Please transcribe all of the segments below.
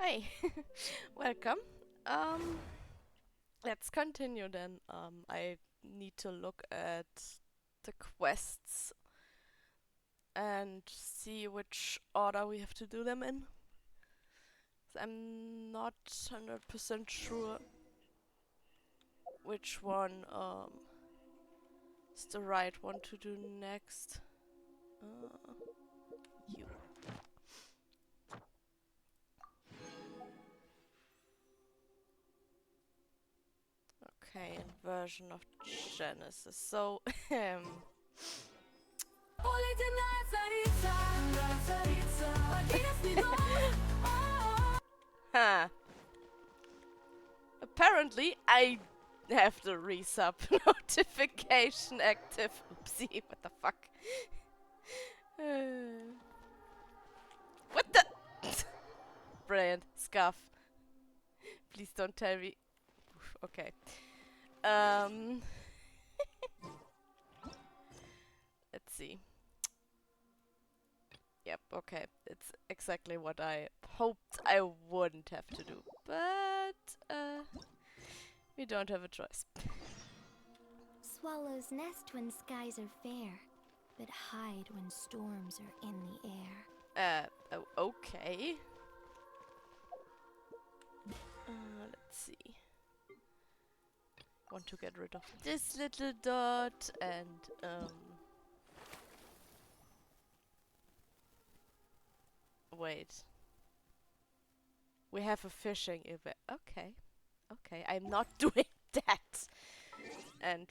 Hi, welcome. Um, let's continue then. I need to look at the quests and see which order we have to do them in. 'Cause I'm not 100% sure which one is the right one to do next. You. Okay, inversion of Genesis. So, huh. Apparently, I have the resub notification active. Oopsie, what the fuck? What the? Brilliant. Scarf. Please don't tell me. Oof, okay. Let's see. Yep, okay. It's exactly what I hoped I wouldn't have to do. But, we don't have a choice. Swallows nest when skies are fair, but hide when storms are in the air. Oh, okay. Let's see. Want to get rid of this little dot and, wait. We have a fishing event. Okay. Okay, I'm not doing that. And,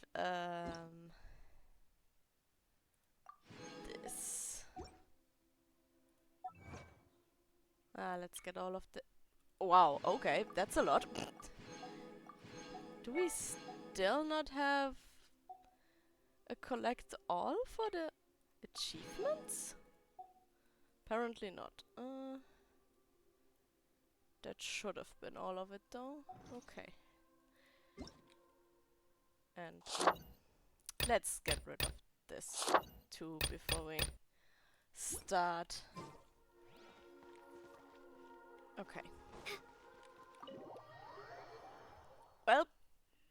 this. Let's get all of the... Wow, okay, that's a lot. Do we still not have a collect all for the achievements? Apparently not. That should have been all of it though. Okay. And let's get rid of this too before we start. Okay. Well,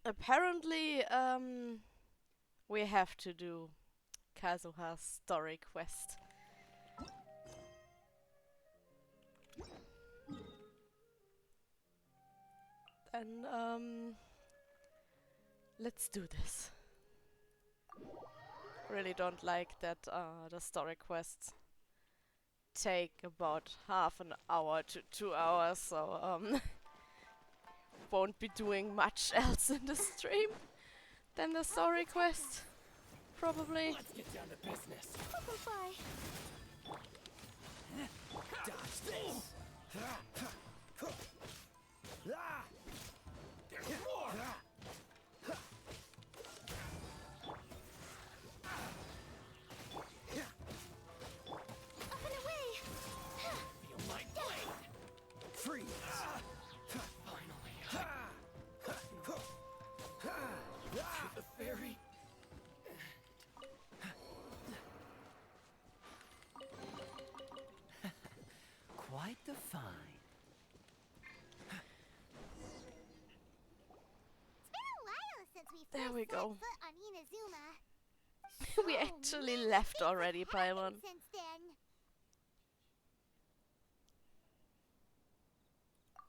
apparently, we have to do Kazuha's story quest. And, let's do this. Really don't like that, the story quests take about half an hour to 2 hours, so, won't be doing much else in the stream than the story quest. Probably. Let's get down to business. Bye. Dodge this. There's more. Up and away! Feel my blade. Freeze. Finally. To the fairy. Quite the find. It's been a while since we There first we set go. foot on Inazuma. We So actually many left things have already, happened Paimon. since then.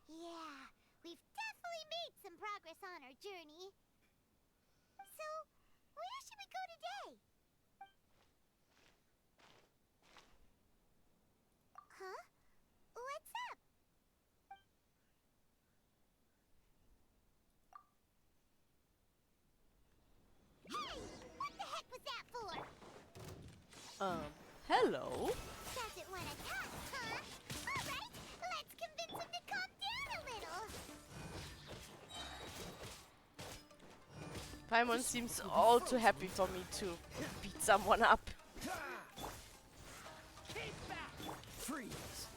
Yeah, we've definitely made some progress on our journey. So, where should we go today? Huh? What's up? Hey! What the heck was that for? Hello? Doesn't want to talk, huh? Alright, let's convince him to calm down a little. Paimon seems all too happy for me to beat someone up. Keep back. Freeze.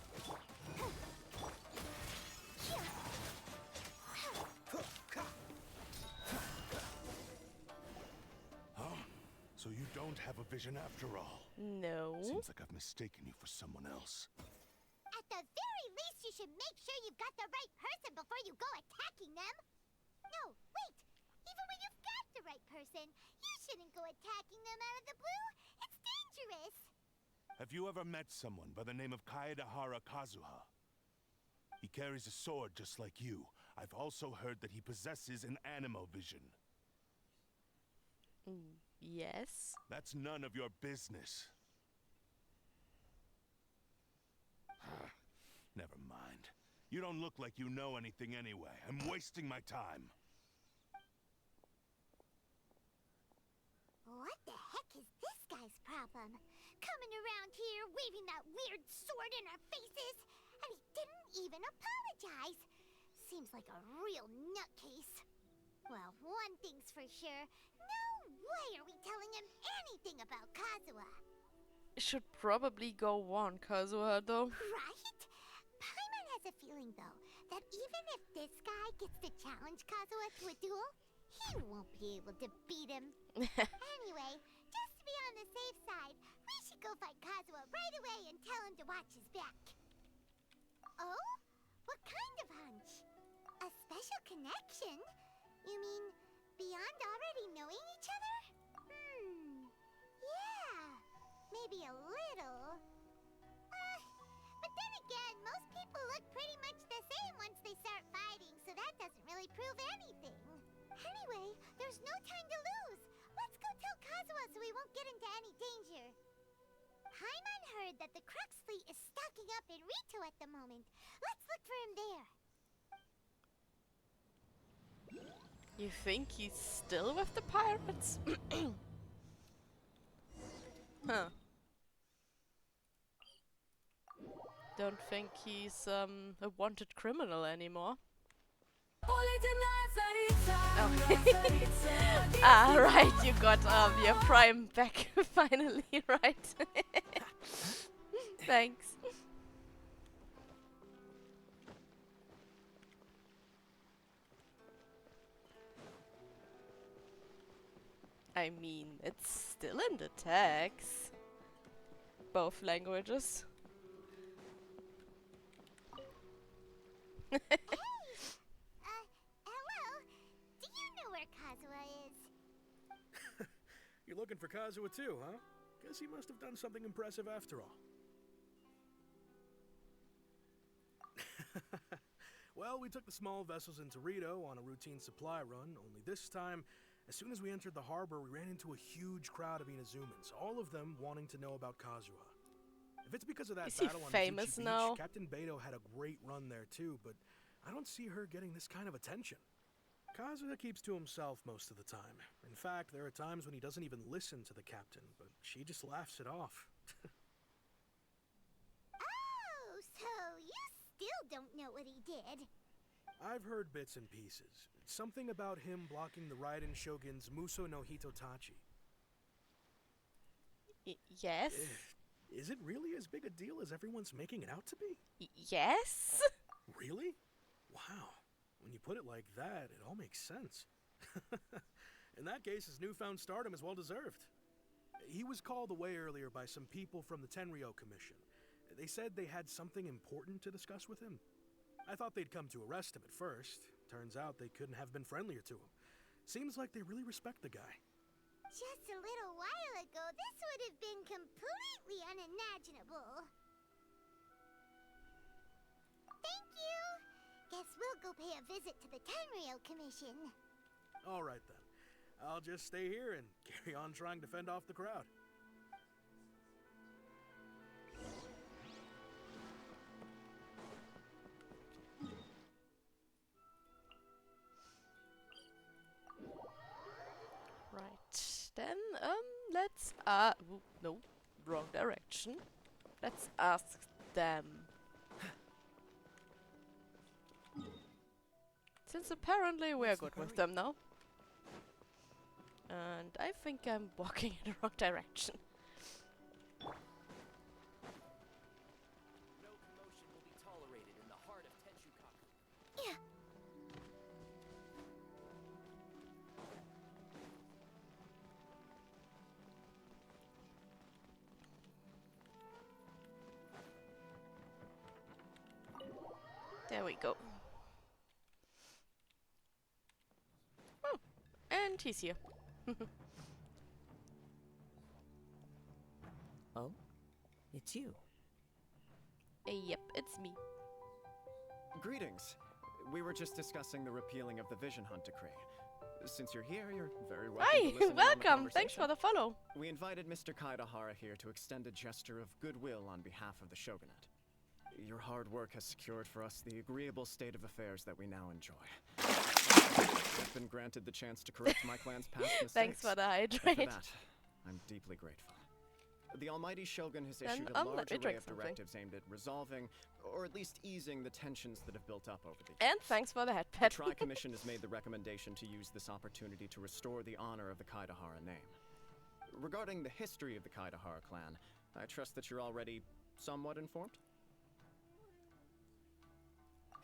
So you don't have a vision after all. No. Seems like I've mistaken you for someone else. At the very least, you should should make sure you've got the right person before you go attacking them. No, wait. Even when you've got the right person, you shouldn't go attacking them out of the blue. It's dangerous. Have you ever met someone by the name of Kaedahara Kazuha? He carries a sword just like you. I've also heard that he possesses an animo vision. Yes. That's none of your business. Never mind. You don't look like you know anything anyway. I'm wasting my time. What the heck is this guy's problem? Coming around here waving that weird sword in our faces, and he didn't even apologize. Seems like a real nutcase. Well, one thing's for sure. No way are we telling him anything about Kazuha. Should probably go on Kazuha though. Right? Paimon has a feeling, though, that even if this guy gets to challenge Kazuha to a duel, he won't be able to beat him. Anyway, just to be on the safe side, we should go find Kazuha right away and tell him to watch his back. Oh? What kind of hunch? A special connection? You mean beyond already knowing each other? Yeah, maybe a little. But then again, most people look pretty much the same once they start fighting, so that doesn't really prove anything. Anyway, there's no time to lose. Let's go tell Kazuha so we won't get into any danger. Paimon heard that the Crux fleet is stocking up in Rito at the moment. Let's look for him there. You think he's still with the pirates? Huh. Don't think he's a wanted criminal anymore. Oh. Ah, right, you got your prime back finally, right? Thanks. I mean, it's still in the text. Both languages. Hello? Do you know where Kazuha is? You're looking for Kazuha too, huh? Guess he must have done something impressive after all. Well, we took the small vessels into Rito on a routine supply run, only this time, as soon as we entered the harbor, we ran into a huge crowd of Inazumans, all of them wanting to know about Kazuha. If it's because of that Is he battle on famous Fuji now? Beach, Captain Beto had a great run there too, but I don't see her getting this kind of attention. Kazuha keeps to himself most of the time. In fact, there are times when he doesn't even listen to the captain, but she just laughs it off. Oh, so you still don't know what he did? I've heard bits and pieces. Something about him blocking the Raiden Shogun's Muso no Hitotachi. Yes? Is it really as big a deal as everyone's making it out to be? Yes? Really? Wow. When you put it like that, it all makes sense. In that case, his newfound stardom is well deserved. He was called away earlier by some people from the Tenryou Commission. They said they had something important to discuss with him. I thought they'd come to arrest him at first. Turns out they couldn't have been friendlier to him. Seems like they really respect the guy. Just a little while ago, this would have been completely unimaginable. Thank you. Guess we'll go pay a visit to the Tenryou Commission. All right then. I'll just stay here and carry on trying to fend off the crowd. Right, then, let's, no, wrong direction. Let's ask them. Since apparently we're good with them now. And I think I'm walking in the wrong direction. No commotion will be tolerated in the heart of Tenchukaku. Yeah. There we go. Oh, and he's here. Oh? It's you. Yep, it's me. Greetings. We were just discussing the repealing of the Vision Hunt decree. Since you're here, you're very welcome to Hi, listen in on the welcome. Thanks conversation. for the follow. We invited Mr. Kaidahara here to extend a gesture of goodwill on behalf of the Shogunate. Your hard work has secured for us the agreeable state of affairs that we now enjoy. I've been granted the chance to correct my clan's past mistakes. Thanks for the And for hydrate. that, I'm deeply grateful. The Almighty Shogun has Then, issued a let large me array drink of something. directives aimed at resolving, or at least easing, the tensions that have built up over the years. And thanks for the The headpad. Tri-Commission has made the recommendation to use this opportunity to restore the honor of the Kaidahara name. Regarding the history of the Kaidahara clan, I trust that you're already somewhat informed?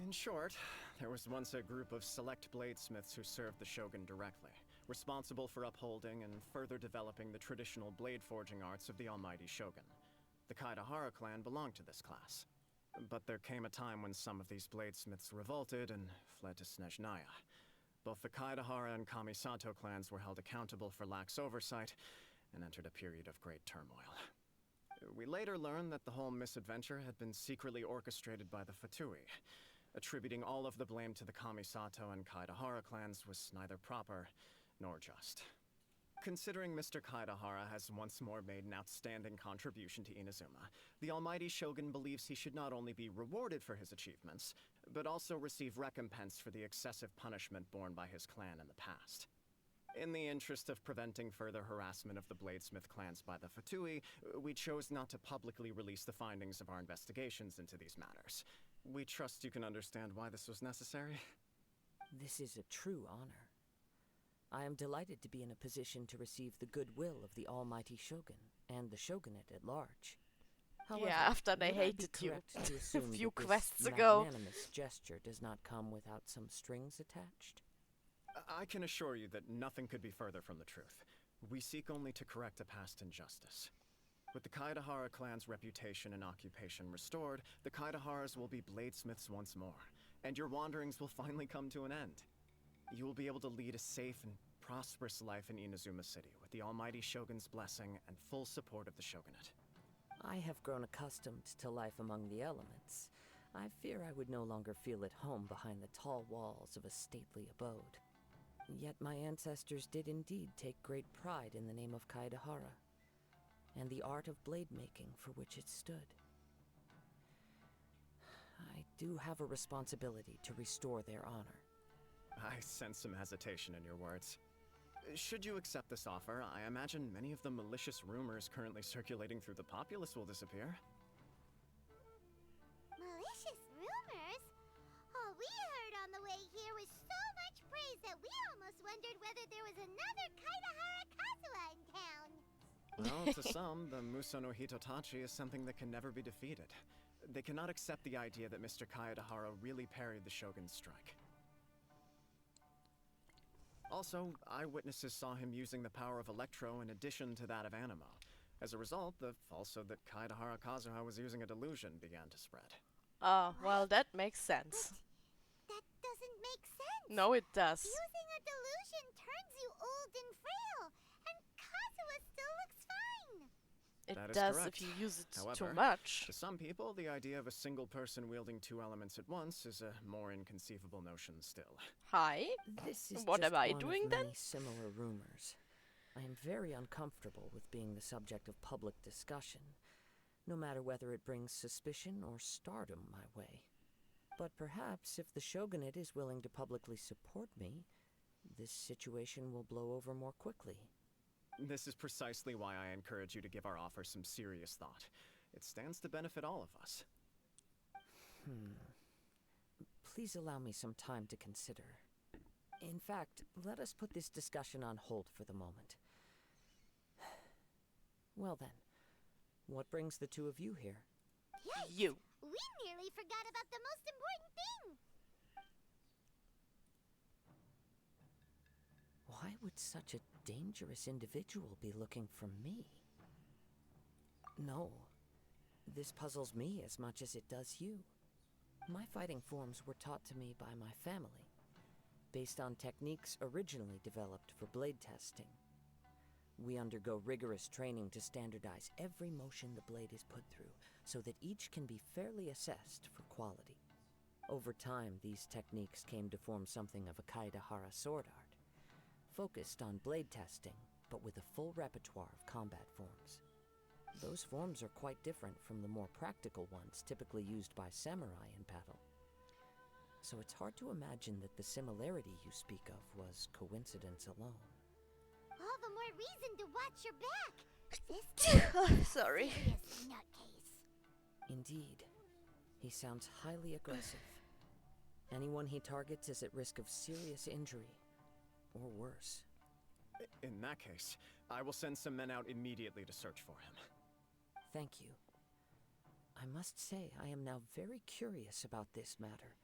In short, there was once a group of select bladesmiths who served the Shogun directly, responsible for upholding and further developing the traditional blade forging arts of the Almighty Shogun. The Kaidahara clan belonged to this class. But there came a time when some of these bladesmiths revolted and fled to Snezhnaya. Both the Kaidahara and Kamisato clans were held accountable for lax oversight and entered a period of great turmoil. We later learned that the whole misadventure had been secretly orchestrated by the Fatui. Attributing all of the blame to the Kamisato and Kaidahara clans was neither proper nor just. Considering Mr. Kaidahara has once more made an outstanding contribution to Inazuma, the Almighty Shogun believes he should not only be rewarded for his achievements, but also receive recompense for the excessive punishment borne by his clan in the past. In the interest of preventing further harassment of the Bladesmith clans by the Fatui, we chose not to publicly release the findings of our investigations into these matters. We trust you can understand why this was necessary. This is a true honor. I am delighted to be in a position to receive the goodwill of the Almighty Shogun and the Shogunate at large. However, Yeah, after they would I be hated you correct to assume few that this quests ago. magnanimous gesture does not come without some strings attached? I can assure you that nothing could be further from the truth. We seek only to correct a past injustice. With the Kaidahara clan's reputation and occupation restored, the Kaidaharas will be bladesmiths once more, and your wanderings will finally come to an end. You will be able to lead a safe and prosperous life in Inazuma City, with the Almighty Shogun's blessing and full support of the Shogunate. I have grown accustomed to life among the elements. I fear I would no longer feel at home behind the tall walls of a stately abode. Yet my ancestors did indeed take great pride in the name of Kaidahara, and the art of blade making for which it stood. I do have a responsibility to restore their honor. I sense some hesitation in your words. Should you accept this offer, I imagine many of the malicious rumors currently circulating through the populace will disappear. Malicious rumors? All we heard on the way here was so much praise that we almost wondered whether there was another Kaidahara Kazuha in town. Well, to some, the Muso no Hitotachi is something that can never be defeated. They cannot accept the idea that Mr. Kaedahara really parried the Shogun's strike. Also, eyewitnesses saw him using the power of Electro in addition to that of Animo. As a result, the falsehood that Kaedahara Kazuha was using a delusion began to spread. Oh, well, that makes sense. That doesn't make sense. No, it does. Using a delusion turns you old and frail, and Kazuha still looks fine. It That is does correct. if you use it However, too much. To some people, the idea of a single person wielding two elements at once is a more inconceivable notion still. Hi? This is What just am I one doing of then? many similar rumors. I am very uncomfortable with being the subject of public discussion, no matter whether it brings suspicion or stardom my way. But perhaps if the Shogunate is willing to publicly support me, this situation will blow over more quickly. This is precisely why I encourage you to give our offer some serious thought. It stands to benefit all of us. Please allow me some time to consider. In fact, let us put this discussion on hold for the moment. Well then, what brings the two of you here? Yikes! You. We nearly forgot about the most important thing. Why would such a dangerous individual be looking for me? No, this puzzles me as much as it does you. My fighting forms were taught to me by my family, based on techniques originally developed for blade testing. We undergo rigorous training to standardize every motion the blade is put through, so that each can be fairly assessed for quality. Over time, these techniques came to form something of a Kaedehara sword art, focused on blade testing, but with a full repertoire of combat forms. Those forms are quite different from the more practical ones typically used by samurai in battle. So it's hard to imagine that the similarity you speak of was coincidence alone. All the more reason to watch your back. This Sorry. serious nutcase. Indeed. He sounds highly aggressive. Anyone he targets is at risk of serious injury, or worse. In that case, I will send some men out immediately to search for him. Thank you. I must say I am now very curious about this matter,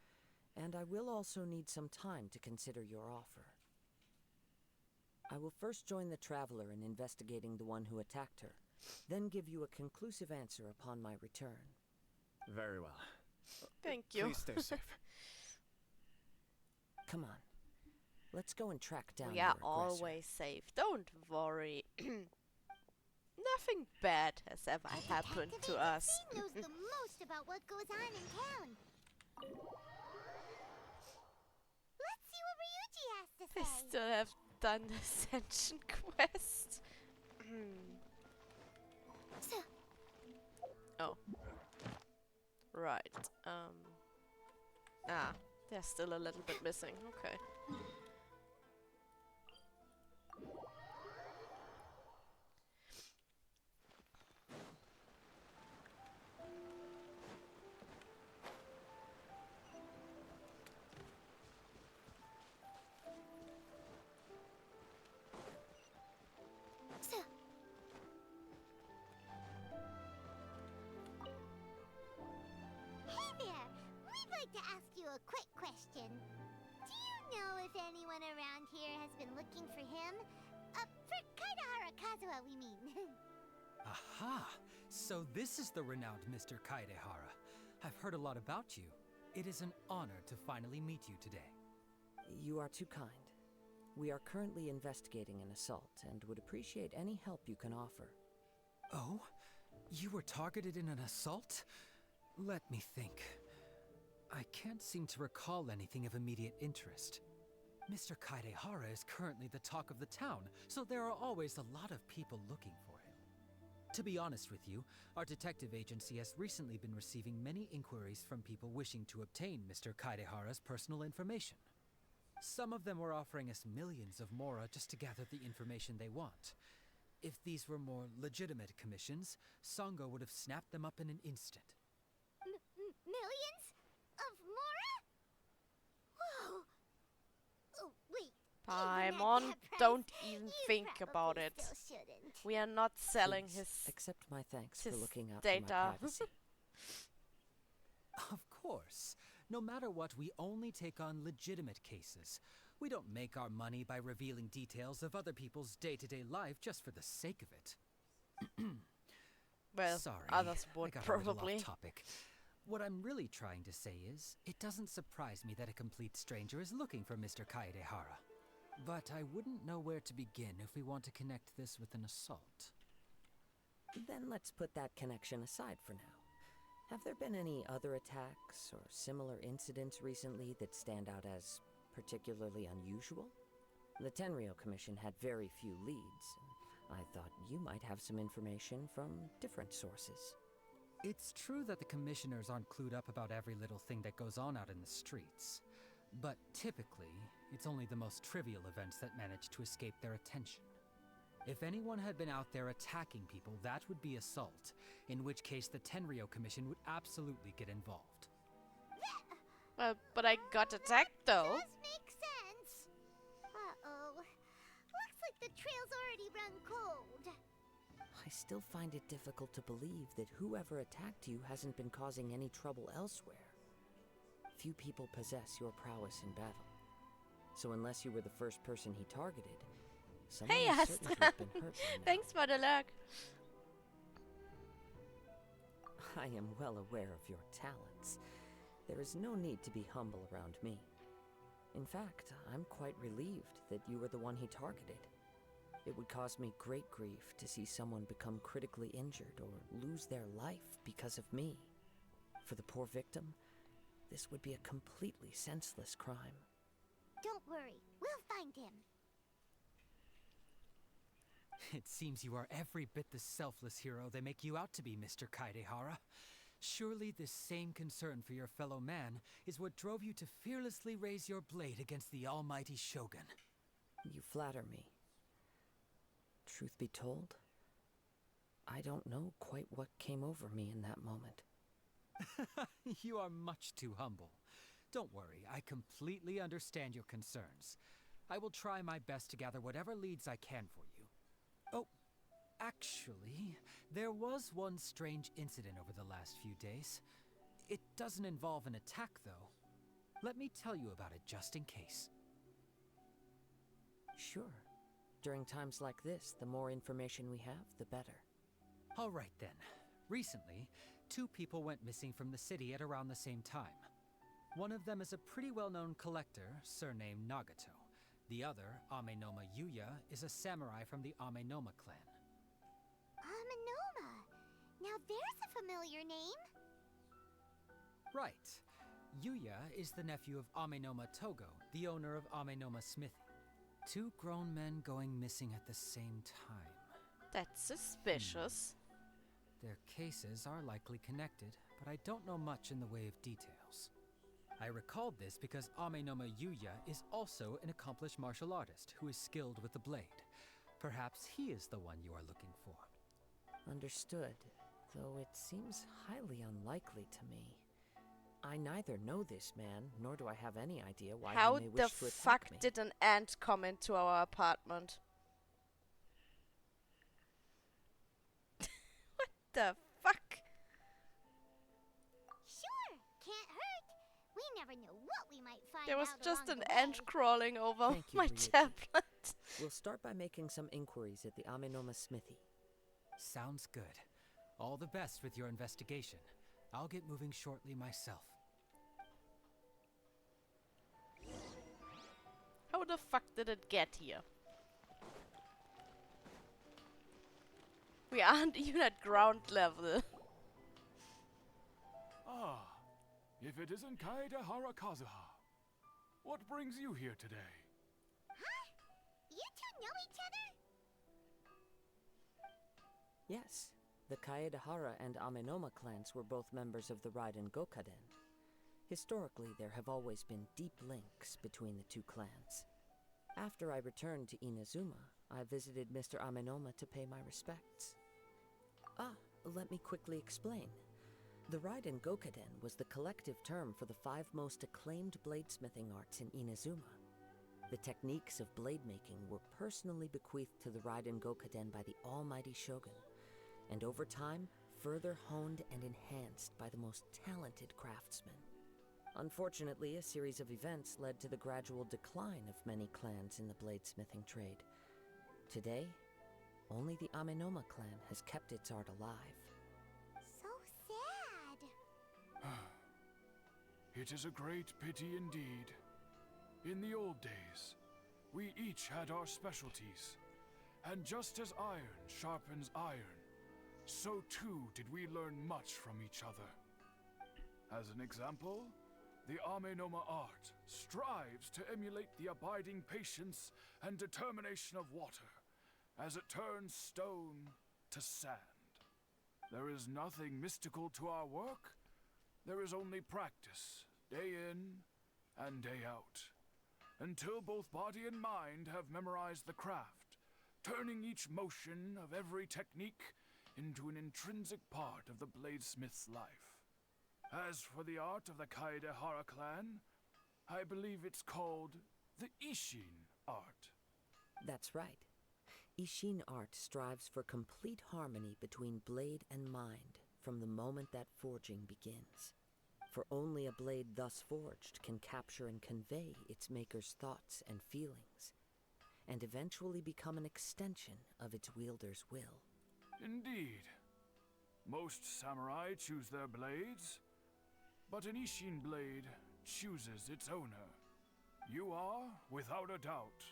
and I will also need some time to consider your offer. I will first join the Traveler in investigating the one who attacked her, then give you a conclusive answer upon my return. Very well. Thank you. Please stay safe. Come on. Let's go and track down We your are aggressor. always safe. Don't worry. Nothing bad has ever happened to us. He knows the most about what goes on in town. Let's see what Ryuji has to I say. still have done the Ascension quest. Oh. Right. They're still a little bit missing. Okay. Hey there! We'd like to ask you a quick question. Do you know if anyone around here has been looking for him? For Kaedehara Kazuha, we mean. Aha! So this is the renowned Mr. Kaedehara. I've heard a lot about you. It is an honor to finally meet you today. You are too kind. We are currently investigating an assault and would appreciate any help you can offer. Oh? You were targeted in an assault? Let me think. I can't seem to recall anything of immediate interest. Mr. Kaedehara is currently the talk of the town, so there are always a lot of people looking for him. To be honest with you, our detective agency has recently been receiving many inquiries from people wishing to obtain Mr. Kaedehara's personal information. Some of them were offering us millions of mora just to gather the information they want. If these were more legitimate commissions, Sango would have snapped them up in an instant. Millions? Of Mora? Whoa! Oh, wait. Even Paimon, at that price, don't even you think probably about it. still shouldn't. We are not selling Please, his accept my thanks for his looking out for my data. privacy. Of course. No matter what, we only take on legitimate cases. We don't make our money by revealing details of other people's day-to-day life just for the sake of it. Well, Sorry, others I would got a little probably. off topic. What I'm really trying to say is, it doesn't surprise me that a complete stranger is looking for Mr. Kaedehara. But I wouldn't know where to begin if we want to connect this with an assault. Then let's put that connection aside for now. Have there been any other attacks or similar incidents recently that stand out as particularly unusual? The Tenryou Commission had very few leads. I thought you might have some information from different sources. It's true that the commissioners aren't clued up about every little thing that goes on out in the streets. But typically, it's only the most trivial events that manage to escape their attention. If anyone had been out there attacking people, that would be assault, in which case the Tenryou Commission would absolutely get involved. Well, but I got attacked though. Does make sense. Uh-oh. Looks like the trail's already run cold. I still find it difficult to believe that whoever attacked you hasn't been causing any trouble elsewhere. Few people possess your prowess in battle. So unless you were the first person he targeted, someone Hey, has certainly Astra. been hurt by now. Thanks for the luck. I am well aware of your talents. There is no need to be humble around me. In fact, I'm quite relieved that you were the one he targeted. It would cause me great grief to see someone become critically injured or lose their life because of me. For the poor victim, this would be a completely senseless crime. Don't worry, we'll find him. It seems you are every bit the selfless hero they make you out to be, Mr. Kaedehara. Surely this same concern for your fellow man is what drove you to fearlessly raise your blade against the almighty Shogun. You flatter me. Truth be told, I don't know quite what came over me in that moment. You are much too humble. Don't worry, I completely understand your concerns. I will try my best to gather whatever leads I can for you. Oh, actually, there was one strange incident over the last few days. It doesn't involve an attack, though. Let me tell you about it just in case. Sure. During times like this, the more information we have, the better. All right then. Recently, 2 people went missing from the city at around the same time. One of them is a pretty well-known collector, surnamed Nagato. The other, Amenoma Yuya, is a samurai from the Amenoma clan. Amenoma. Now there's a familiar name. Right. Yuya is the nephew of Amenoma Togo, the owner of Amenoma Smithy. 2 grown men going missing at the same time. That's suspicious. Their cases are likely connected, but I don't know much in the way of details. I recalled this because Amenoma Yuya is also an accomplished martial artist who is skilled with the blade. Perhaps he is the one you are looking for. Understood, though it seems highly unlikely to me. I neither know this man, nor do I have any idea why How he may the wish to fuck attack me. did an ant come into our apartment? What the fuck? Sure, can't hurt. We never know what we might find There was out just along an the ant way. crawling over Thank you, my Ryuki. tablet. We'll start by making some inquiries at the Amenoma Smithy. Sounds good. All the best with your investigation. I'll get moving shortly myself. How the fuck did it get here? We aren't even at ground level. Ah, if it isn't Kaedehara Kazuha. What brings you here today? Huh? You two know each other? Yes, the Kaedehara and Amenoma clans were both members of the Raiden Gokaden. Historically, there have always been deep links between the 2 clans. After I returned to Inazuma, I visited Mr. Amenoma to pay my respects. Let me quickly explain. The Raiden Gokaden was the collective term for the 5 most acclaimed bladesmithing arts in Inazuma. The techniques of blade making were personally bequeathed to the Raiden Gokaden by the almighty Shogun, and over time, further honed and enhanced by the most talented craftsmen. Unfortunately, a series of events led to the gradual decline of many clans in the bladesmithing trade. Today, only the Amenoma clan has kept its art alive. So sad. It is a great pity indeed. In the old days, we each had our specialties. And just as iron sharpens iron, so too did we learn much from each other. As an example, the Amenoma art strives to emulate the abiding patience and determination of water as it turns stone to sand. There is nothing mystical to our work. There is only practice, day in and day out, until both body and mind have memorized the craft, turning each motion of every technique into an intrinsic part of the bladesmith's life. As for the art of the Kaedehara clan, I believe it's called the Ishin art. That's right. Ishin art strives for complete harmony between blade and mind from the moment that forging begins. For only a blade thus forged can capture and convey its maker's thoughts and feelings, and eventually become an extension of its wielder's will. Indeed. Most samurai choose their blades But an Ishin blade chooses its owner. You are, without a doubt,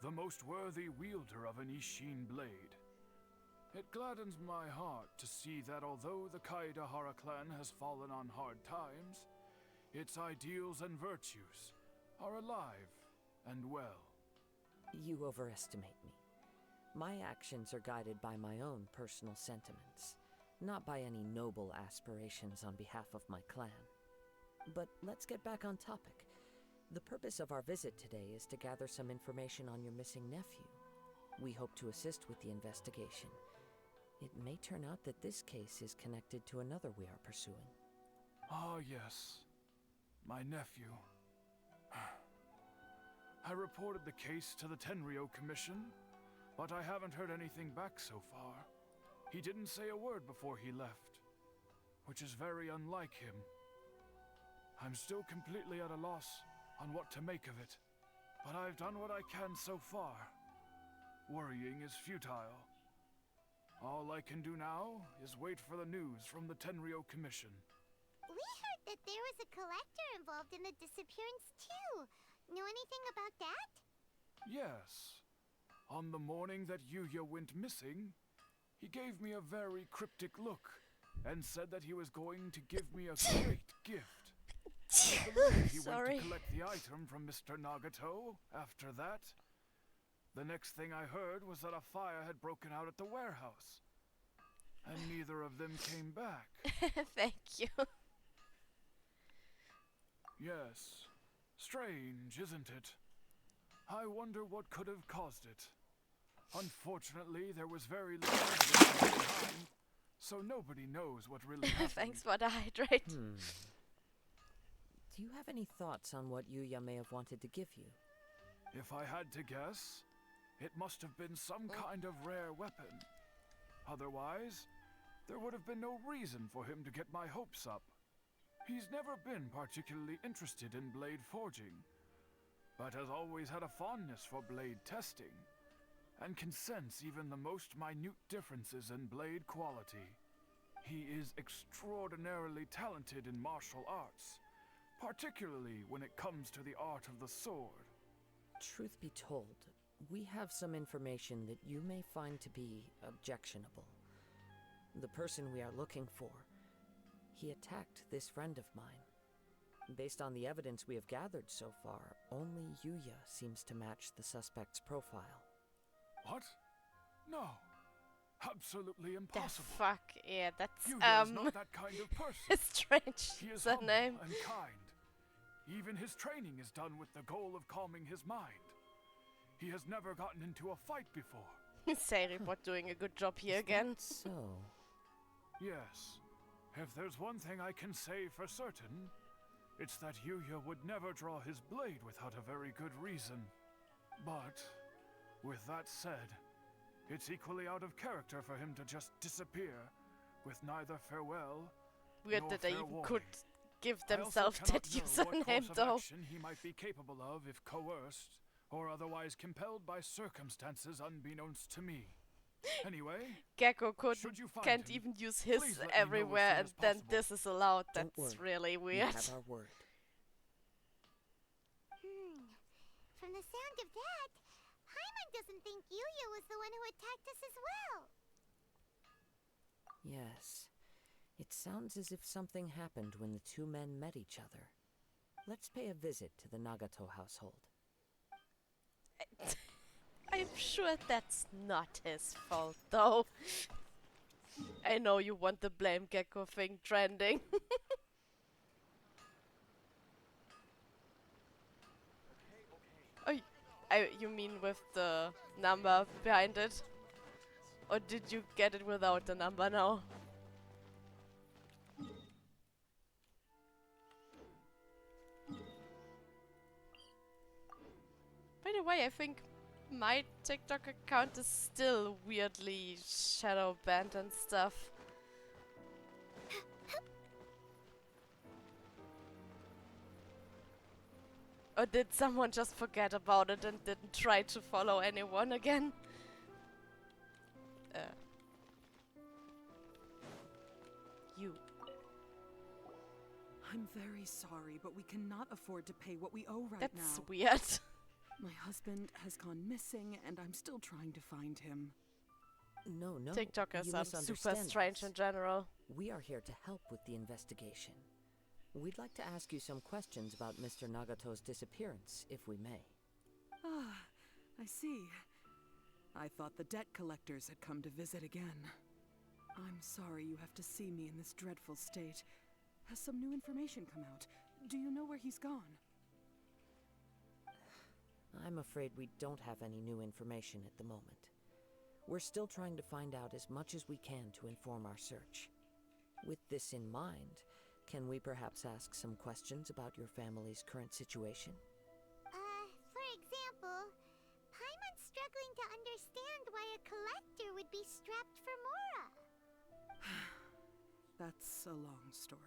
the most worthy wielder of an Ishin blade. It gladdens my heart to see that although the Kaedahara clan has fallen on hard times, its ideals and virtues are alive and well. You overestimate me. My actions are guided by my own personal sentiments, not by any noble aspirations on behalf of my clan. But let's get back on topic. The purpose of our visit today is to gather some information on your missing nephew. We hope to assist with the investigation. It may turn out that this case is connected to another we are pursuing. Ah, yes. My nephew. I reported the case to the Tenryo Commission, but I haven't heard anything back so far. He didn't say a word before he left, which is very unlike him. I'm still completely at a loss on what to make of it, but I've done what I can so far. Worrying is futile. All I can do now is wait for the news from the Tenryo Commission. We heard that there was a collector involved in the disappearance too. Know anything about that? Yes. On the morning that Yuya went missing, he gave me a very cryptic look and said that he was going to give me a great gift. I believe he went to collect the item from Mr. Nagato after that. The next thing I heard was that a fire had broken out at the warehouse, and neither of them came back. Thank you. Yes. Strange, isn't it? I wonder what could have caused it. Unfortunately, there was very little evidence at the time, so nobody knows what really happened. Thanks for the hydrate. Do you have any thoughts on what Yuya may have wanted to give you? If I had to guess, it must have been some kind of rare weapon. Otherwise, there would have been no reason for him to get my hopes up. He's never been particularly interested in blade forging, but has always had a fondness for blade testing, and can sense even the most minute differences in blade quality. He is extraordinarily talented in martial arts, particularly when it comes to the art of the sword. Truth be told, we have some information that you may find to be objectionable. The person we are looking for, he attacked this friend of mine. Based on the evidence we have gathered so far, only Yuya seems to match the suspect's profile. What? No. Absolutely The impossible. fuck? Yeah, that's Yuya is not that kind of person. strange. He is The humble name. and kind. Even his training is done with the goal of calming his mind. He has never gotten into a fight before. Sairipot doing a good job here Is that again. So, Yes. If there's one thing I can say for certain, it's that Yuya would never draw his blade without a very good reason. But, with that said, it's equally out of character for him to just disappear with neither farewell Weird nor that they fair even warning. could give I also themselves cannot that know what username course of though. action he might be capable of if coerced or otherwise compelled by circumstances unbeknownst to me. Anyway, Gecko should you find can't him, even use his please let me know as everywhere, soon and as then possible. this is allowed. Don't That's worry. really we weird. have our word. From the sound of that, Paimon doesn't think Yuya was the one who attacked us as well. Yes. It sounds as if something happened when the two men met each other. Let's pay a visit to the Nagato household. I'm sure that's not his fault, though. I know you want the blame Gecko thing trending. Oh, you mean with the number behind it? Or did you get it without the number now? By the way, I think my TikTok account is still weirdly shadow banned and stuff. Or did someone just forget about it and didn't try to follow anyone again? You. I'm very sorry, but we cannot afford to pay what we owe right now. That's weird. My husband has gone missing, and I'm still trying to find him. No, TikTokers you are super misunderstand strange us. in general. We are here to help with the investigation. We'd like to ask you some questions about Mr. Nagato's disappearance, if we may. Ah, I see. I thought the debt collectors had come to visit again. I'm sorry you have to see me in this dreadful state. Has some new information come out? Do you know where he's gone? I'm afraid we don't have any new information at the moment. We're still trying to find out as much as we can to inform our search. With this in mind, can we perhaps ask some questions about your family's current situation? For example, Paimon's struggling to understand why a collector would be strapped for Mora. That's a long story.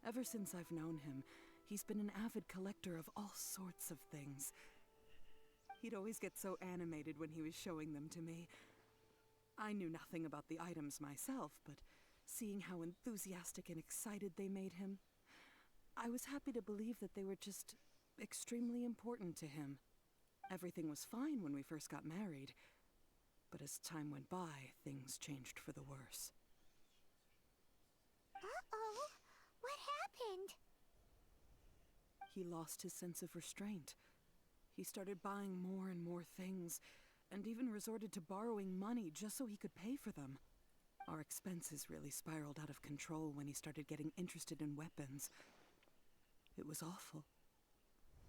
Ever since I've known him, he's been an avid collector of all sorts of things. He'd always get so animated when he was showing them to me. I knew nothing about the items myself, but seeing how enthusiastic and excited they made him, I was happy to believe that they were just extremely important to him. Everything was fine when we first got married, but as time went by, things changed for the worse. Uh-oh, what happened? He lost his sense of restraint. He started buying more and more things, and even resorted to borrowing money just so he could pay for them. Our expenses really spiraled out of control when he started getting interested in weapons. It was awful.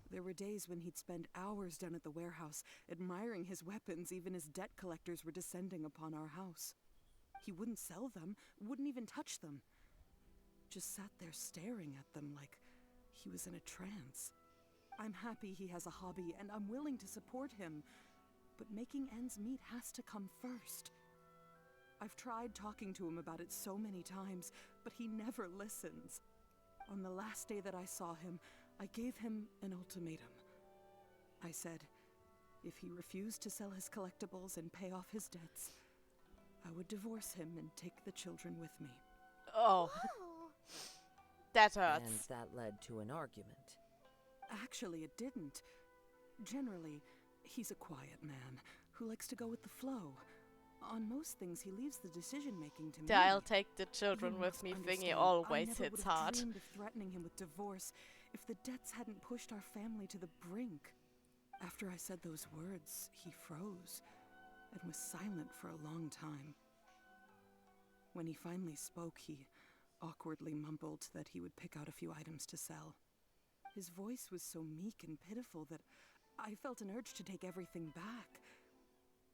There were days when he'd spend hours down at the warehouse, admiring his weapons even as debt collectors were descending upon our house. He wouldn't sell them, wouldn't even touch them. Just sat there staring at them like he was in a trance. I'm happy he has a hobby, and I'm willing to support him, but making ends meet has to come first. I've tried talking to him about it so many times, but he never listens. On the last day that I saw him, I gave him an ultimatum. I said, if he refused to sell his collectibles and pay off his debts, I would divorce him and take the children with me. Oh, Oh, that And hurts. that led to an argument. Actually, it didn't. Generally, he's a quiet man who likes to go with the flow. On most things, he leaves the decision-making to me. The I'll take the children You with must me thingy understand, I always never hits would have hard. dreamed of threatening him with divorce if the debts hadn't pushed our family to the brink. After I said those words, he froze and was silent for a long time. When he finally spoke, he awkwardly mumbled that he would pick out a few items to sell. His voice was so meek and pitiful that I felt an urge to take everything back.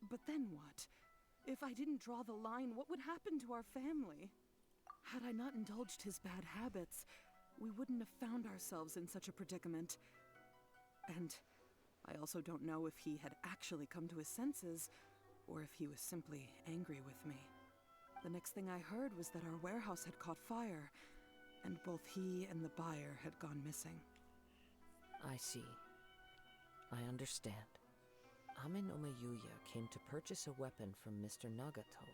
But then what? If I didn't draw the line, what would happen to our family? Had I not indulged his bad habits, we wouldn't have found ourselves in such a predicament. And I also don't know if he had actually come to his senses, or if he was simply angry with me. The next thing I heard was that our warehouse had caught fire, and both he and the buyer had gone missing. I see. I understand. Amenoma Yuya came to purchase a weapon from Mr. Nagato.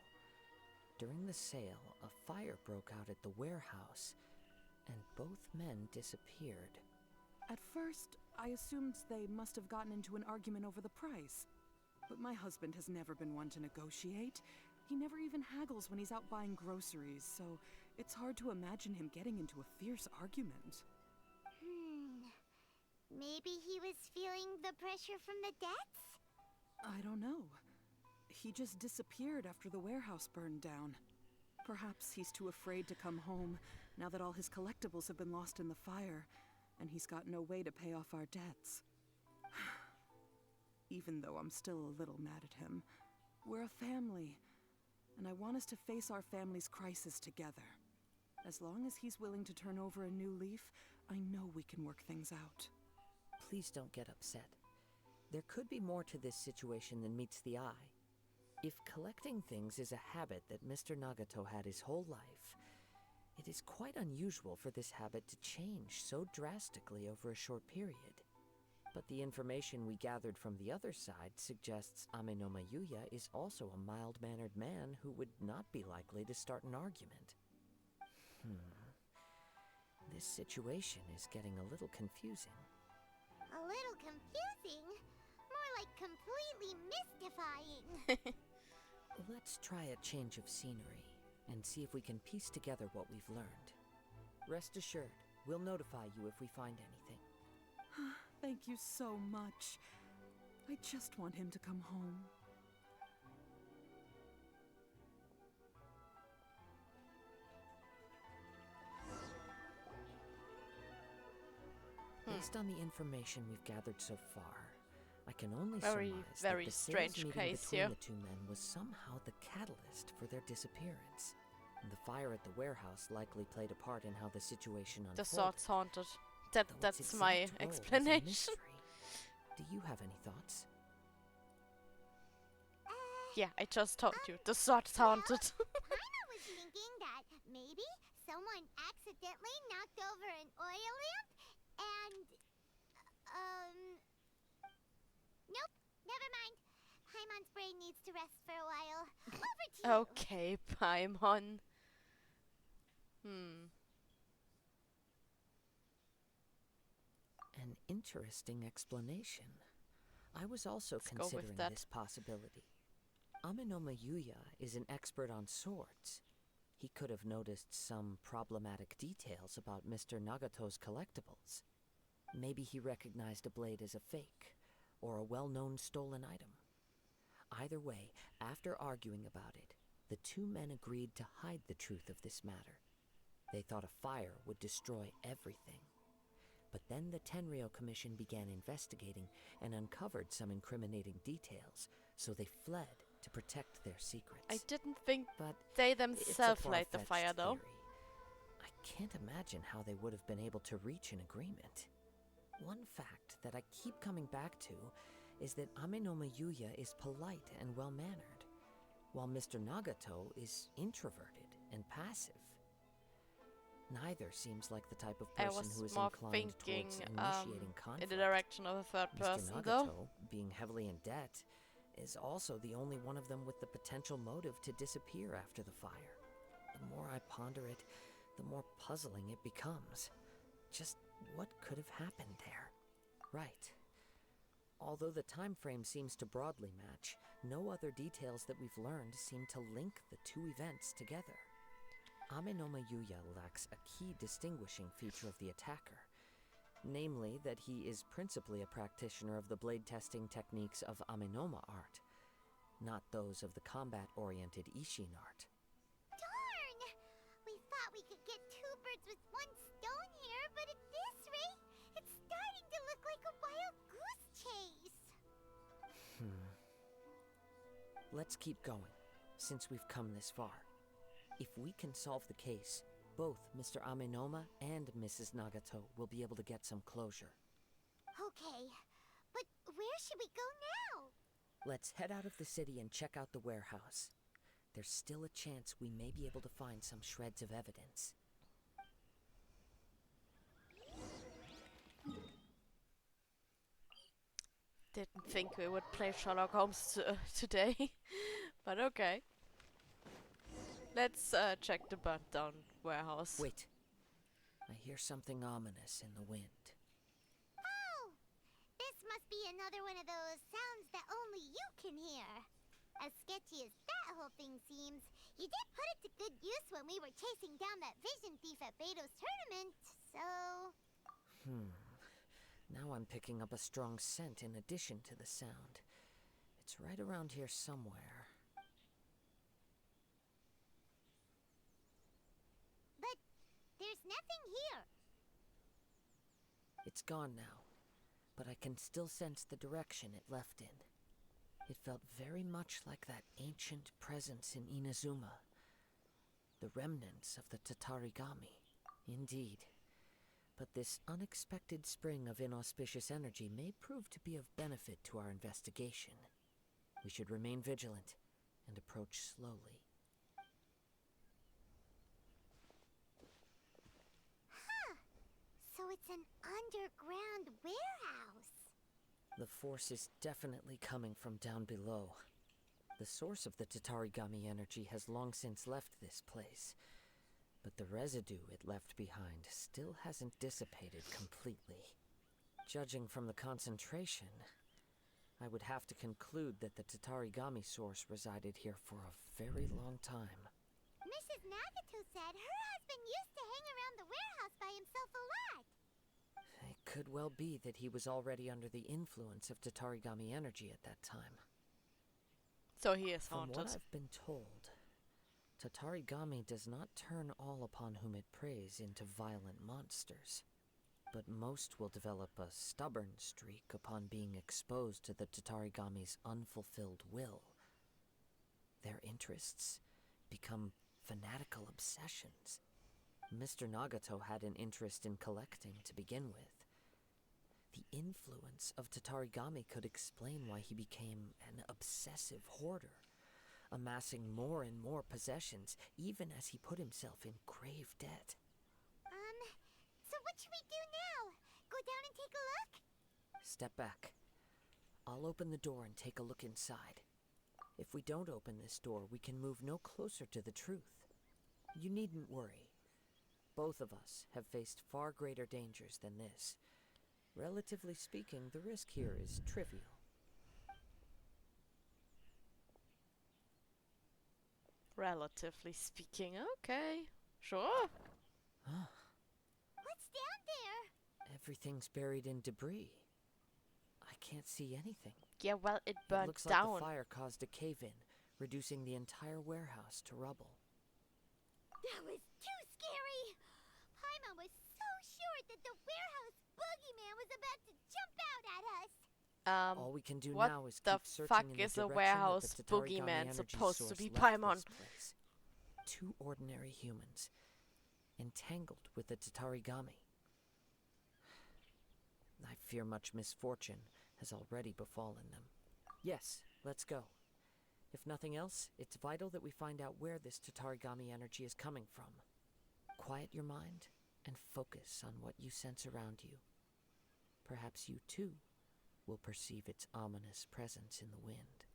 During the sale, a fire broke out at the warehouse, and both men disappeared. At first, I assumed they must have gotten into an argument over the price. But my husband has never been one to negotiate. He never even haggles when he's out buying groceries, so it's hard to imagine him getting into a fierce argument. Maybe he was feeling the pressure from the debts? I don't know. He just disappeared after the warehouse burned down. Perhaps he's too afraid to come home now that all his collectibles have been lost in the fire, and he's got no way to pay off our debts. Even though I'm still a little mad at him, we're a family, and I want us to face our family's crisis together. As long as he's willing to turn over a new leaf, I know we can work things out. Please don't get upset. There could be more to this situation than meets the eye. If collecting things is a habit that Mr. Nagato had his whole life, it is quite unusual for this habit to change so drastically over a short period. But the information we gathered from the other side suggests Amenoma Yuya is also a mild-mannered man who would not be likely to start an argument. This situation is getting a little confusing. A little confusing? More like completely mystifying. Let's try a change of scenery and see if we can piece together what we've learned. Rest assured, we'll notify you if we find anything. Thank you so much. I just want him to come home. Based on the information we've gathered so far, I can only Very, surmise very that the strange sales meeting case between here. the two men was somehow the catalyst for their disappearance. And the fire at the warehouse likely played a part in how the situation unfolded. The sword's haunted. Though its That's my exact role is a explanation. mystery. Do you have any thoughts? Yeah, I just told you. The sword's haunted. Paimon was thinking that maybe someone accidentally knocked over an oil lamp and... Nope, never mind. Paimon's brain needs to rest for a while. Over to you. Okay, Paimon. An interesting explanation. I was also Let's go with considering that. this possibility. Amenoma Yuya is an expert on swords. He could have noticed some problematic details about Mr. Nagato's collectibles. Maybe he recognized a blade as a fake, or a well-known stolen item. Either way, after arguing about it, the two men agreed to hide the truth of this matter. They thought a fire would destroy everything. But then the Tenryo Commission began investigating and uncovered some incriminating details, so they fled to protect their secrets. I didn't think But they it's a themselves light the far-fetched fire though. theory. I can't imagine how they would have been able to reach an agreement. One fact that I keep coming back to is that Amenoma Yuya is polite and well-mannered, while Mr. Nagato is introverted and passive. Neither seems like the type of I person was who is more inclined thinking towards initiating in conflict. the direction of a third Mr. person Nagato, though. being heavily in debt, is also the only one of them with the potential motive to disappear after the fire. The more I ponder it, the more puzzling it becomes. Just what could have happened there? Right. Although the time frame seems to broadly match, no other details that we've learned seem to link the two events together. Amenoma Yuya lacks a key distinguishing feature of the attacker, namely that he is principally a practitioner of the blade testing techniques of Amenoma art, not those of the combat-oriented Ishin art. Darn! We thought we could get two birds with one stone here, but at this rate, it's starting to look like a wild goose chase. Let's keep going, since we've come this far. If we can solve the case, both Mr. Amenoma and Mrs. Nagato will be able to get some closure. Okay, but where should we go now? Let's head out of the city and check out the warehouse. There's still a chance we may be able to find some shreds of evidence. Didn't think we would play Sherlock Holmes today, but okay. Let's check the burnt down warehouse. Wait. I hear something ominous in the wind. Oh! This must be another one of those sounds that only you can hear. As sketchy as that whole thing seems, you did put it to good use when we were chasing down that vision thief at Beto's tournament, so... Now I'm picking up a strong scent in addition to the sound. It's right around here somewhere. But there's nothing here. It's gone now, but I can still sense the direction it left in. It felt very much like that ancient presence in Inazuma. The remnants of the Tatarigami. Indeed. But this unexpected spring of inauspicious energy may prove to be of benefit to our investigation. We should remain vigilant and approach slowly. Huh. So it's an underground warehouse. The force is definitely coming from down below. The source of the Tatarigami energy has long since left this place. but the residue it left behind still hasn't dissipated completely. Judging from the concentration, I would have to conclude that the Tatarigami source resided here for a very long time. Mrs. Nagato said her husband used to hang around the warehouse by himself a lot. It could well be that he was already under the influence of Tatarigami energy at that time. So he is From haunted. what I've been told, Tatarigami does not turn all upon whom it preys into violent monsters, but most will develop a stubborn streak upon being exposed to the Tatarigami's unfulfilled will. Their interests become fanatical obsessions. Mr. Nagato had an interest in collecting to begin with. The influence of Tatarigami could explain why he became an obsessive hoarder, amassing more and more possessions, even as he put himself in grave debt. So what should we do now? Go down and take a look? Step back. I'll open the door and take a look inside. If we don't open this door, we can move no closer to the truth. You needn't worry. Both of us have faced far greater dangers than this. Relatively speaking, the risk here is trivial. Relatively speaking, okay. Sure. What's down there? Everything's buried in debris. I can't see anything. Yeah, well, it It burnt looks down. like the fire caused a cave-in, reducing the entire warehouse to rubble. That was too scary! Paimon was so sure that the warehouse boogeyman was about to jump out at us! All we can do what now is the keep searching fuck in the is a direction warehouse that the Tatarigami boogeyman energy supposed to source be, left Paimon? this place. Two ordinary humans, entangled with the Tatarigami. I fear much misfortune has already befallen them. Yes, let's go. If nothing else, it's vital that we find out where this Tatarigami energy is coming from. Quiet your mind and focus on what you sense around you. Perhaps you too will perceive its ominous presence in the wind.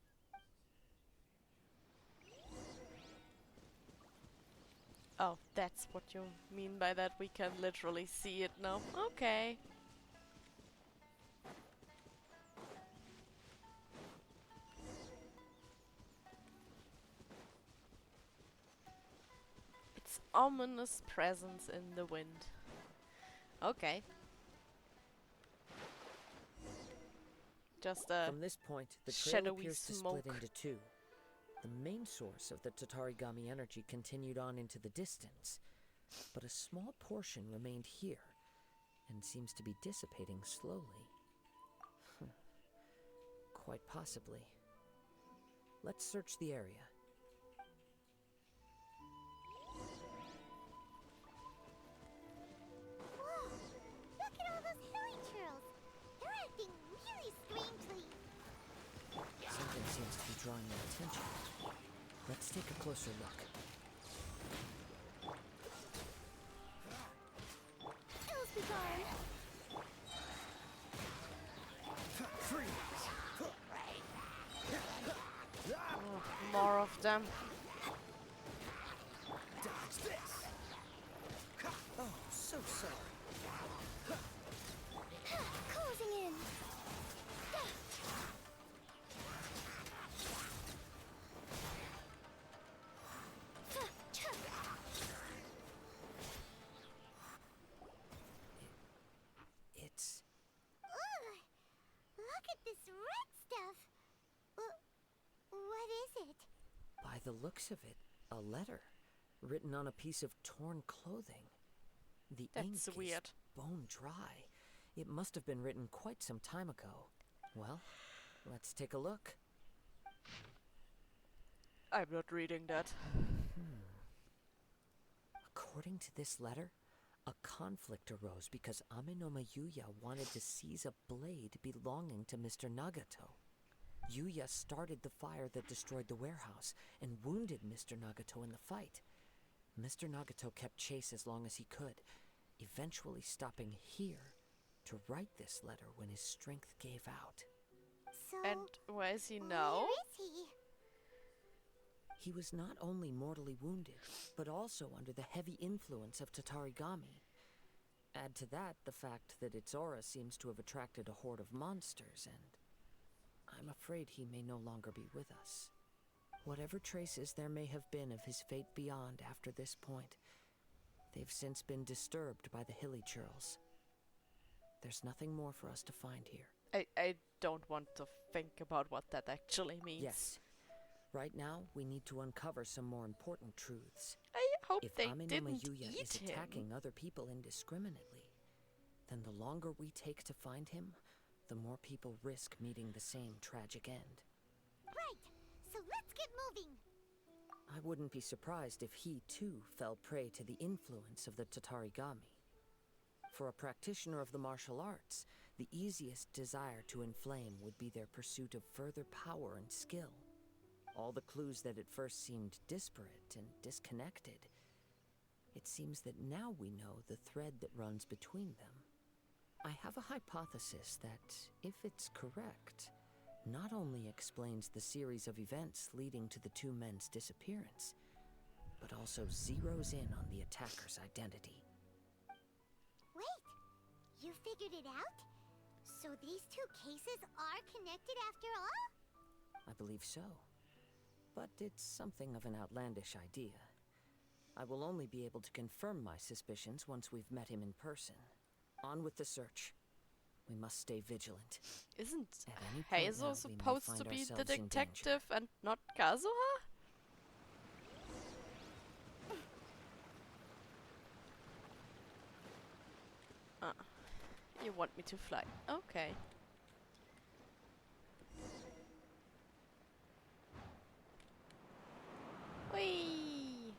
Oh, that's what you mean by that. We can literally see it now. Okay. It's ominous presence in the wind. Okay. Just a From this point, the trail shadowy appears to smoke. split into two. The main source of the Tatarigami energy continued on into the distance, but a small portion remained here, and seems to be dissipating slowly. Quite possibly. Let's search the area. Whoa! Look at all those hilly churls! They're acting really strangely! Something seems to be drawing their attention. Let's take a closer look. Elsbegard! more of them. Oh, so sorry. Closing in! It's... Ugh! Look at this red stuff! What is it? By the looks of it, a letter written on a piece of torn clothing. The That's ink weird. is bone dry. It must have been written quite some time ago. Well, let's take a look. I'm not reading that. According to this letter, a conflict arose because Amenoma Yuya wanted to seize a blade belonging to Mr. Nagato. Yuya started the fire that destroyed the warehouse and wounded Mr. Nagato in the fight. Mr. Nagato kept chase as long as he could, eventually stopping here to write this letter when his strength gave out. So, And where is he now? where is he? He was not only mortally wounded, but also under the heavy influence of Tatarigami. Add to that the fact that its aura seems to have attracted a horde of monsters, and I'm afraid he may no longer be with us. Whatever traces there may have been of his fate beyond after this point, they've since been disturbed by the hilly churls. There's nothing more for us to find here. I don't want to think about what that actually means. Yes. Right now, we need to uncover some more important truths. I hope If they Ame no didn't Mayuya eat is him. attacking other people indiscriminately, then the longer we take to find him, the more people risk meeting the same tragic end. Right, so let's get moving. I wouldn't be surprised if he, too, fell prey to the influence of the Tatarigami. For a practitioner of the martial arts, the easiest desire to inflame would be their pursuit of further power and skill. All the clues that at first seemed disparate and disconnected, it seems that now we know the thread that runs between them. I have a hypothesis that, if it's correct, not only explains the series of events leading to the two men's disappearance, but also zeroes in on the attacker's identity. Wait, you figured it out? So these two cases are connected after all? I believe so. But it's something of an outlandish idea. I will only be able to confirm my suspicions once we've met him in person. On with the search. We must stay vigilant. Isn't At any point now, Hazel we may supposed to find be the ourselves in danger. detective and not Kazuha? You want me to fly? Okay. Whee!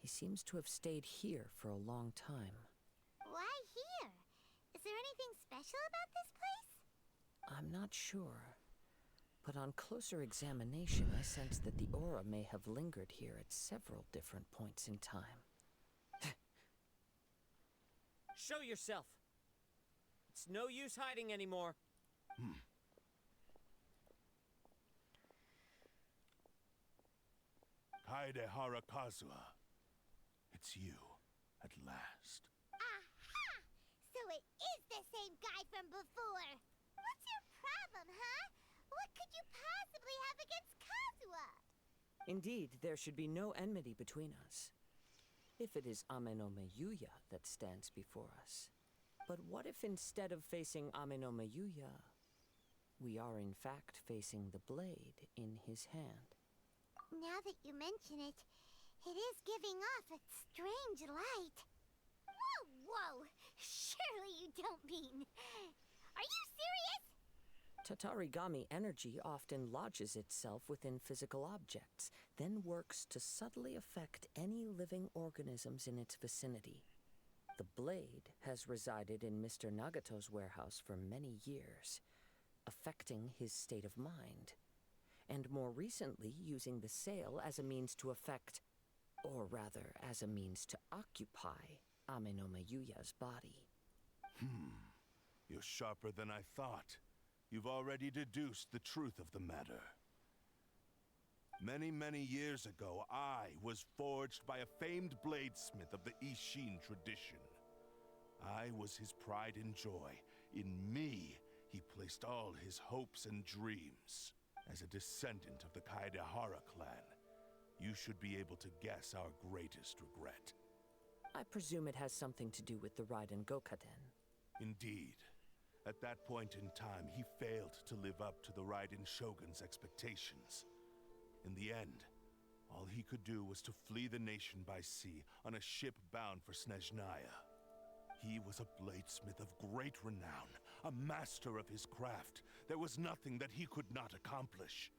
He seems to have stayed here for a long time. Why here? Is there anything special about this place? I'm not sure. But on closer examination, I sense that the aura may have lingered here at several different points in time. Show yourself! It's no use hiding anymore. Kaedehara Kazuha. It's you, at last. Aha! So it is the same guy from before. What's your problem, huh? What could you possibly have against Kazuha? Indeed, there should be no enmity between us. If it is Ame no Mayuya that stands before us. But what if instead of facing Ame no Mayuya, we are in fact facing the blade in his hand? Now that you mention it, it is giving off a strange light. Whoa, whoa! Surely you don't mean... Are you serious? Tatarigami energy often lodges itself within physical objects, then works to subtly affect any living organisms in its vicinity. The blade has resided in Mr. Nagato's warehouse for many years, affecting his state of mind, and more recently using the sale as a means to affect, or rather as a means to occupy, Ame no Mayuya's body. You're sharper than I thought. You've already deduced the truth of the matter. Many, many years ago, I was forged by a famed bladesmith of the Ishin tradition. I was his pride and joy. In me, he placed all his hopes and dreams. As a descendant of the Kaedehara clan, you should be able to guess our greatest regret. I presume it has something to do with the Raiden Gokaden. Indeed. At that point in time, he failed to live up to the Raiden Shogun's expectations. In the end, all he could do was to flee the nation by sea on a ship bound for Snezhnaya. He was a bladesmith of great renown, a master of his craft. There was nothing that he could not accomplish.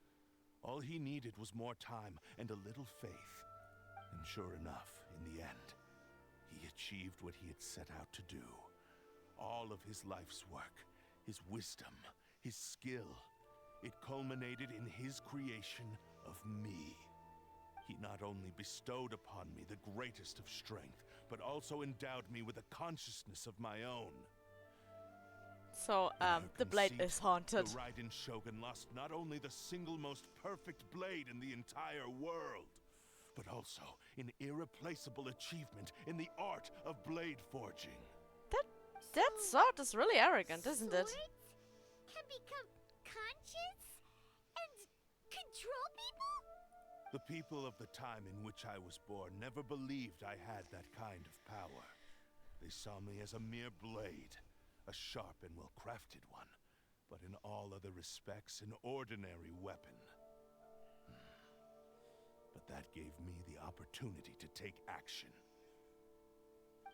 All he needed was more time and a little faith. And sure enough, in the end, he achieved what he had set out to do. All of his life's work, his wisdom, his skill, it culminated in his creation of me. He not only bestowed upon me the greatest of strength, but also endowed me with a consciousness of my own. So, In her the blade conceit, is haunted. The Raiden Shogun lost not only the single most perfect blade in the entire world, but also an irreplaceable achievement in the art of blade forging. That sword is really arrogant, isn't it? Swords can become conscious and control people? The people of the time in which I was born never believed I had that kind of power. They saw me as a mere blade, a sharp and well-crafted one, but in all other respects an ordinary weapon. But that gave me the opportunity to take action.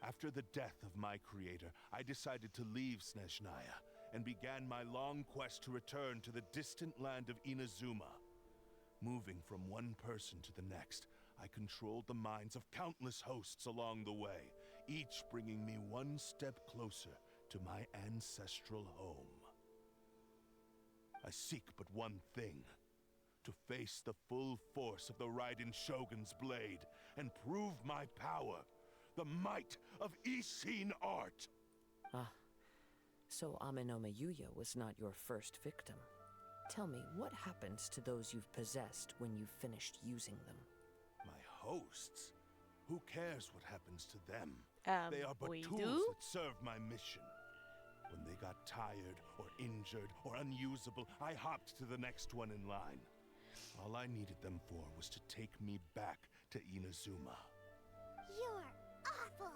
After the death of my creator, I decided to leave SvetaSchnee and began my long quest to return to the distant land of Inazuma. Moving from one person to the next, I controlled the minds of countless hosts along the way, each bringing me one step closer to my ancestral home. I seek but one thing: to face the full force of the Raiden Shogun's blade and prove my power, the might of Ishin art. Ah, so Amenoma Yuya was not your first victim. Tell me, what happens to those you've possessed when you've finished using them? My hosts? Who cares what happens to them? They are but we tools do? that serve my mission. When they got tired, or injured, or unusable, I hopped to the next one in line. All I needed them for was to take me back to Inazuma. You're awful.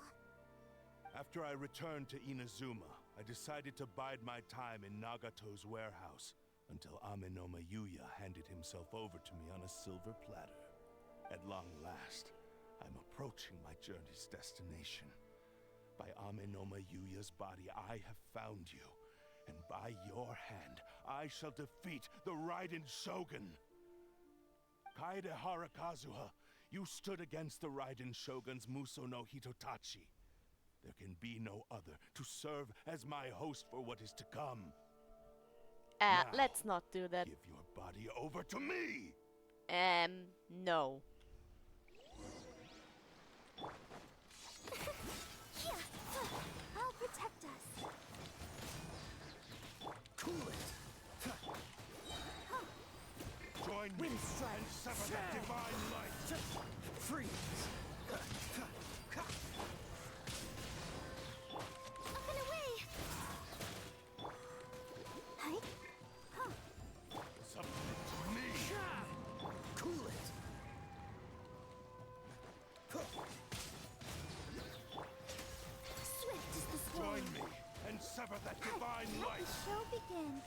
After I returned to Inazuma, I decided to bide my time in Nagato's warehouse until Amenoma Yuya handed himself over to me on a silver platter. At long last, I'm approaching my journey's destination. By Amenoma Yuya's body, I have found you, and by your hand, I shall defeat the Raiden Shogun. Kaede Harakazuha, you stood against the Raiden Shogun's Muso no Hitotachi. There can be no other to serve as my host for what is to come. Now, Let's not do that. give your body over to me! No. Here, I'll protect us. Cool it. Join me and sever that divine light! Freeze. Up and away. Hi. Submit to me! Cool it. Swift is the swarm. Join me and sever that divine Let light! the show begin.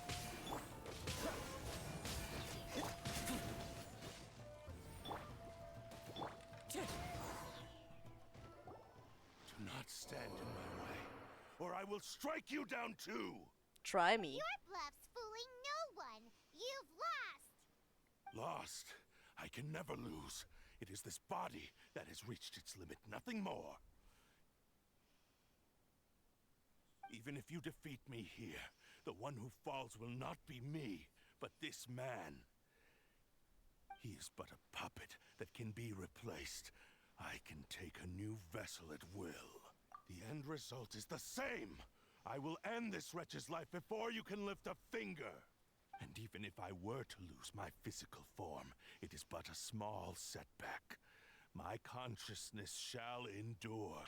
Do not stand in my way, or I will strike you down too! Try me. Your bluff's fooling no one. You've lost. Lost? I can never lose. It is this body that has reached its limit, nothing more. Even if you defeat me here, the one who falls will not be me, but this man. He is but a puppet that can be replaced. I can take a new vessel at will. The end result is the same. I will end this wretch's life before you can lift a finger. And even if I were to lose my physical form, it is but a small setback. My consciousness shall endure.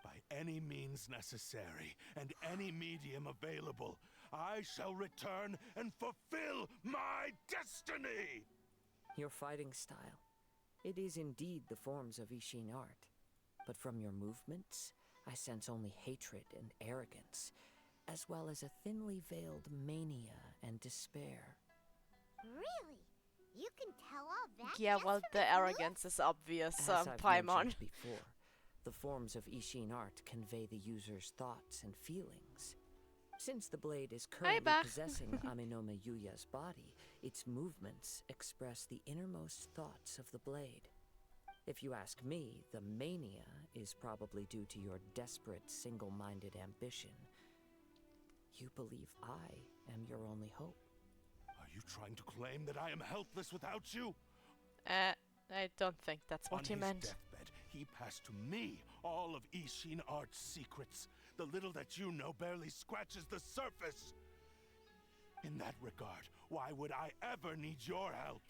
By any means necessary, and any medium available, I shall return and fulfill my destiny! Your fighting style. It is indeed the forms of Ishin art. But from your movements, I sense only hatred and arrogance, as well as a thinly veiled mania and despair. Really? You can tell all that? Yeah, just well, from the his arrogance is obvious, As I've Paimon. mentioned before, the forms of Ishin art convey the user's thoughts and feelings. Since the blade is currently Bach. possessing Amenoma Yuya's body, its movements express the innermost thoughts of the blade. If you ask me, the mania is probably due to your desperate, single-minded ambition. You believe I am your only hope. Are you trying to claim that I am helpless without you? I don't think that's On what he his meant. deathbed, he passed to me all of Ishin Art's secrets. The little that you know barely scratches the surface. In that regard, why would I ever need your help?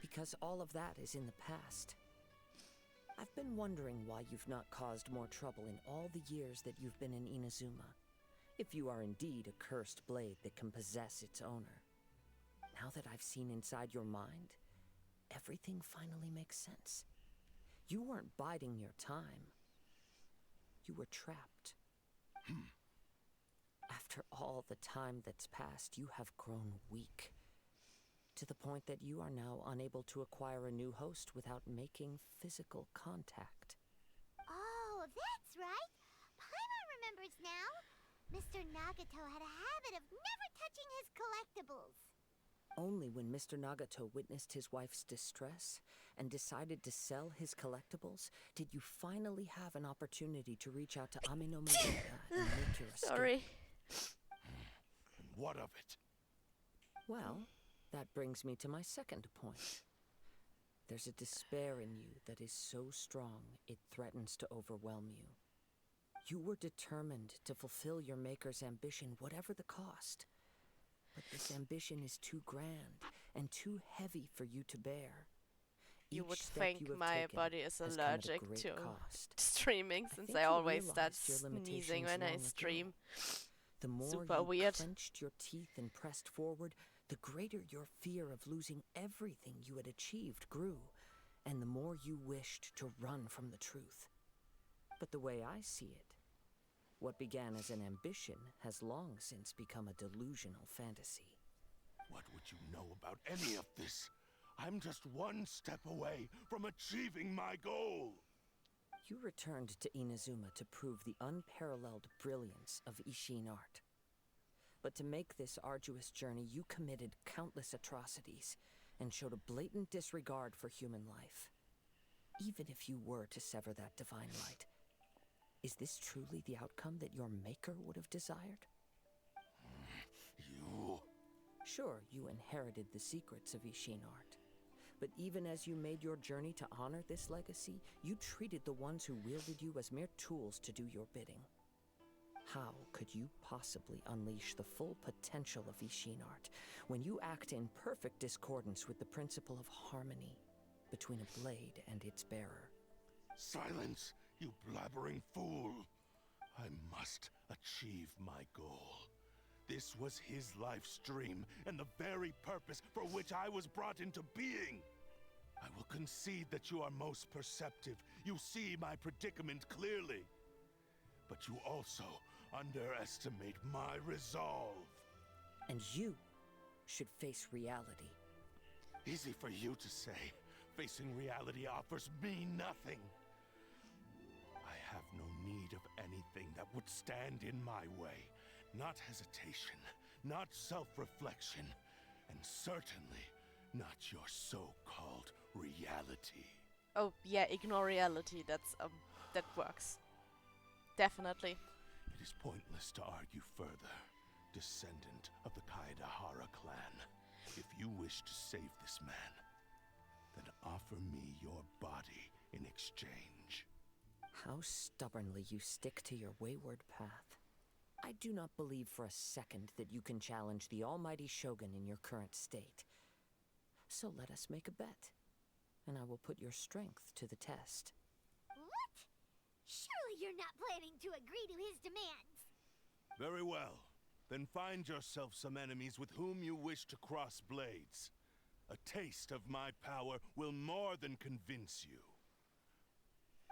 Because all of that is in the past. I've been wondering why you've not caused more trouble in all the years that you've been in Inazuma. If you are indeed a cursed blade that can possess its owner. Now that I've seen inside your mind, everything finally makes sense. You weren't biding your time. You were trapped. After all the time that's passed, you have grown weak. To the point that you are now unable to acquire a new host without making physical contact. Oh, that's right. Paimon remembers now. Mr. Nagato had a habit of never touching his collectibles. Only when Mr. Nagato witnessed his wife's distress and decided to sell his collectibles did you finally have an opportunity to reach out to Aminoma Yuya and make your escape. Sorry. And what of it? Well, that brings me to my second point. There's a despair in you that is so strong it threatens to overwhelm you. You were determined to fulfill your maker's ambition, whatever the cost. But this ambition is too grand and too heavy for you to bear. You Each would step think you have my taken body is has come at a allergic great to cost. streaming I since think I you always start realized your sneezing limitations when I long ago. stream. The more Super you weird. clenched your teeth and pressed forward, the greater your fear of losing everything you had achieved grew, and the more you wished to run from the truth. But the way I see it, what began as an ambition has long since become a delusional fantasy. What would you know about any of this? I'm just one step away from achieving my goal. You returned to Inazuma to prove the unparalleled brilliance of Ishin art. But to make this arduous journey, you committed countless atrocities and showed a blatant disregard for human life. Even if you were to sever that divine light, is this truly the outcome that your maker would have desired? You... Sure, you inherited the secrets of Ishin art. But even as you made your journey to honor this legacy, you treated the ones who wielded you as mere tools to do your bidding. How could you possibly unleash the full potential of Ishin art when you act in perfect discordance with the principle of harmony between a blade and its bearer? Silence, you blabbering fool! I must achieve my goal. This was his life's dream, and the very purpose for which I was brought into being. I will concede that you are most perceptive. You see my predicament clearly. But you also underestimate my resolve. And you should face reality. Easy for you to say. Facing reality offers me nothing. I have no need of anything that would stand in my way. Not hesitation, not self-reflection, and certainly not your so-called reality. Oh yeah, ignore reality. That works. Definitely. It is pointless to argue further, descendant of the Kaedahara clan. If you wish to save this man, then offer me your body in exchange. How stubbornly you stick to your wayward path. I do not believe for a second that you can challenge the almighty Shogun in your current state. So let us make a bet, and I will put your strength to the test. What? Surely you're not planning to agree to his demands. Very well. Then find yourself some enemies with whom you wish to cross blades. A taste of my power will more than convince you.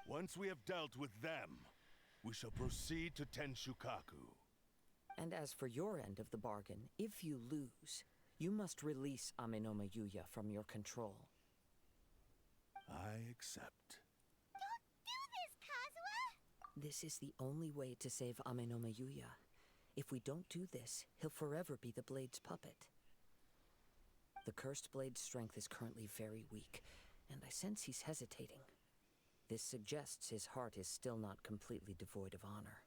Once we have dealt with them, we shall proceed to Tenshukaku. And as for your end of the bargain, if you lose, you must release Aminoma Yuya from your control. I accept. Don't do this, Kazuha! This is the only way to save Aminoma Yuya. If we don't do this, he'll forever be the Blade's puppet. The Cursed Blade's strength is currently very weak, and I sense he's hesitating. This suggests his heart is still not completely devoid of honor.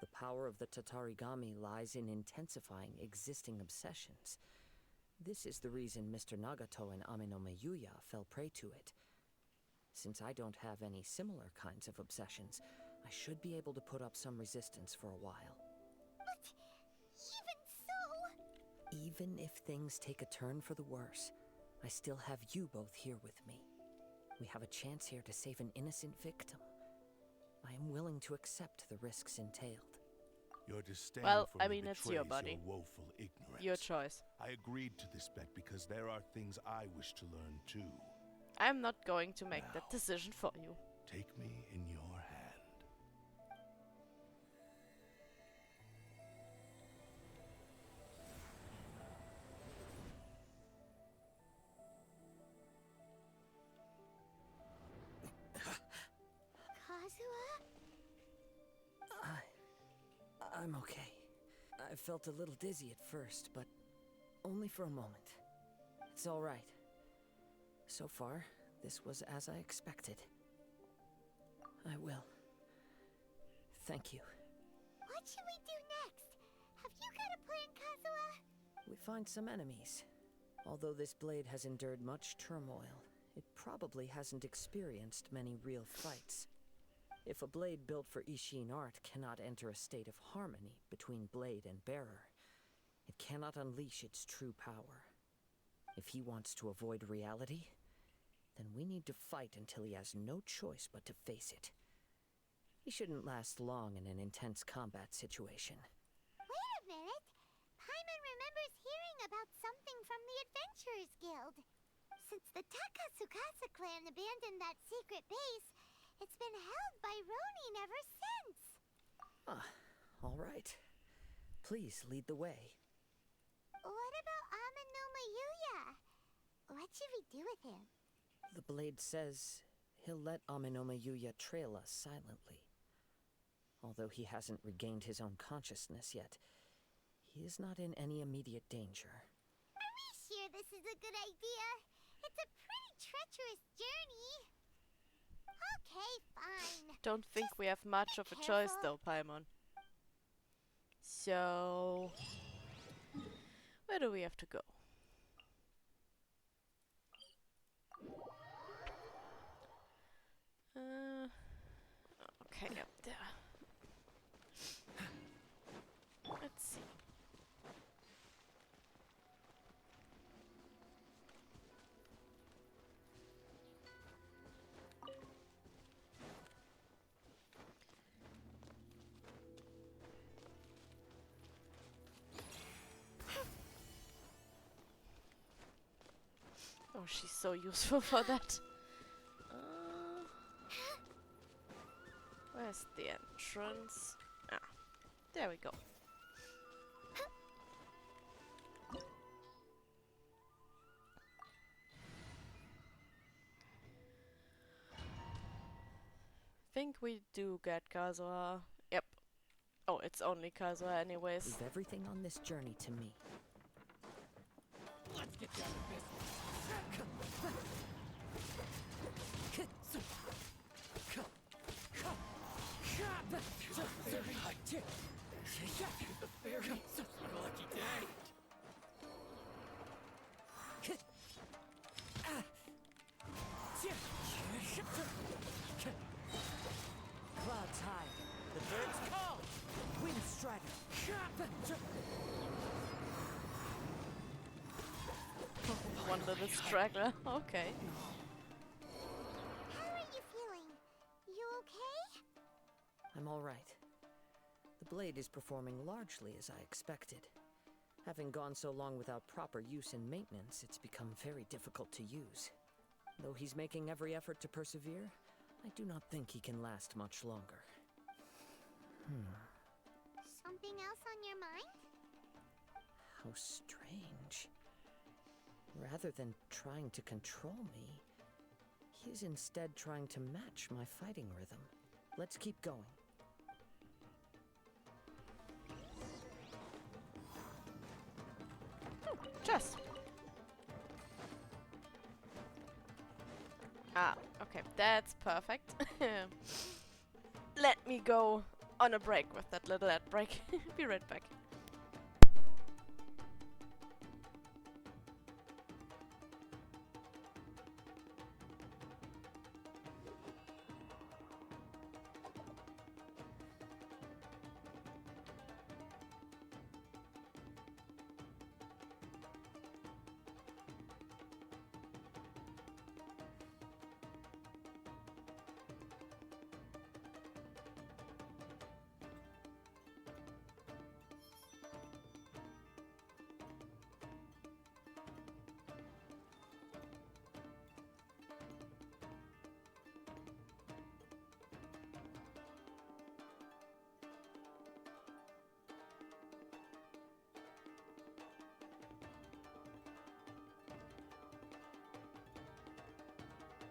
The power of the Tatarigami lies in intensifying existing obsessions. This is the reason Mr. Nagato and Ame no Miyuya fell prey to it. Since I don't have any similar kinds of obsessions, I should be able to put up some resistance for a while. But even so... Even if things take a turn for the worse, I still have you both here with me. We have a chance here to save an innocent victim. I am willing to accept the risks entailed. Your disdain Well, for I me mean, it's betrays your body. woeful ignorance. Your choice. I agreed to this bet because there are things I wish to learn too. I'm not going to make that Now. decision for you. Take me in your hand. Kazuha? I'm okay. I felt a little dizzy at first, but only for a moment. It's all right. So far, this was as I expected. I will. Thank you. What should we do next? Have you got a plan, Kazuha? We find some enemies. Although this blade has endured much turmoil, it probably hasn't experienced many real fights. If a blade built for Ishin art cannot enter a state of harmony between blade and bearer, it cannot unleash its true power. If he wants to avoid reality, then we need to fight until he has no choice but to face it. He shouldn't last long in an intense combat situation. Wait a minute. Paimon remembers hearing about something from the Adventurers Guild. Since the Takasukasa clan abandoned that secret base, it's been held by Ronin ever since. Ah, all right. Please lead the way. What about Ame no Miyuya? What should we do with him? The blade says he'll let Ame no Miyuya trail us silently. Although he hasn't regained his own consciousness yet, he is not in any immediate danger. Are we sure this is a good idea? It's a pretty treacherous journey. Okay, fine. Don't think Just we have much of a be choice careful. though, Paimon. So... where do we have to go? Okay, up there. Let's see. Oh, she's so useful for that. Where's the entrance? Ah, there we go. Think we do get Kazuha. Yep. Oh, it's only Kazuha anyways. Leave everything on this journey to me. Let's get down to business. The fairy. What a lucky day. Clouds high. The birds call. Wind strider. One little straggler. Okay. How are you feeling? You okay? I'm all right. The blade is performing largely as I expected. Having gone so long without proper use and maintenance, it's become very difficult to use. Though he's making every effort to persevere, I do not think he can last much longer. Something else on your mind? How strange. Rather than trying to control me, he is instead trying to match my fighting rhythm. Let's keep going. Chess. Ah, okay, that's perfect. Let me go on a break with that little ad break. Be right back.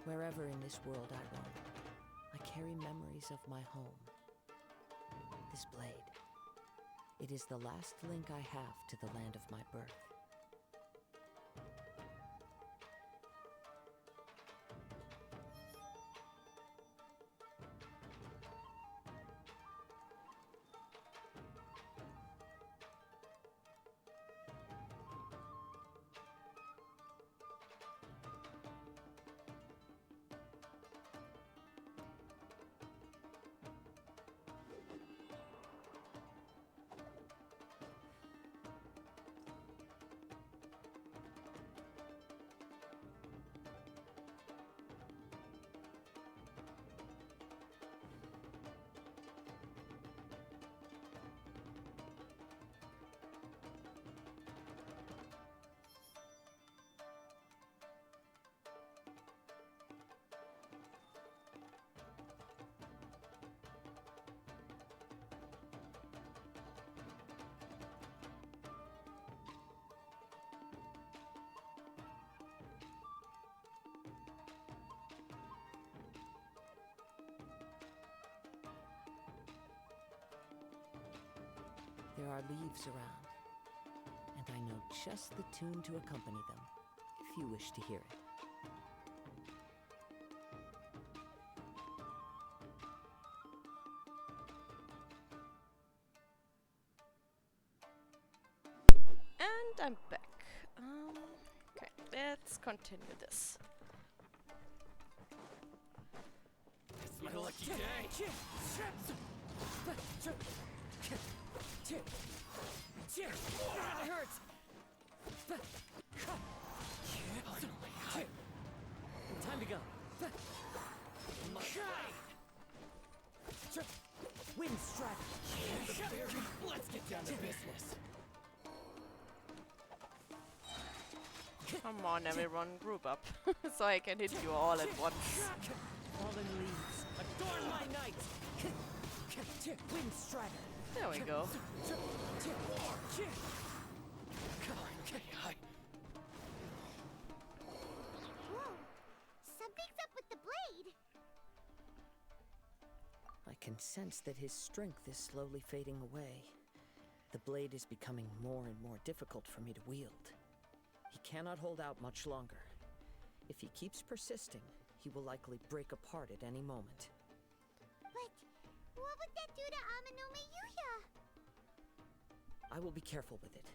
Wherever in this world I roam, I carry memories of my home. This blade. It is the last link I have to the land of my birth. There are leaves around, and I know just the tune to accompany them, if you wish to hear it. And I'm back. Okay, let's continue this. It's my lucky day. That hurts! Time to go. Wind strike. Let's get down to business. Come on, everyone, group up so I can hit you all at once. Fallen leaves, adorn my night. Wind strider. There we go. Whoa! Something's up with the blade! I can sense that his strength is slowly fading away. The blade is becoming more and more difficult for me to wield. He cannot hold out much longer. If he keeps persisting, he will likely break apart at any moment. But what would that do to Amanome Yuya? I will be careful with it.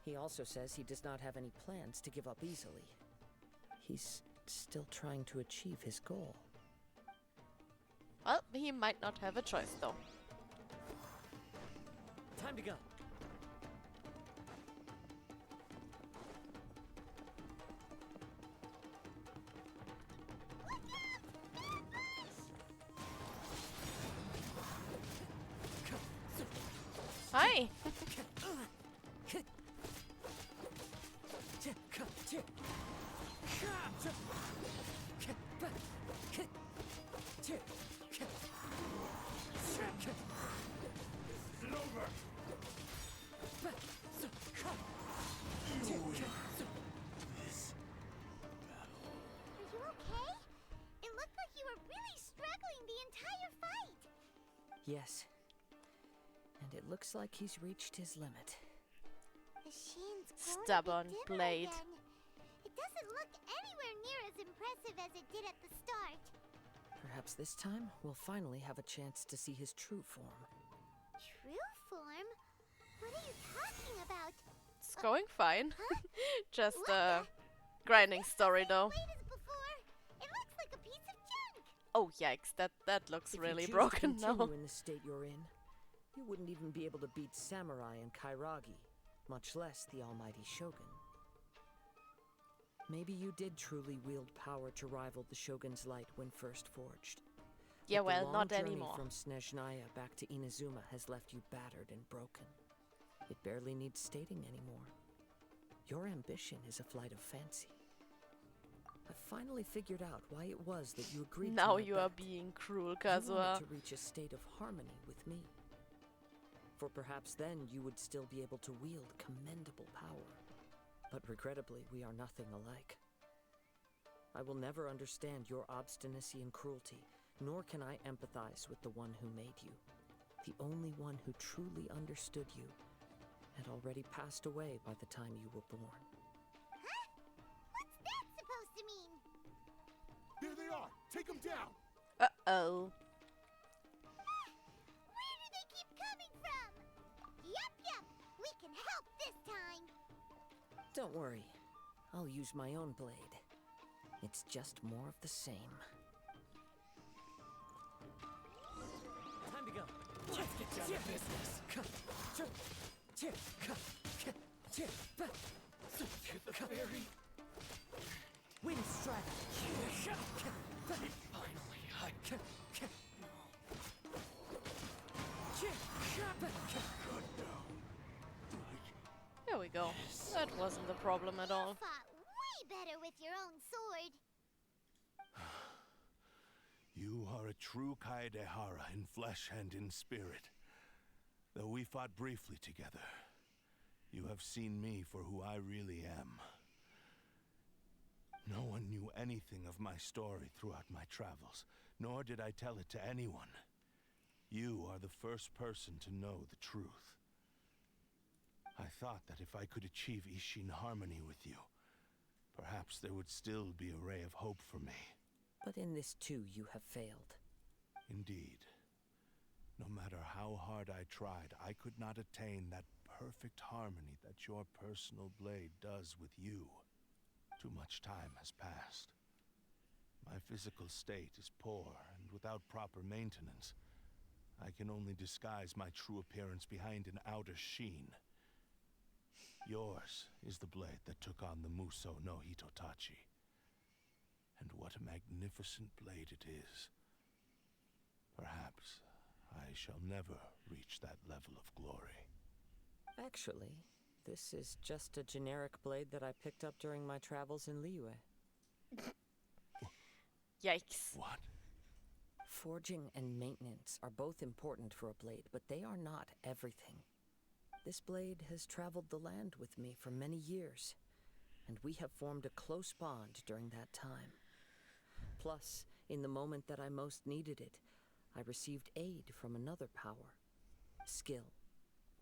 He also says he does not have any plans to give up easily. He's still trying to achieve his goal. Well, he might not have a choice, though. Time to go. Hi! Are you okay? It looked like you were really struggling the entire fight. Yes. And it looks like he's reached his limit. The shine's grown Stubborn a bit dimmer blade. again. It doesn't look anywhere near as impressive as it did at the start. Perhaps this time we'll finally have a chance to see his true form. True form? What are you talking about? It's going fine. Just What a the- grinding story, though. Blade as before. It looks like a piece of junk. Oh, yikes, that looks If really you choose broken to now. continue in the state you're in, you wouldn't even be able to beat Samurai and Kairagi, much less the almighty Shogun. Maybe you did truly wield power to rival the Shogun's light when first forged. Yeah, But the well, long not journey anymore. from Snezhnaya back to Inazuma has left you battered and broken. It barely needs stating anymore. Your ambition is a flight of fancy. I finally figured out why it was that you agreed to Now my you are bet. being cruel, You Kazuha. wanted to reach a state of harmony with me. For perhaps then you would still be able to wield commendable power. But regrettably, we are nothing alike. I will never understand your obstinacy and cruelty, nor can I empathize with the one who made you. The only one who truly understood you had already passed away by the time you were born. Huh? What's that supposed to mean? There they are! Take them down! Uh-oh. Where do they keep coming from? Yup, we can help this time. Don't worry, I'll use my own blade. It's just more of the same. Time to go. Let's get down to business. Hit the fairy. Wind strike. Finally, There we go. That wasn't the problem at all. Fought way better with your own sword. You are a true Kaedehara in flesh and in spirit. Though we fought briefly together, you have seen me for who I really am. No one knew anything of my story throughout my travels, nor did I tell it to anyone. You are the first person to know the truth. I thought that if I could achieve Ishin harmony with you, perhaps there would still be a ray of hope for me. But in this too, you have failed. Indeed. No matter how hard I tried, I could not attain that perfect harmony that your personal blade does with you. Too much time has passed. My physical state is poor, and without proper maintenance, I can only disguise my true appearance behind an outer sheen. Yours is the blade that took on the Muso no Hitotachi. And what a magnificent blade it is. Perhaps I shall never reach that level of glory. Actually, this is just a generic blade that I picked up during my travels in Liyue. Yikes. What? Forging and maintenance are both important for a blade, but they are not everything. This blade has traveled the land with me for many years, and we have formed a close bond during that time. Plus, in the moment that I most needed it, I received aid from another power. Skill,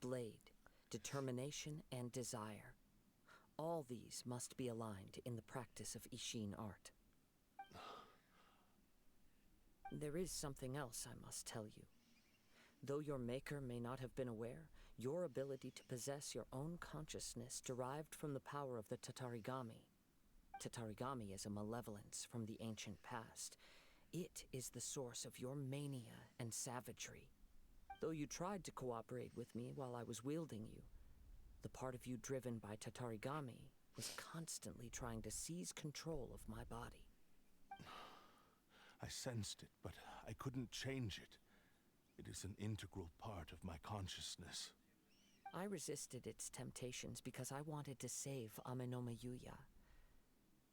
blade, determination, and desire. All these must be aligned in the practice of Ishin art. There is something else I must tell you. Though your maker may not have been aware, your ability to possess your own consciousness derived from the power of the Tatarigami. Tatarigami is a malevolence from the ancient past. It is the source of your mania and savagery. Though you tried to cooperate with me while I was wielding you, the part of you driven by Tatarigami was constantly trying to seize control of my body. I sensed it, but I couldn't change it. It is an integral part of my consciousness. I resisted its temptations because I wanted to save Amenoma Yuya.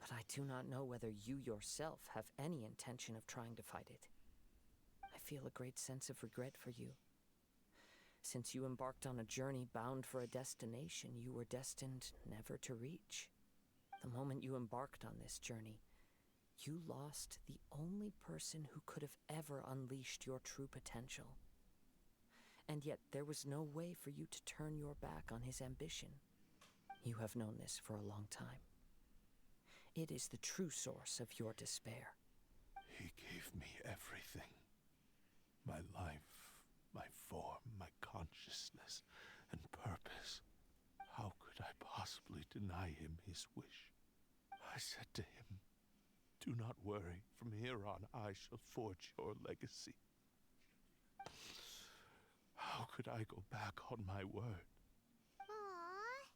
But I do not know whether you yourself have any intention of trying to fight it. I feel a great sense of regret for you. Since you embarked on a journey bound for a destination you were destined never to reach. The moment you embarked on this journey, you lost the only person who could have ever unleashed your true potential. And yet there was no way for you to turn your back on his ambition. You have known this for a long time. It is the true source of your despair. He gave me everything. My life, my form, my consciousness, and purpose. How could I possibly deny him his wish? I said to him, "Do not worry. From here on, I shall forge your legacy." How could I go back on my word? Aww.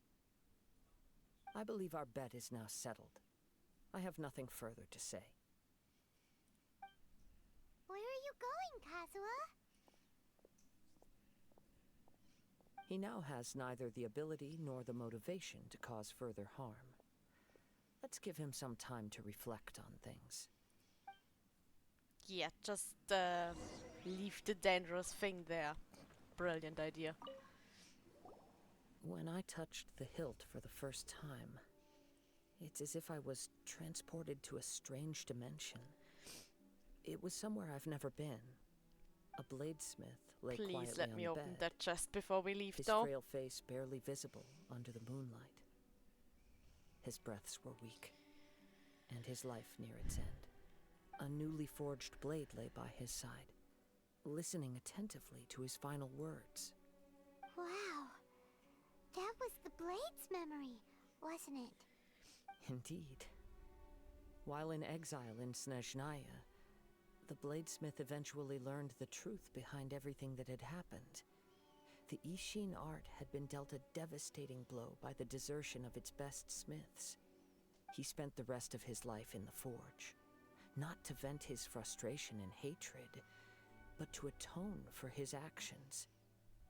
I believe our bet is now settled. I have nothing further to say. Where are you going, Kazuha? He now has neither the ability nor the motivation to cause further harm. Let's give him some time to reflect on things. Yeah, just leave the dangerous thing there. Brilliant idea. When I touched the hilt for the first time, It's as if I was transported to a strange dimension. It was somewhere I've never been. A bladesmith lay Please quietly let on me the open bed, that chest before we leave, his though. frail face barely visible under the moonlight. His breaths were weak, and his life near its end. A newly forged blade lay by his side, listening attentively to his final words. Wow. That was the Blade's memory, wasn't it? Indeed. While in exile in Snezhnaya, the bladesmith eventually learned the truth behind everything that had happened. The Ishin art had been dealt a devastating blow by the desertion of its best smiths. He spent the rest of his life in the forge, not to vent his frustration and hatred, but to atone for his actions.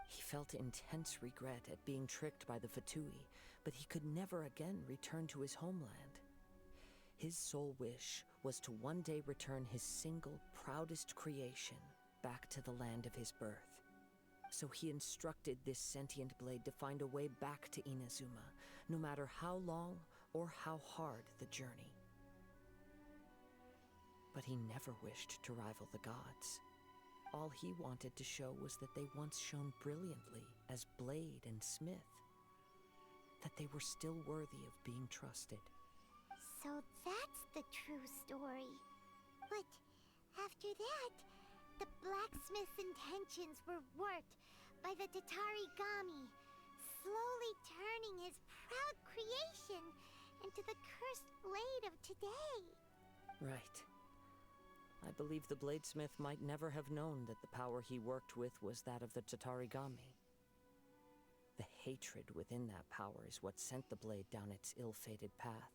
He felt intense regret at being tricked by the Fatui, but he could never again return to his homeland. His sole wish was to one day return his single, proudest creation back to the land of his birth. So he instructed this sentient blade to find a way back to Inazuma, no matter how long or how hard the journey. But he never wished to rival the gods. All he wanted to show was that they once shone brilliantly as blade and smith, that they were still worthy of being trusted. So that's the true story. But after that, the blacksmith's intentions were warped by the Tatarigami, slowly turning his proud creation into the cursed blade of today. Right. I believe the bladesmith might never have known that the power he worked with was that of the Tatarigami. The hatred within that power is what sent the blade down its ill-fated path.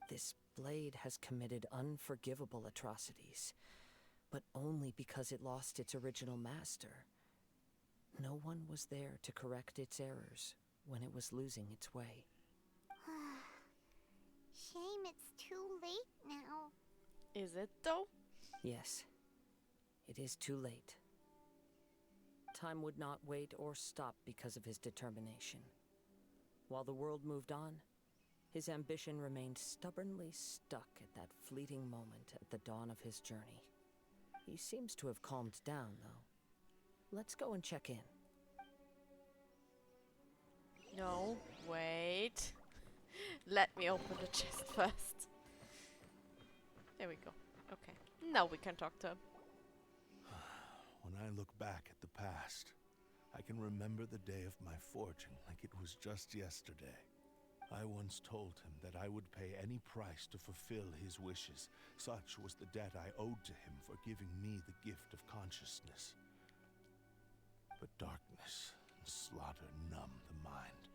This blade has committed unforgivable atrocities, but only because it lost its original master. No one was there to correct its errors when it was losing its way. Shame it's too late now. Is it, though? Yes, it is too late. Time would not wait or stop because of his determination. While the world moved on, his ambition remained stubbornly stuck at that fleeting moment at the dawn of his journey. He seems to have calmed down, though. Let's go and check in. No, wait. Let me open the chest first. There we go. Okay. Now we can talk to him. When I look back at the past, I can remember the day of my forging like it was just yesterday. I once told him that I would pay any price to fulfill his wishes. Such was the debt I owed to him for giving me the gift of consciousness. But darkness and slaughter numb the mind.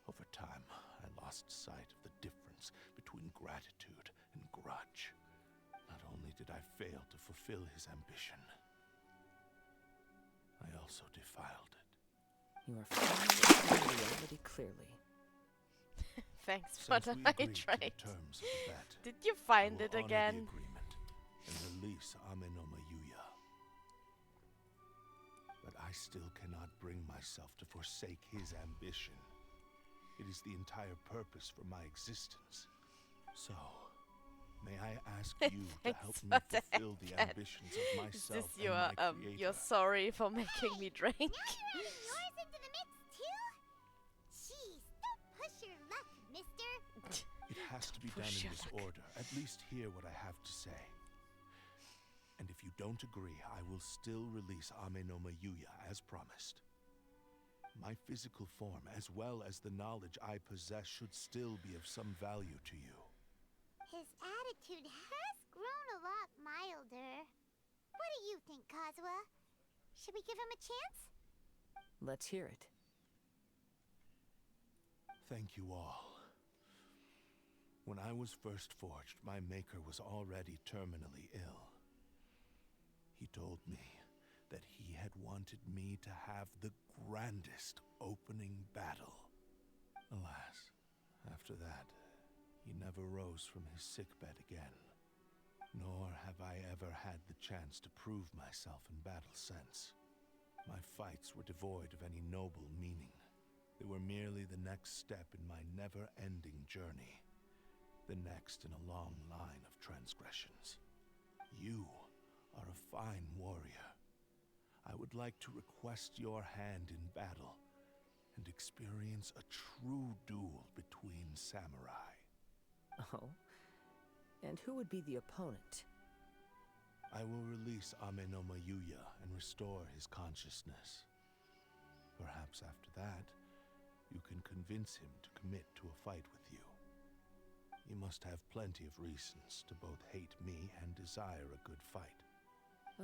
Over time, I lost sight of the difference between gratitude and grudge. Not only did I fail to fulfill his ambition, I also defiled it. You are finding reality clearly. Thanks for Since the we agreed to the hydrate. terms of the bet, Did you I find will it honor again? the agreement and release Amenoma Yuya. But I still cannot bring myself to forsake his ambition. It is the entire purpose for my existence. So, may I ask you to help me for the fulfill the headband. ambitions of Is myself this and your my creator? you're sorry for making me drink? Now you're adding yours into the mix, too? Jeez, don't push your luck, mister. It has to be done Push in your this luck. order. At least hear what I have to say. And if you don't agree, I will still release Amenoma Yuya as promised. My physical form, as well as the knowledge I possess, should still be of some value to you. His attitude has grown a lot milder. What do you think, Kazuha? Should we give him a chance? Let's hear it. Thank you all. When I was first forged, my maker was already terminally ill. He told me that he had wanted me to have the grandest opening battle. Alas, after that, he never rose from his sickbed again. Nor have I ever had the chance to prove myself in battle since. My fights were devoid of any noble meaning. They were merely the next step in my never-ending journey. the next in a long line of transgressions. You are a fine warrior. I would like to request your hand in battle and experience a true duel between samurai. Oh? And who would be the opponent? I will release Amenoma Yuya and restore his consciousness. Perhaps after that, you can convince him to commit to a fight with you. He must have plenty of reasons to both hate me and desire a good fight.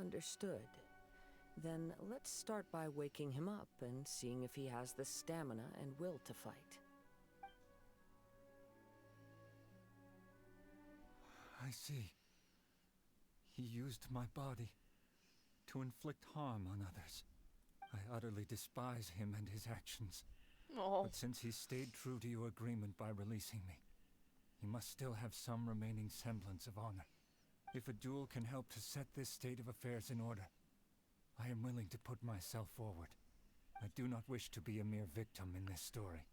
Understood. Then let's start by waking him up and seeing if he has the stamina and will to fight. I see. He used my body to inflict harm on others. I utterly despise him and his actions. Oh. But since he stayed true to your agreement by releasing me, he must still have some remaining semblance of honor. If a duel can help to set this state of affairs in order, I am willing to put myself forward. I do not wish to be a mere victim in this story.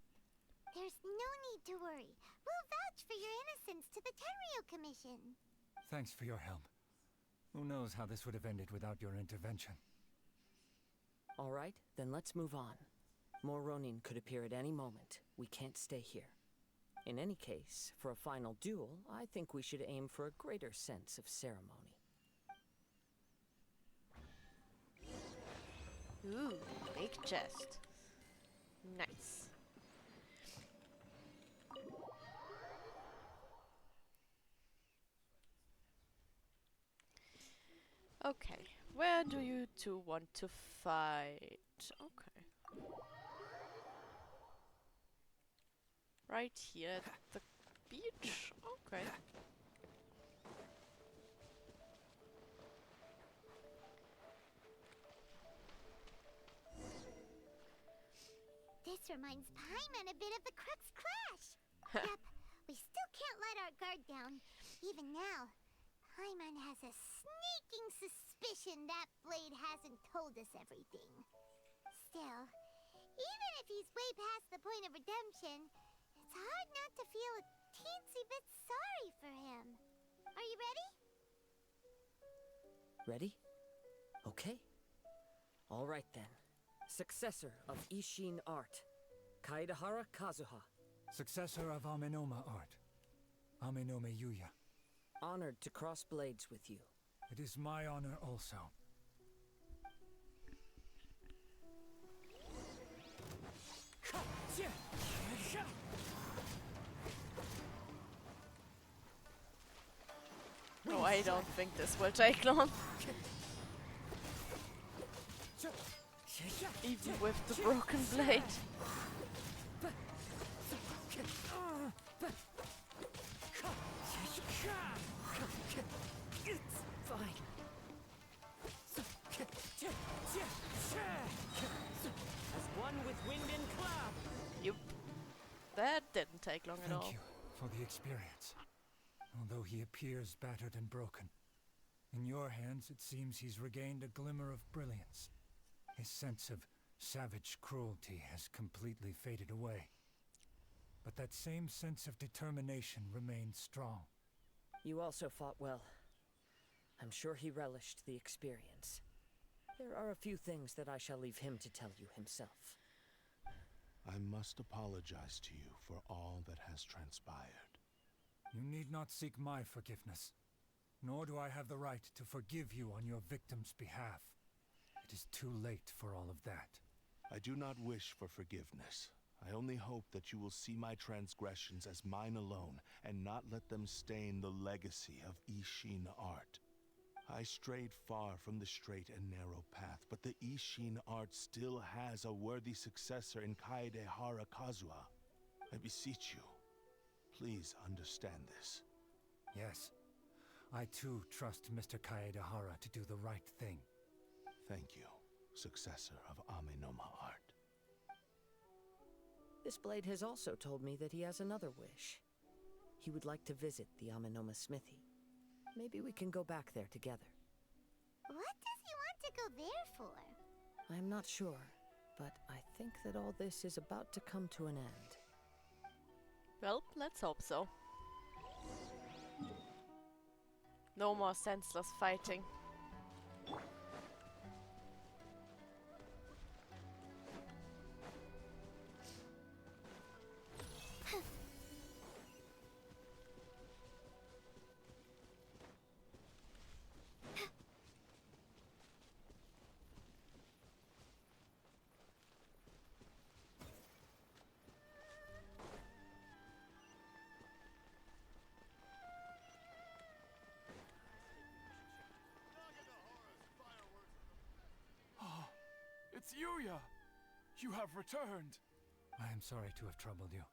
There's no need to worry. We'll vouch for your innocence to the Tenryu Commission. Thanks for your help. Who knows how this would have ended without your intervention? All right, then let's move on. More Ronin could appear at any moment. We can't stay here. In any case, for a final duel, I think we should aim for a greater sense of ceremony. Ooh, big chest. Nice. Okay, where do you two want to fight? Okay. Right here at the beach? Okay. This reminds Paimon a bit of the Crux Clash. Yep, we still can't let our guard down. Even now, Paimon has a sneaking suspicion that blade hasn't told us everything. Still, even if he's way past the point of redemption, it's hard not to feel a teensy bit sorry for him. Are you ready? Ready? Okay. All right then. Successor of Ishin art, Kaedahara Kazuha. Successor of Amenoma art, Amenome Yuya. Honored to cross blades with you. It is my honor also. No, I don't think this will take long. Even with the broken blade. It's fine. As one with wind and cloud. Yup. That didn't take long at all. Thank you for the experience. Although he appears battered and broken, in your hands it seems he's regained a glimmer of brilliance. His sense of savage cruelty has completely faded away. But that same sense of determination remains strong. You also fought well. I'm sure he relished the experience. There are a few things that I shall leave him to tell you himself. I must apologize to you for all that has transpired. You need not seek my forgiveness, nor do I have the right to forgive you on your victim's behalf. It is too late for all of that. I do not wish for forgiveness. I only hope that you will see my transgressions as mine alone, and not let them stain the legacy of Ishin art. I strayed far from the straight and narrow path, but the Ishin art still has a worthy successor in Kaedehara Kazuha. I beseech you, please understand this. Yes, I too trust Mr. Kaedehara to do the right thing. Thank you, successor of Amenoma art. This blade has also told me that he has another wish. He would like to visit the Amenoma smithy. Maybe we can go back there together. What does he want to go there for? I'm not sure, but I think that all this is about to come to an end. Well, let's hope so. No more senseless fighting. It's Yuya! You have returned! I am sorry to have troubled you.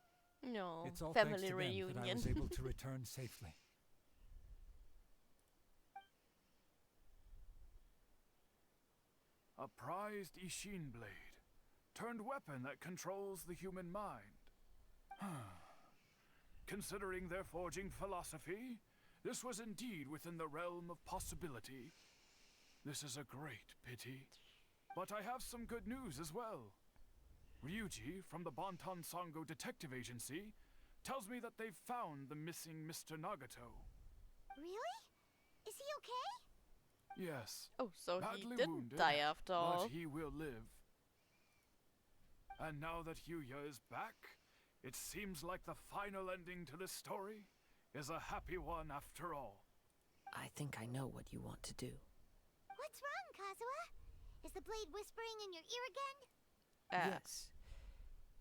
No, It's all family thanks to reunion. them that I was able to return safely. A prized Ishin blade, turned weapon that controls the human mind. Considering their forging philosophy, this was indeed within the realm of possibility. This is a great pity. But I have some good news as well. Ryuji from the Bonton Sango Detective Agency tells me that they've found the missing Mr. Nagato. Really? Is he okay? Yes. Oh, so he badly didn't wounded, die after all. but he will live. And now that Yuya is back, it seems like the final ending to this story is a happy one after all. I think I know what you want to do. What's wrong, Kazuha? Is the blade whispering in your ear again? Yes.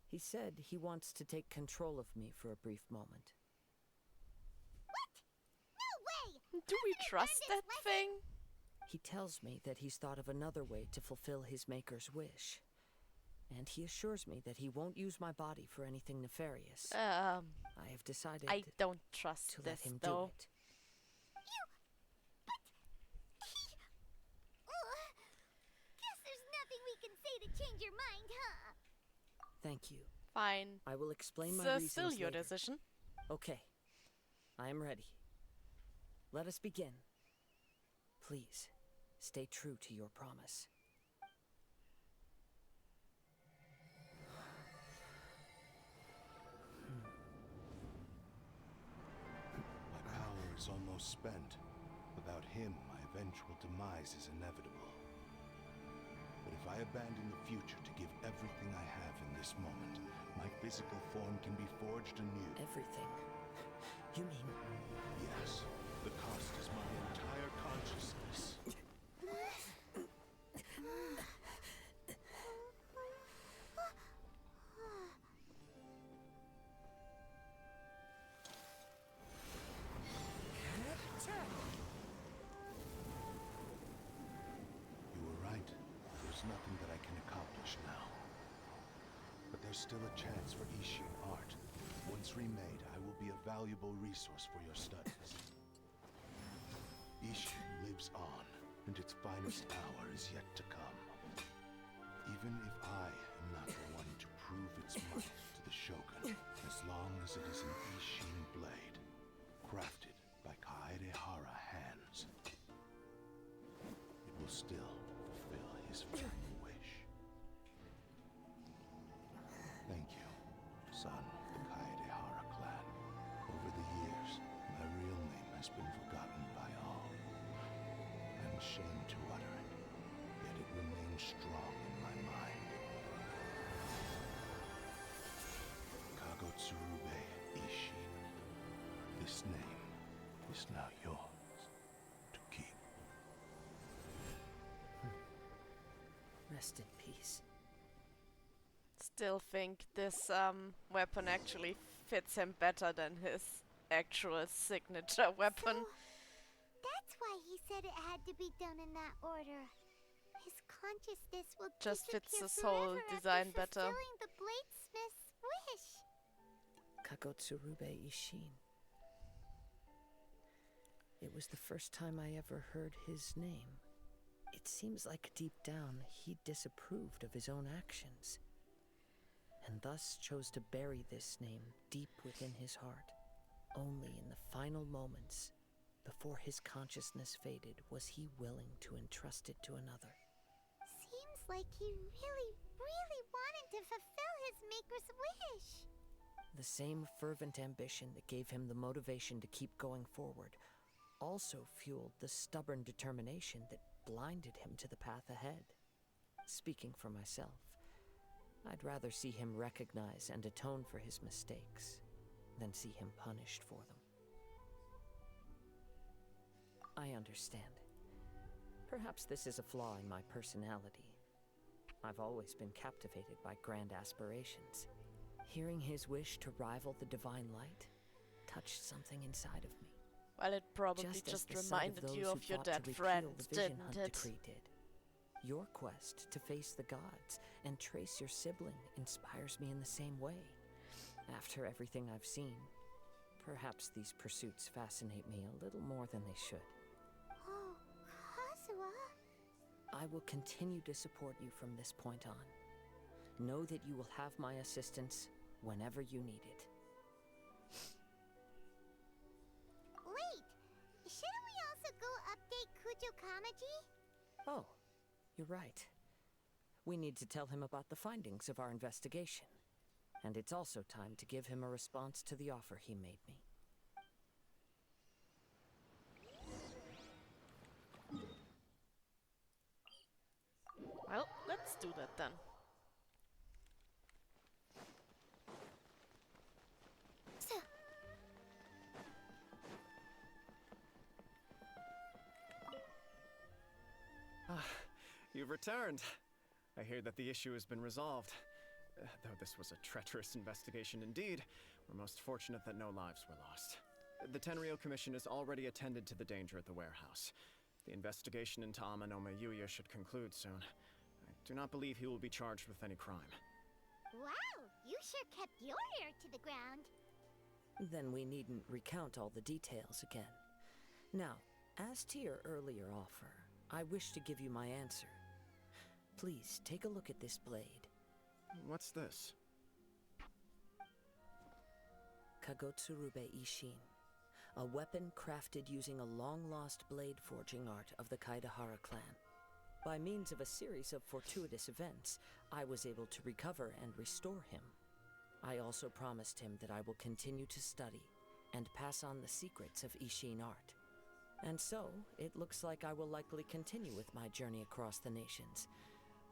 He said he wants to take control of me for a brief moment. What? No way! Do we trust that thing? He tells me that he's thought of another way to fulfill his maker's wish. And he assures me that he won't use my body for anything nefarious. I have decided I don't trust to this, let him though. do it. Guess there's nothing we can say to change your mind, huh? Thank you. Fine. I will explain my So reasons still your later. decision. Okay. I am ready. Let us begin. Please, stay true to your promise. My power is almost spent. Without him, my eventual demise is inevitable. But if I abandon the future to give everything I have in this moment, my physical form can be forged anew. Everything? You mean... Yes. The cost is my entire consciousness. You were right. There's nothing that I can accomplish now. But there's still a chance for Ishin art. Once remade, I will be a valuable resource for your studies. Ishin lives on, and its finest hour is yet to come. Even if I am not the one to prove its might to the Shogun, as long as it is an Ishin blade, crafted by Kaedehara hands, it will still fulfill his final wish. Thank you, son of the Kaedehara clan. Over the years, my real name has been forgotten by all. I'm ashamed to utter it, yet it remains strong in my mind. Kagotsurube Ishin. This name is now yours to keep. Rest in peace. Still think this weapon actually fits him better than his actual signature weapon. So, that's why he said it had to be done in that order. His consciousness will Just fits disappear his whole forever design after better. fulfilling the bladesmith's wish. Kagotsurube Ishin. It was the first time I ever heard his name. It seems like deep down he disapproved of his own actions, and thus chose to bury this name deep within his heart. Only in the final moments, before his consciousness faded, was he willing to entrust it to another. Seems like he really, really wanted to fulfill his maker's wish. The same fervent ambition that gave him the motivation to keep going forward also fueled the stubborn determination that blinded him to the path ahead. Speaking for myself, I'd rather see him recognize and atone for his mistakes than see him punished for them. I understand. Perhaps this is a flaw in my personality. I've always been captivated by grand aspirations. Hearing his wish to rival the divine light touched something inside of me. Well, it probably just reminded you of your dead friend, didn't it? Decree did. Your quest to face the gods and trace your sibling inspires me in the same way. After everything I've seen, perhaps these pursuits fascinate me a little more than they should. Oh, Kazuha. I will continue to support you from this point on. Know that you will have my assistance whenever you need it. Wait, shouldn't we also go update Kujo Kamaji? Oh, you're right. We need to tell him about the findings of our investigation. And it's also time to give him a response to the offer he made me. Well, let's do that then. You've returned. I hear that the issue has been resolved. Though this was a treacherous investigation indeed, we're most fortunate that no lives were lost. The Tenryou Commission has already attended to the danger at the warehouse. The investigation into Amanome Yuya should conclude soon. I do not believe he will be charged with any crime. Wow, you sure kept your ear to the ground. Then we needn't recount all the details again. Now, as to your earlier offer, I wish to give you my answer. Please, take a look at this blade. What's this? Kagotsurube Ishin, a weapon crafted using a long-lost blade forging art of the Kaidahara clan. By means of a series of fortuitous events, I was able to recover and restore him. I also promised him that I will continue to study and pass on the secrets of Ishin art. And so, it looks like I will likely continue with my journey across the nations,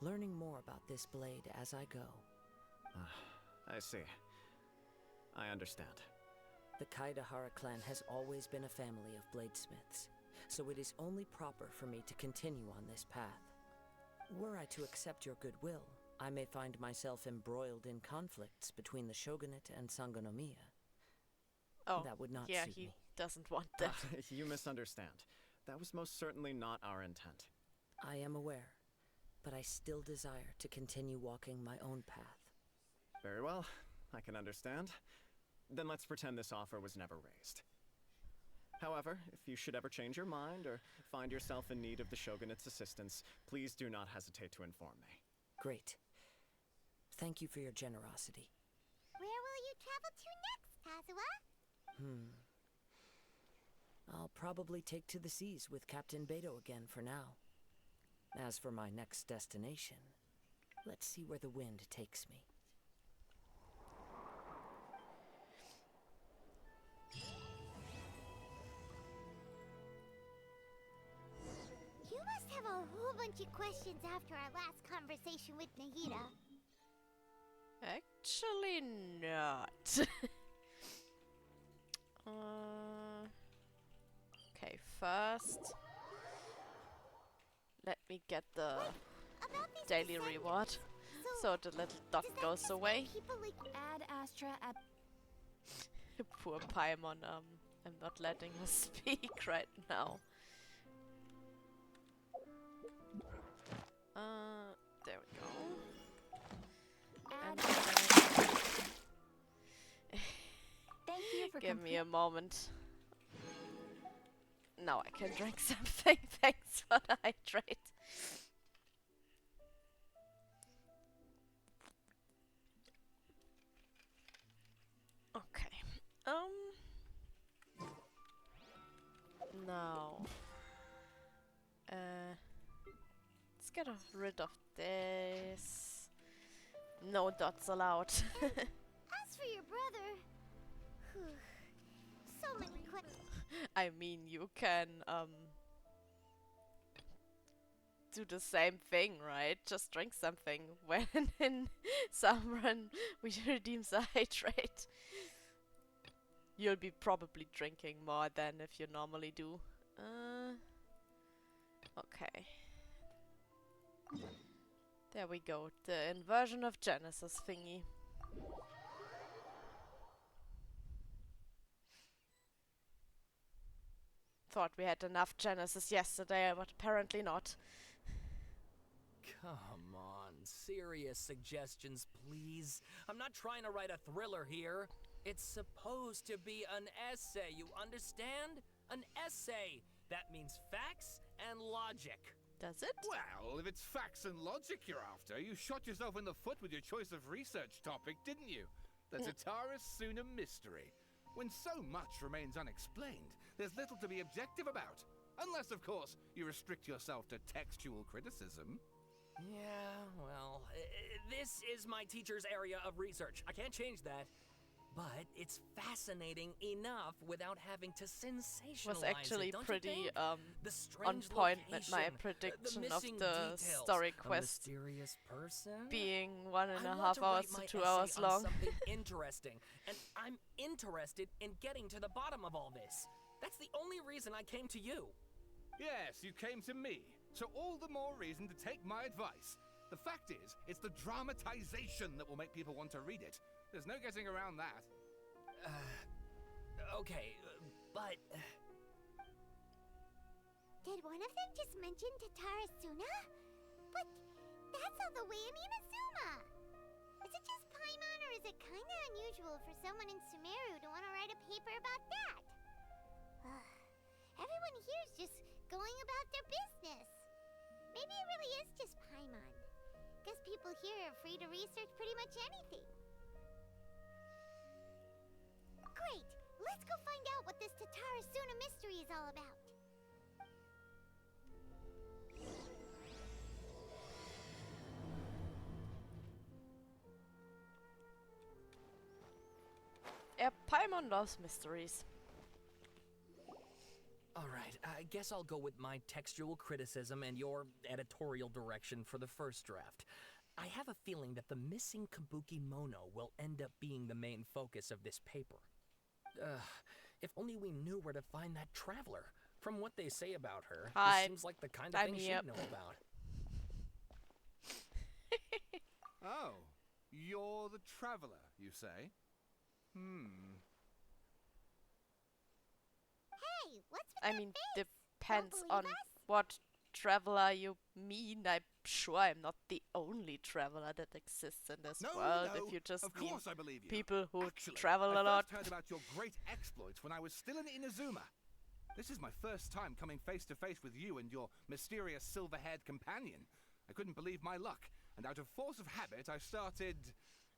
learning more about this blade as I go. I see. I understand. The Kaidahara clan has always been a family of bladesmiths, so it is only proper for me to continue on this path. Were I to accept your goodwill, I may find myself embroiled in conflicts between the shogunate and Sangonomiya. Oh, that would not yeah, suit he me. doesn't want that. You misunderstand. That was most certainly not our intent. I am aware, but I still desire to continue walking my own path. Very well, I can understand. Then let's pretend this offer was never raised. However, if you should ever change your mind or find yourself in need of the Shogunate's assistance, please do not hesitate to inform me. Great. Thank you for your generosity. Where will you travel to next, Kazuha? I'll probably take to the seas with Captain Beto again for now. As for my next destination, let's see where the wind takes me. You must have a whole bunch of questions after our last conversation with Nahida. Actually, not. Okay, first, let me get the daily reward, so the little dog goes away. Ad Astra at Poor Paimon, I'm not letting her speak right now. There we go. And Thank you for give me a moment. Now I can drink something. Thanks for the hydrate. Okay. Now. Let's get rid of this. No dots allowed. As for your brother, so many questions. I mean, you can do the same thing, right? Just drink something when in Summerun we redeem the hydrate. You'll be probably drinking more than if you normally do. Okay. There we go. The inversion of Genesis thingy. Thought we had enough Genesis yesterday, but apparently not. Come on, serious suggestions, please. I'm not trying to write a thriller here. It's supposed to be an essay, you understand? An essay! That means facts and logic. Does it? Well, if it's facts and logic you're after, you shot yourself in the foot with your choice of research topic, didn't you? The Tsaritsa mystery. When so much remains unexplained, there's little to be objective about. Unless, of course, you restrict yourself to textual criticism. Yeah, well, this is my teacher's area of research. I can't change that. But it's fascinating enough without having to sensationalize Was actually it, don't pretty you think? on point with my prediction of the story quest being 1.5 hours to 2 hours long. Something interesting, and I'm interested in getting to the bottom of all this. That's the only reason I came to you. Yes, you came to me, so all the more reason to take my advice. The fact is, it's the dramatization that will make people want to read it. There's no getting around that. Okay, but... Did one of them just mention Tsaritsa? But that's all the way in Inazuma. Is it just Paimon, or is it kinda unusual for someone in Sumeru to want to write a paper about that? Everyone here is just going about their business. Maybe it really is just Paimon. Guess people here are free to research pretty much anything. Great! Let's go find out what this Tsaritsa mystery is all about. Paimon loves mysteries. Alright, I guess I'll go with my textual criticism and your editorial direction for the first draft. I have a feeling that the missing Kabuki Mono will end up being the main focus of this paper. If only we knew where to find that traveler. From what they say about her, this seems like the kind of thing she'd know about. Oh, you're the traveler, you say? Hey, what's with I that mean, face? depends Don't on believe us? what traveler you mean. I'm sure I'm not the only traveler that exists in this world. If you just of mean course I believe you. people who Actually, travel I a lot. first heard about your great exploits when I was still in Inazuma. This is my first time coming face to face with you and your mysterious silver-haired companion. I couldn't believe my luck, and out of force of habit, I started...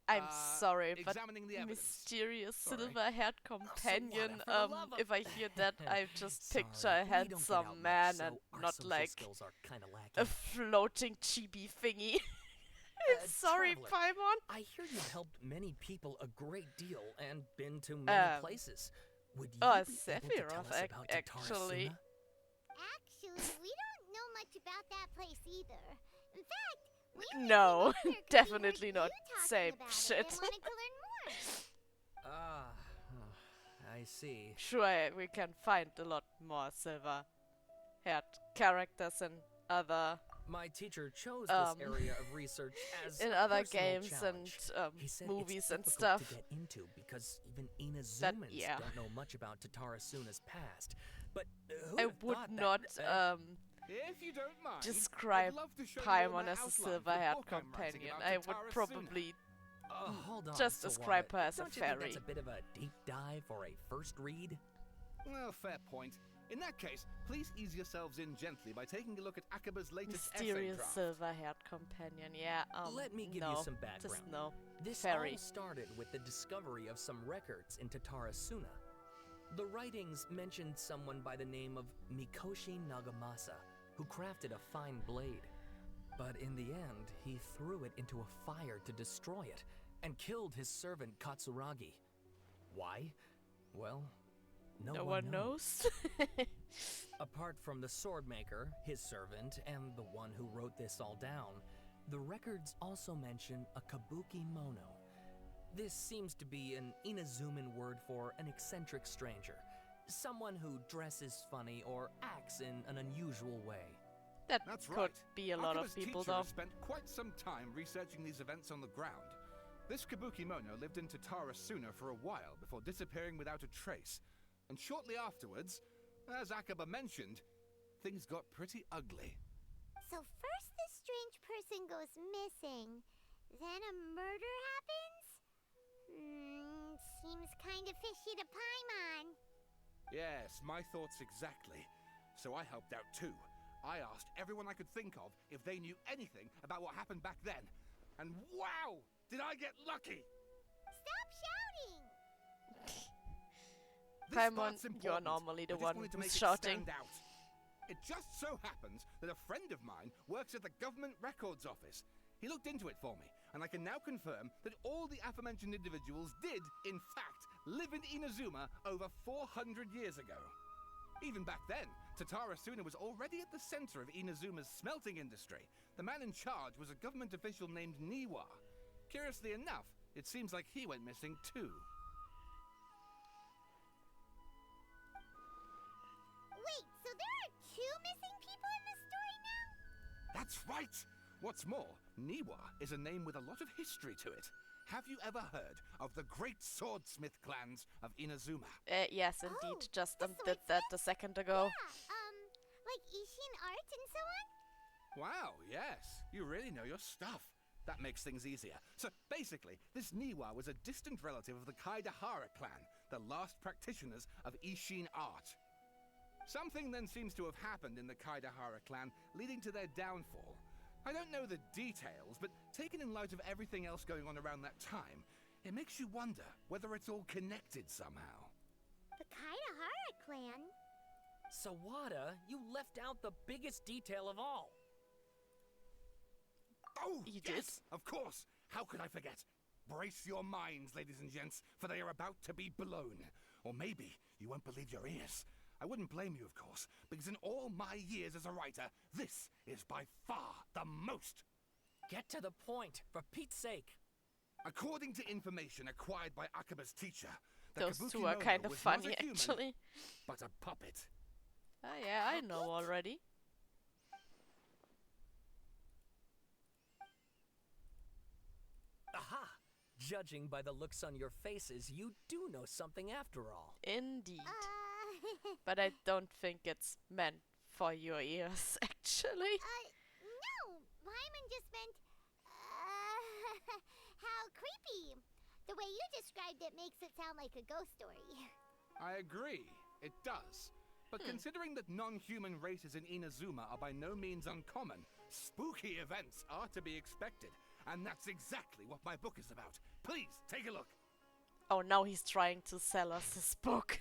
I'm sorry, but examining the evidence. mysterious Sorry. silver-haired companion. for the love of- If I hear that, I just picture Sorry, a we don't get handsome out much, man so and our not social like skills are kinda lacking. a floating chibi thingy. I'm sorry, Traveler, Paimon. I hear you've helped many people a great deal and been to many places. Would you Oh, be able to tell Sephiroth, us about actually. Tsaritsa? Actually, we don't know much about that place either. In fact, we only No, came over here 'cause we definitely heard not you talking same about shit. it and wanted to learn more. I see. Sure, we can find a lot more silver-haired characters in other My teacher chose this area of research as in a other personal games challenge. and He said movies it's and difficult stuff. to get into because even Inazumans yeah. don't know much about Tatarasuna's past. But I who'd would have thought not that, If you don't mind, describe I'd love to show you Paimon my as a outline for the silver-haired book I'm writing companion. about I would Tsaritsa. probably hold on, just describe Sawara. her as a Don't you think fairy. that's a bit of a deep dive or a first read? Well, fair point. In that case, please ease yourselves in gently by taking a look at Akaba's latest essay Mysterious draft. silver-haired companion. Yeah. Let me give no, you some just background. no. This Fairy. all started with the discovery of some records in Tatarasuna. The writings mentioned someone by the name of Mikoshi Nagamasa, who crafted a fine blade. But in the end, he threw it into a fire to destroy it, and killed his servant Katsuragi. Why? Well, No one knows. Apart from the swordmaker, his servant, and the one who wrote this all down, the records also mention a kabuki mono. This seems to be an Inazuman word for an eccentric stranger, someone who dresses funny or acts in an unusual way. That's could right. be a lot of Akiba's people, teacher though. has spent quite some time researching these events on the ground. This kabuki mono lived in Tsaritsa for a while before disappearing without a trace. And shortly afterwards, as Akiba mentioned, things got pretty ugly. So first this strange person goes missing, then a murder happens? Seems kind of fishy to Paimon. Yes, my thoughts exactly. So I helped out too. I asked everyone I could think of if they knew anything about what happened back then. And wow! Did I get lucky! Stop shouting! This Paimon, part's you're important. normally the I just one wanted to who's make it shouting. stand out. It just so happens that a friend of mine works at the government records office. He looked into it for me, and I can now confirm that all the aforementioned individuals did, in fact, live in Inazuma over 400 years ago. Even back then, Tsaritsa was already at the center of Inazuma's smelting industry. The man in charge was a government official named Niwa. Curiously enough, it seems like he went missing too. Wait, so there are two missing people in this story now? That's right! What's more, Niwa is a name with a lot of history to it. Have you ever heard of the great swordsmith clans of Inazuma? Yes, indeed. Oh, Just the did that a second ago. Yeah, like Ishin art and so on? Wow, yes. You really know your stuff. That makes things easier. So basically, this Niwa was a distant relative of the Kaidahara clan, the last practitioners of Ishin art. Something then seems to have happened in the Kaidahara clan, leading to their downfall. I don't know the details, but taken in light of everything else going on around that time, it makes you wonder whether it's all connected somehow. The Kaidahara clan? Sawada, you left out the biggest detail of all. Oh, You yes, of course. How could I forget? Brace your minds, ladies and gents, for they are about to be blown. Or maybe you won't believe your ears. I wouldn't blame you, of course, because in all my years as a writer, this is by far the most. Get to the point, for Pete's sake. According to information acquired by Akiba's teacher, the Those Kabuki two are Mono kind of was not funny, a human, actually. but a puppet. Oh yeah, I know already. Aha! Judging by the looks on your faces, you do know something after all. Indeed. But I don't think it's meant for your ears, actually. No! Paimon just meant, how creepy. The way you described it makes it sound like a ghost story. I agree, it does. But considering that non-human races in Inazuma are by no means uncommon, spooky events are to be expected. And that's exactly what my book is about. Please, take a look. Oh, now he's trying to sell us his book.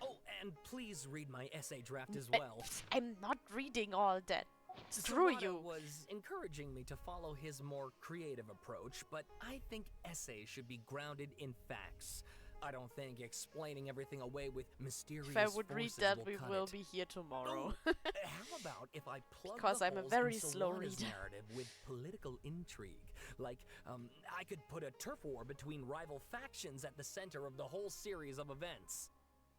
Oh, and please read my essay draft as well. I'm not reading all that. Screw Sawada you. was encouraging me to follow his more creative approach, but I think essays should be grounded in facts. I don't think explaining everything away with mysterious If I would read forces that, will we cut will it. be here tomorrow. Oh, how about if I plug Because the I'm a holes very in slow Sawada's reader. narrative with political intrigue? Like, I could put a turf war between rival factions at the center of the whole series of events.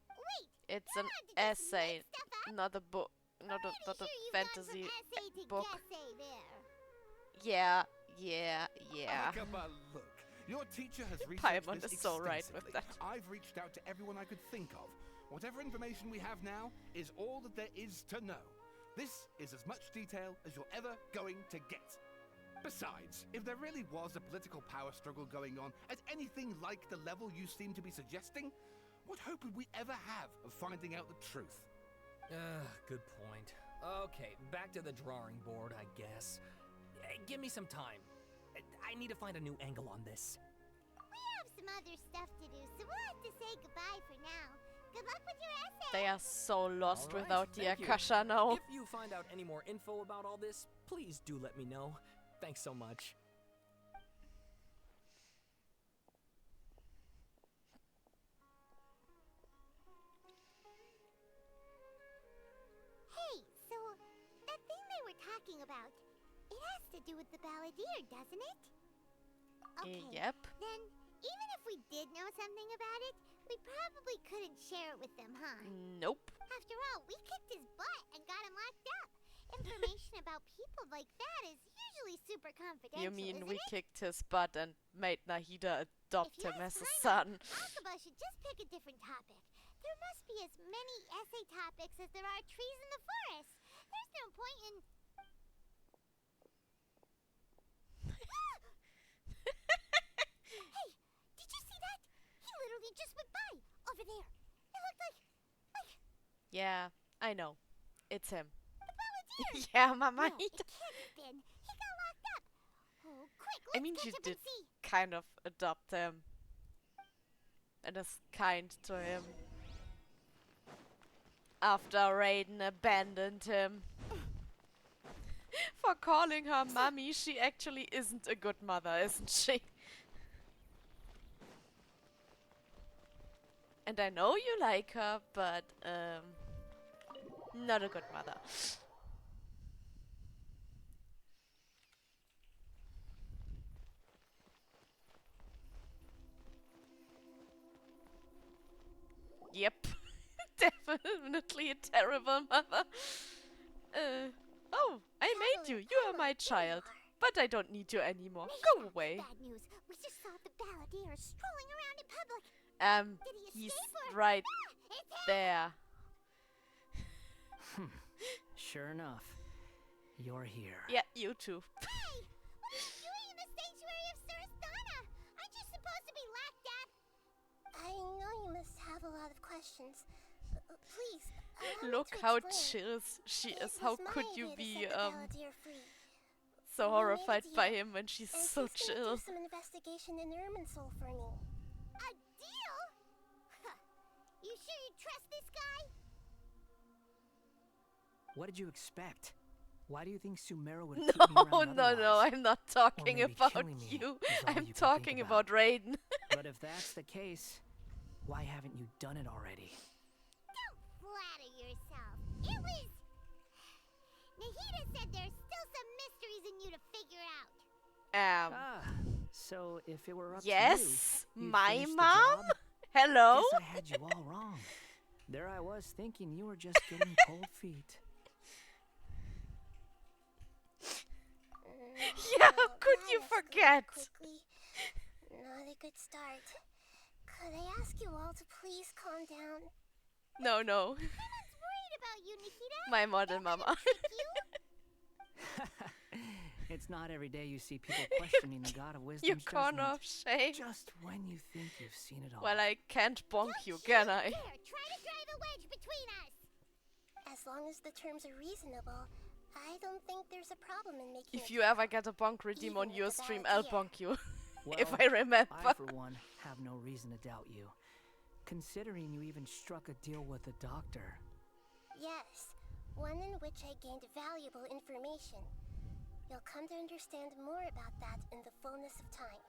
Wait! It's you're an not just essay, making stuff up. not a book, not Pretty a sure you've fantasy gone from essay to book. guessay there. Yeah. Akaba, look. Your teacher has researched Paimon this is so right with extensively. that. I've reached out to everyone I could think of. Whatever information we have now is all that there is to know. This is as much detail as you're ever going to get. Besides, if there really was a political power struggle going on at anything like the level you seem to be suggesting, what hope would we ever have of finding out the truth? Good point. Okay, back to the drawing board, I guess. Give me some time. I need to find a new angle on this. We have some other stuff to do, so we'll have to say goodbye for now. Good luck with your essay. They are so lost All right, without the thank you. Akasha now. If you find out any more info about all this, please do let me know. Thanks so much. talking about. It has to do with the balladeer, doesn't it? Okay. Yep. Then, even if we did know something about it, we probably couldn't share it with them, huh? Nope. After all, we kicked his butt and got him locked up. Information about people like that is usually super confidential. You mean isn't we it? kicked his butt and made Nahida adopt If you him have as a time, son? Akaba should just pick a different topic. There must be as many essay topics as there are trees in the forest. There's no point in... Hey, did you see that? He literally just went by, over there. It looked like... Yeah, I know. It's him. the balladeer! Yeah, Mama. No, it can't have been. He got locked up. Oh, quick, I let's mean, catch you up did and see. kind of adopt him. And is kind to him. After Raiden abandoned him. For calling her mommy, she actually isn't a good mother, isn't she? And I know you like her, but, not a good mother. Yep. Definitely a terrible mother. Oh, I made you. You are my child. But I don't need you anymore. Go away. Bad news. We just saw the balladeer strolling around in public. Did he He's escape or... right It's him! there. Sure enough, you're here. Yeah, you too. Hey! What are you doing in the sanctuary of Sarasthana? Aren't you supposed to be locked up? I know you must have a lot of questions. Please, Look how chill she is. How could you be so horrified by him when she's so chill? Do some investigation in Irminsul for me. A deal? Huh. You sure you trust this guy? What did you expect? Why do you think Sumeru would No, keep me around no, otherwise? I'm not talking maybe about killing me you. is all I'm you could talking think about Raiden. But if that's the case, why haven't you done it already? Don't flatter yourself. It was... Nahida said there's still some mysteries in you to figure out. So if it were up Yes, to you, you'd my finish the mom? job? Hello? Guess I had you all wrong. There I was thinking you were just getting cold feet. Yeah, how could you forget? Not a good start. Could I ask you all to please calm down? No. No one's worried about you, Nahida. My model mama. It's not every day you see people questioning the god of wisdom's You corner judgment. of shame. Just when you think you've seen it all. Well, I can't bonk you, can I? Try to drive a wedge between us. As long as the terms are reasonable, I don't think there's a problem in making If you ever get a bonk redeem on Even your with the stream, I'll balladeer. bonk you. Well, If I remember. I, for one, have no reason to doubt you. Considering you even struck a deal with the doctor. Yes, one in which I gained valuable information. You'll come to understand more about that in the fullness of time.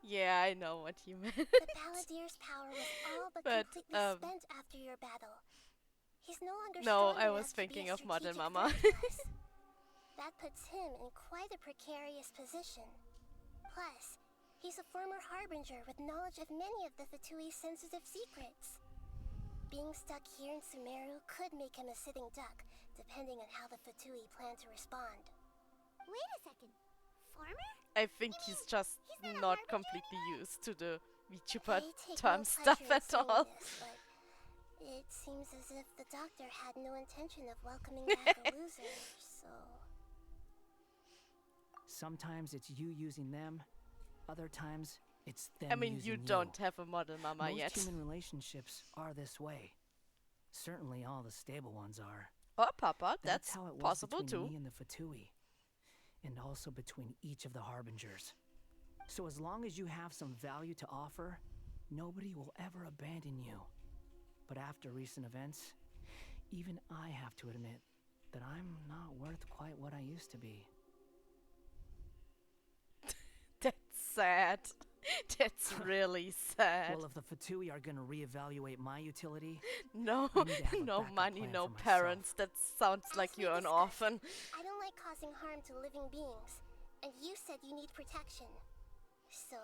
Yeah, I know what you meant. The Balladeer's power was all but completely spent after your battle. He's no longer No, strong I enough was to be thinking a of Model strategic Mama. threat to us. That puts him in quite a precarious position. Plus, he's a former harbinger with knowledge of many of the Fatui's sensitive secrets. Being stuck here in Sumeru could make him a sitting duck, depending on how the Fatui plan to respond. Wait a second. Former? I think he's just he's not harbinger completely anymore? used to the VTuber I take term no stuff pleasure in at saying all. this, but it seems as if the doctor had no intention of welcoming back a loser, so... Sometimes it's you using them, other times it's them I mean, you using don't have a model mama Most yet. human relationships are this way. Certainly all the stable ones are. Oh, Papa, that's how it was possible between too. me and the Fatui, and also between each of the harbingers. So as long as you have some value to offer, nobody will ever abandon you. But after recent events, even I have to admit that I'm not worth quite what I used to be. That's sad. That's really sad. Well, if the Fatui are gonna reevaluate my utility, No, I need to have a no backup money, plan no for myself. parents. That sounds like As we you're an discussed, orphan. I don't like causing harm to living beings, and you said you need protection. So,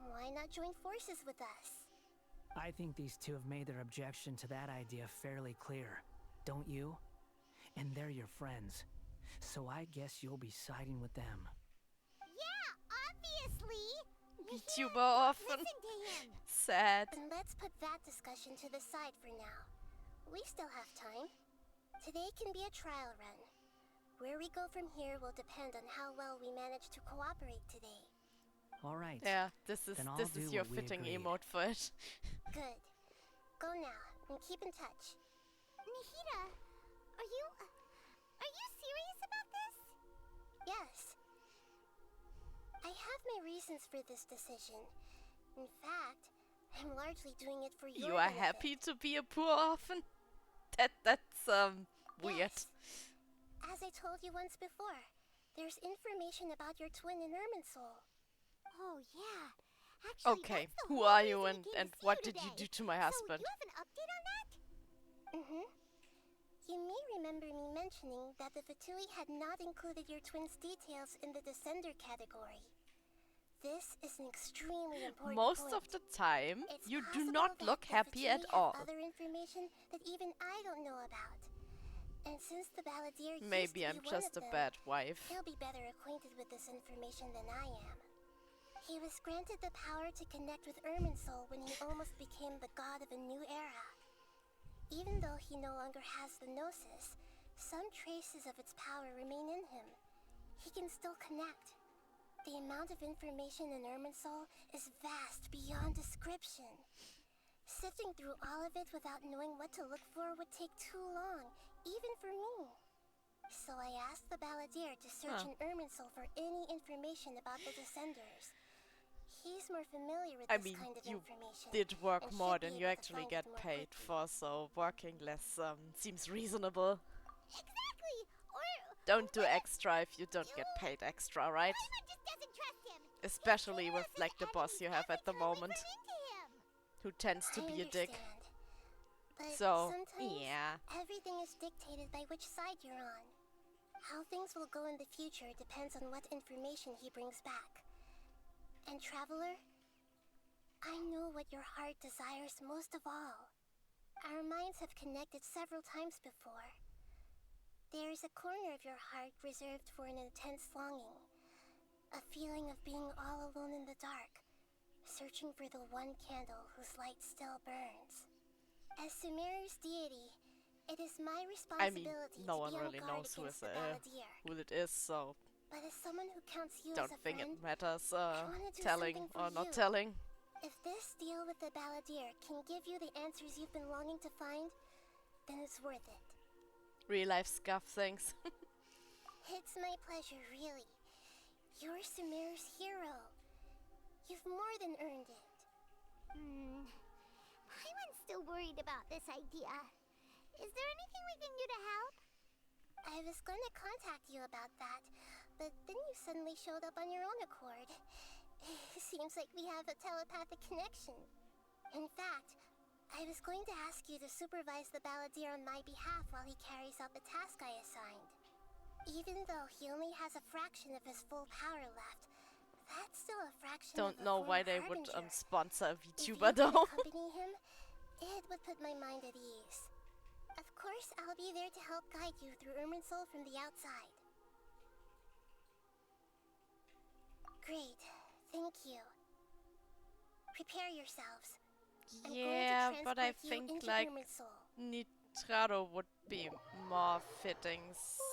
why not join forces with us? I think these two have made their objection to that idea fairly clear, don't you? And they're your friends, so I guess you'll be siding with them. Yeah, obviously! VTuber orphan. Listen to him! Sad. And let's put that discussion to the side for now. We still have time. Today can be a trial run. Where we go from here will depend on how well we manage to cooperate today. All right. Yeah, this is Then I'll this do is your what we fitting agreed. emote for it. Good. Go now, and keep in touch. Nahida, are you serious about this? Yes. I have my reasons for this decision. In fact, I'm largely doing it for your You are benefit. happy to be a poor orphan? That's weird. Yes. As I told you once before, there's information about your twin in Irminsul. Oh yeah. Actually, Okay, that's the who whole are you reason I and came to see what you did you today. do to my husband? So, you have an update on that? Mm-hmm. You may remember me mentioning that the Fatui had not included your twin's details in the Descender category. This is an extremely important Most point. of the time, It's you do possible not that look the happy at Fatui have all. other information that even I don't know about. And since the Balladeer used Maybe to I'm be one just of a them, bad wife. he'll be better acquainted with this information than I am. He was granted the power to connect with Irminsul when he almost became the god of a new era. Even though he no longer has the Gnosis, some traces of its power remain in him. He can still connect. The amount of information in Irminsul is vast beyond description. Sifting through all of it without knowing what to look for would take too long, even for me. So I asked the Balladeer to search in Irminsul for any information about the Descenders. He's more familiar with I this mean, kind of you information. did work and more should be than you able to actually find it get more paid quickly. for, so working less seems reasonable. Exactly! Or Don't do extra if you don't get paid extra, right? Paimon just doesn't trust him. Especially He's with treated us like the as boss you have enemies at the every time we moment, run into him. who tends to I be a dick. understand. But So, sometimes yeah. everything is dictated by which side you're on. How things will go in the future depends on what information he brings back. And Traveler, I know what your heart desires most of all. Our minds have connected several times before. There is a corner of your heart reserved for an intense longing. A feeling of being all alone in the dark, searching for the one candle whose light still burns. As Sumeru's deity, it is my I mean, responsibility no to one be on really guard knows who against is the Balladeer. who it is, so But as someone who counts you don't as a think friend, it matters I wanna do telling something or for not you. telling. If this deal with the Balladeer can give you the answers you've been longing to find, then it's worth it. Real life scuff things. It's my pleasure, really. You're Sumeru's hero. You've more than earned it. Paimon's still worried about this idea. Is there anything we can do to help? I was gonna contact you about that, but then you suddenly showed up on your own accord. Seems like we have a telepathic connection. In fact, I was going to ask you to supervise the Balladeer on my behalf while he carries out the task I assigned. Even though he only has a fraction of his full power left, that's still a fraction Don't of a know full why they would Harbinger. sponsor a If VTuber you could though. accompany him, it would put my mind at ease. Of course, I'll be there to help guide you through Irminsul from the outside. Great, thank you. Prepare yourselves. I'm Yeah, going to but I transport you think into like Irminsul. Nitrado would be more fitting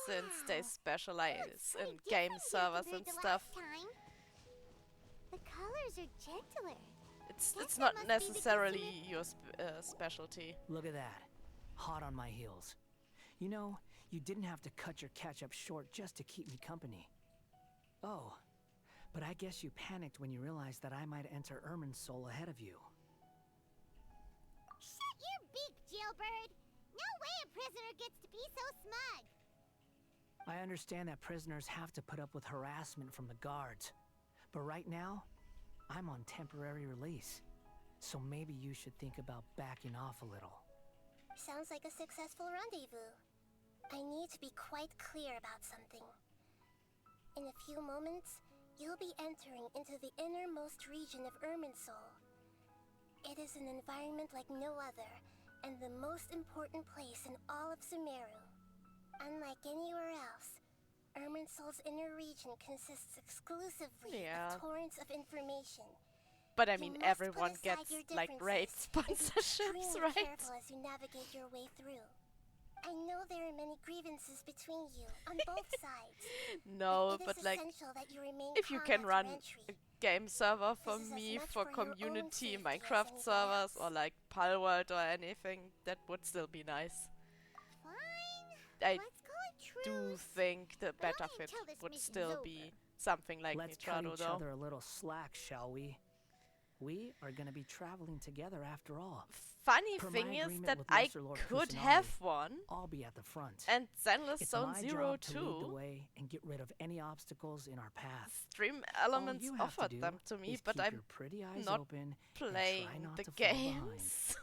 since they specialize in game servers and stuff. The colors are gentler. It's not necessarily your specialty. Look at that. Hot on my heels. You know, you didn't have to cut your catch-up short just to keep me company. Oh, but I guess you panicked when you realized that I might enter Irminsul ahead of you. Shut your beak, jailbird! No way a prisoner gets to be so smug! I understand that prisoners have to put up with harassment from the guards. But right now, I'm on temporary release, so maybe you should think about backing off a little. Sounds like a successful rendezvous. I need to be quite clear about something. In a few moments, you'll be entering into the innermost region of Irminsul. It is an environment like no other, and the most important place in all of Sumeru. Unlike anywhere else, Irminsul's inner region consists exclusively of torrents of information. But I mean, You must everyone put aside gets your like raid differences and be sponsorships, extremely right? careful as you navigate your way through. I know there are many grievances between you on both sides. No, it but is like, essential that you remain if you calm can after run entry. a game server for This is as me much for for your own community safety as Minecraft anything servers else. or like Palworld or anything, that would still be nice. Fine. I Let's call it do truce. think the But better only fit until this would mission's still over. be something like Let's cut Nitrado each though. other a little slack, shall we? We are gonna be traveling together after all. Funny Per thing my is agreement that with I Lesser Lord could Kusanagi, have one, I'll be at the front. and Zenless It's Zone my Zero job to lead the too. way and get rid of any obstacles in our path. Stream All Elements you have to offered do them to me, is but keep I'm your pretty eyes not open playing and try not the to fall behind. games.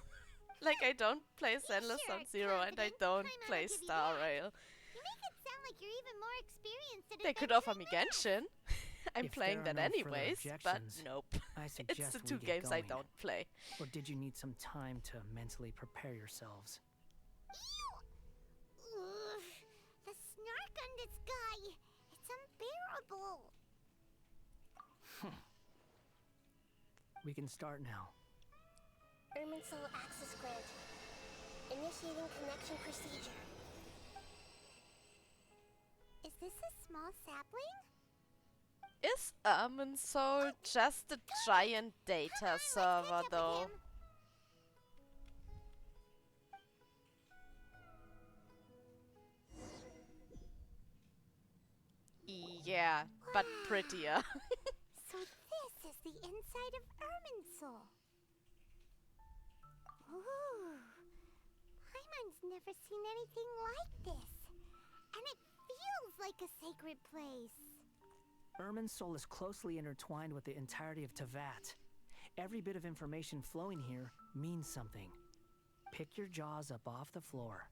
Like, I don't play Zenless Zone Zero and I don't play Star Rail. You make it sound like you're even more experienced at They could adventuring offer me now. Genshin. I'm If playing there are that no further anyways, but objections, nope. I It's suggest the we two get games I going. don't play. Or did you need some time to mentally prepare yourselves? Ugh, the snark on this guy. It's unbearable. We can start now. Irminsul access granted. Initiating connection procedure. Is this a small sapling? Is Irminsul just a giant data server though? Yeah, but prettier. So this is the inside of Irminsul. Ooh. Paimon's never seen anything like this. And it feels like a sacred place. Irminsul is closely intertwined with the entirety of Teyvat. Every bit of information flowing here means something. Pick your jaws up off the floor.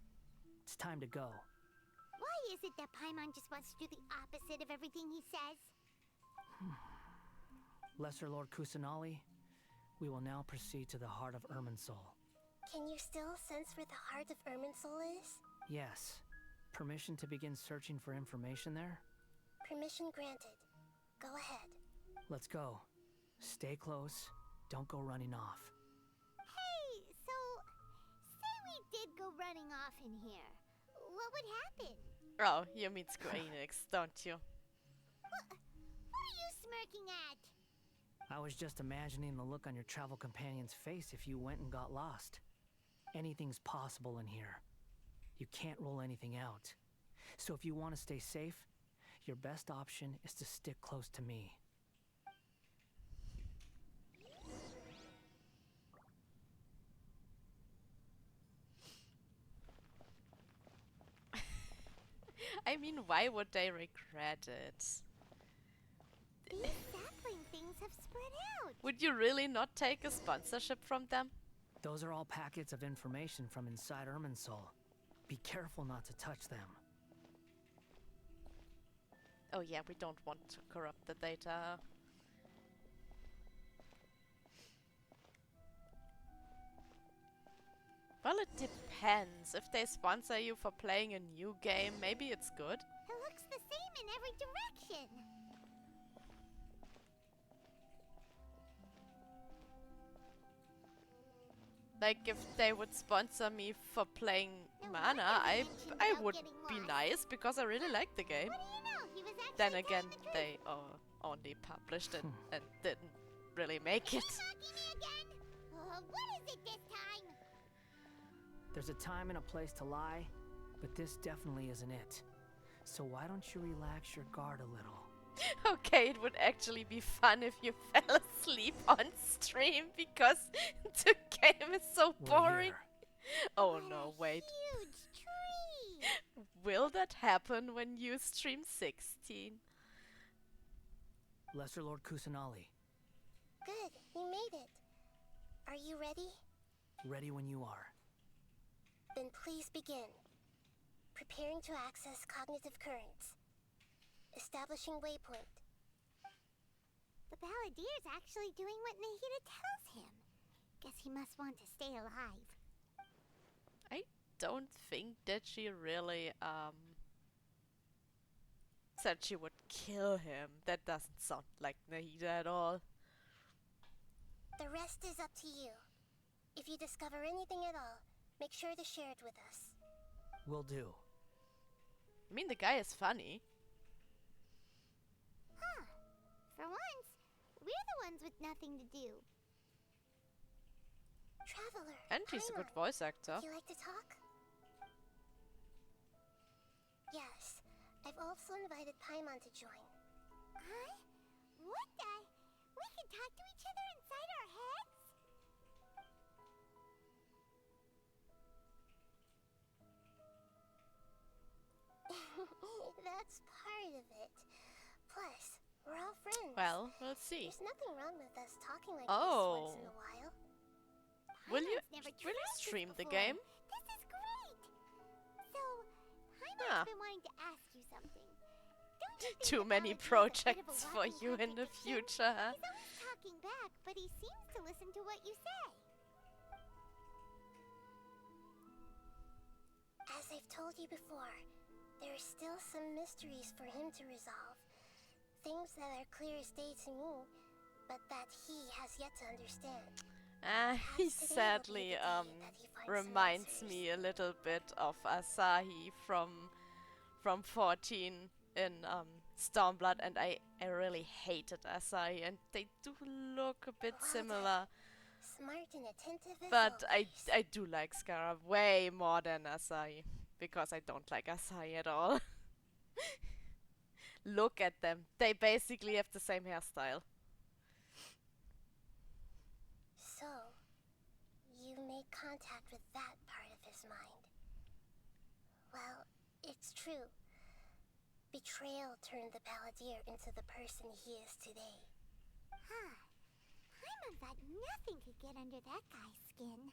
It's time to go. Why is it that Paimon just wants to do the opposite of everything he says? Lesser Lord Kusanagi, we will now proceed to the heart of Irminsul. Can you still sense where the heart of Irminsul is? Yes. Permission to begin searching for information there? Permission granted. Go ahead. Let's go. Stay close. Don't go running off. Hey, so say we did go running off in here. What would happen? Oh, you mean Square Enix, don't you? What are you smirking at? I was just imagining the look on your travel companion's face if you went and got lost. Anything's possible in here. You can't rule anything out. So if you want to stay safe, your best option is to stick close to me. I mean, why would they regret it? These sapling things have spread out. Would you really not take a sponsorship from them? Those are all packets of information from inside Irminsul. Be careful not to touch them. Oh yeah, we don't want to corrupt the data. Well, it depends. If they sponsor you for playing a new game, maybe it's good. It looks the same in every direction. Like, if they would sponsor me for playing Mana, I would be nice, because I really like the game. What do you know? He was actually Then again, telling the truth. they only published it and didn't really make it. Mocking me again? What is it this time? There's a time and a place to lie, but this definitely isn't it. So why don't you relax your guard a little? Okay, it would actually be fun if you fell asleep on stream, because the game is so We're boring. here. Oh no, wait. Huge tree. Will that happen when you stream 16? Lesser Lord Kusanagi, Good, you made it. Are you ready? Ready when you are. Then please begin. Preparing to access cognitive currents. Establishing waypoint. The Balladier's actually doing what Nahida tells him. Guess he must want to stay alive. I don't think that she really said she would kill him. That doesn't sound like Nahida at all. The rest is up to you. If you discover anything at all, make sure to share it with us. Will do. I mean, the guy is funny. Huh. For once, we're the ones with nothing to do. Traveler. And he's a good voice actor. You like to talk? Yes. I've also invited Paimon to join. Huh? What the? We can talk to each other inside our heads? That's part of it. Plus, we're all friends. Well, we'll see. There's nothing wrong with us talking like this once in a while. Will you Paimon's stream the before. game? This is great! So, Paimon's been wanting to ask you something. Don't you think Too the many Balladier's a bit of a projects for walking you in the contradiction? future, huh? He's always talking back, but he seems to listen to what you say. As I've told you before, there are still some mysteries for him to resolve. Things that are clear as day to me, but that he has yet to understand. He sadly reminds me a little bit of Asahi from 14 in Stormblood, and I really hated Asahi, and they do look a bit similar. Smart and attentive as But always. I do like Scarab way more than Asahi, because I don't like Asahi at all. Look at them. They basically have the same hairstyle. So, you made contact with that part of his mind. Well, it's true. Betrayal turned the Balladeer into the person he is today. Huh. Paimon thought nothing could get under that guy's skin.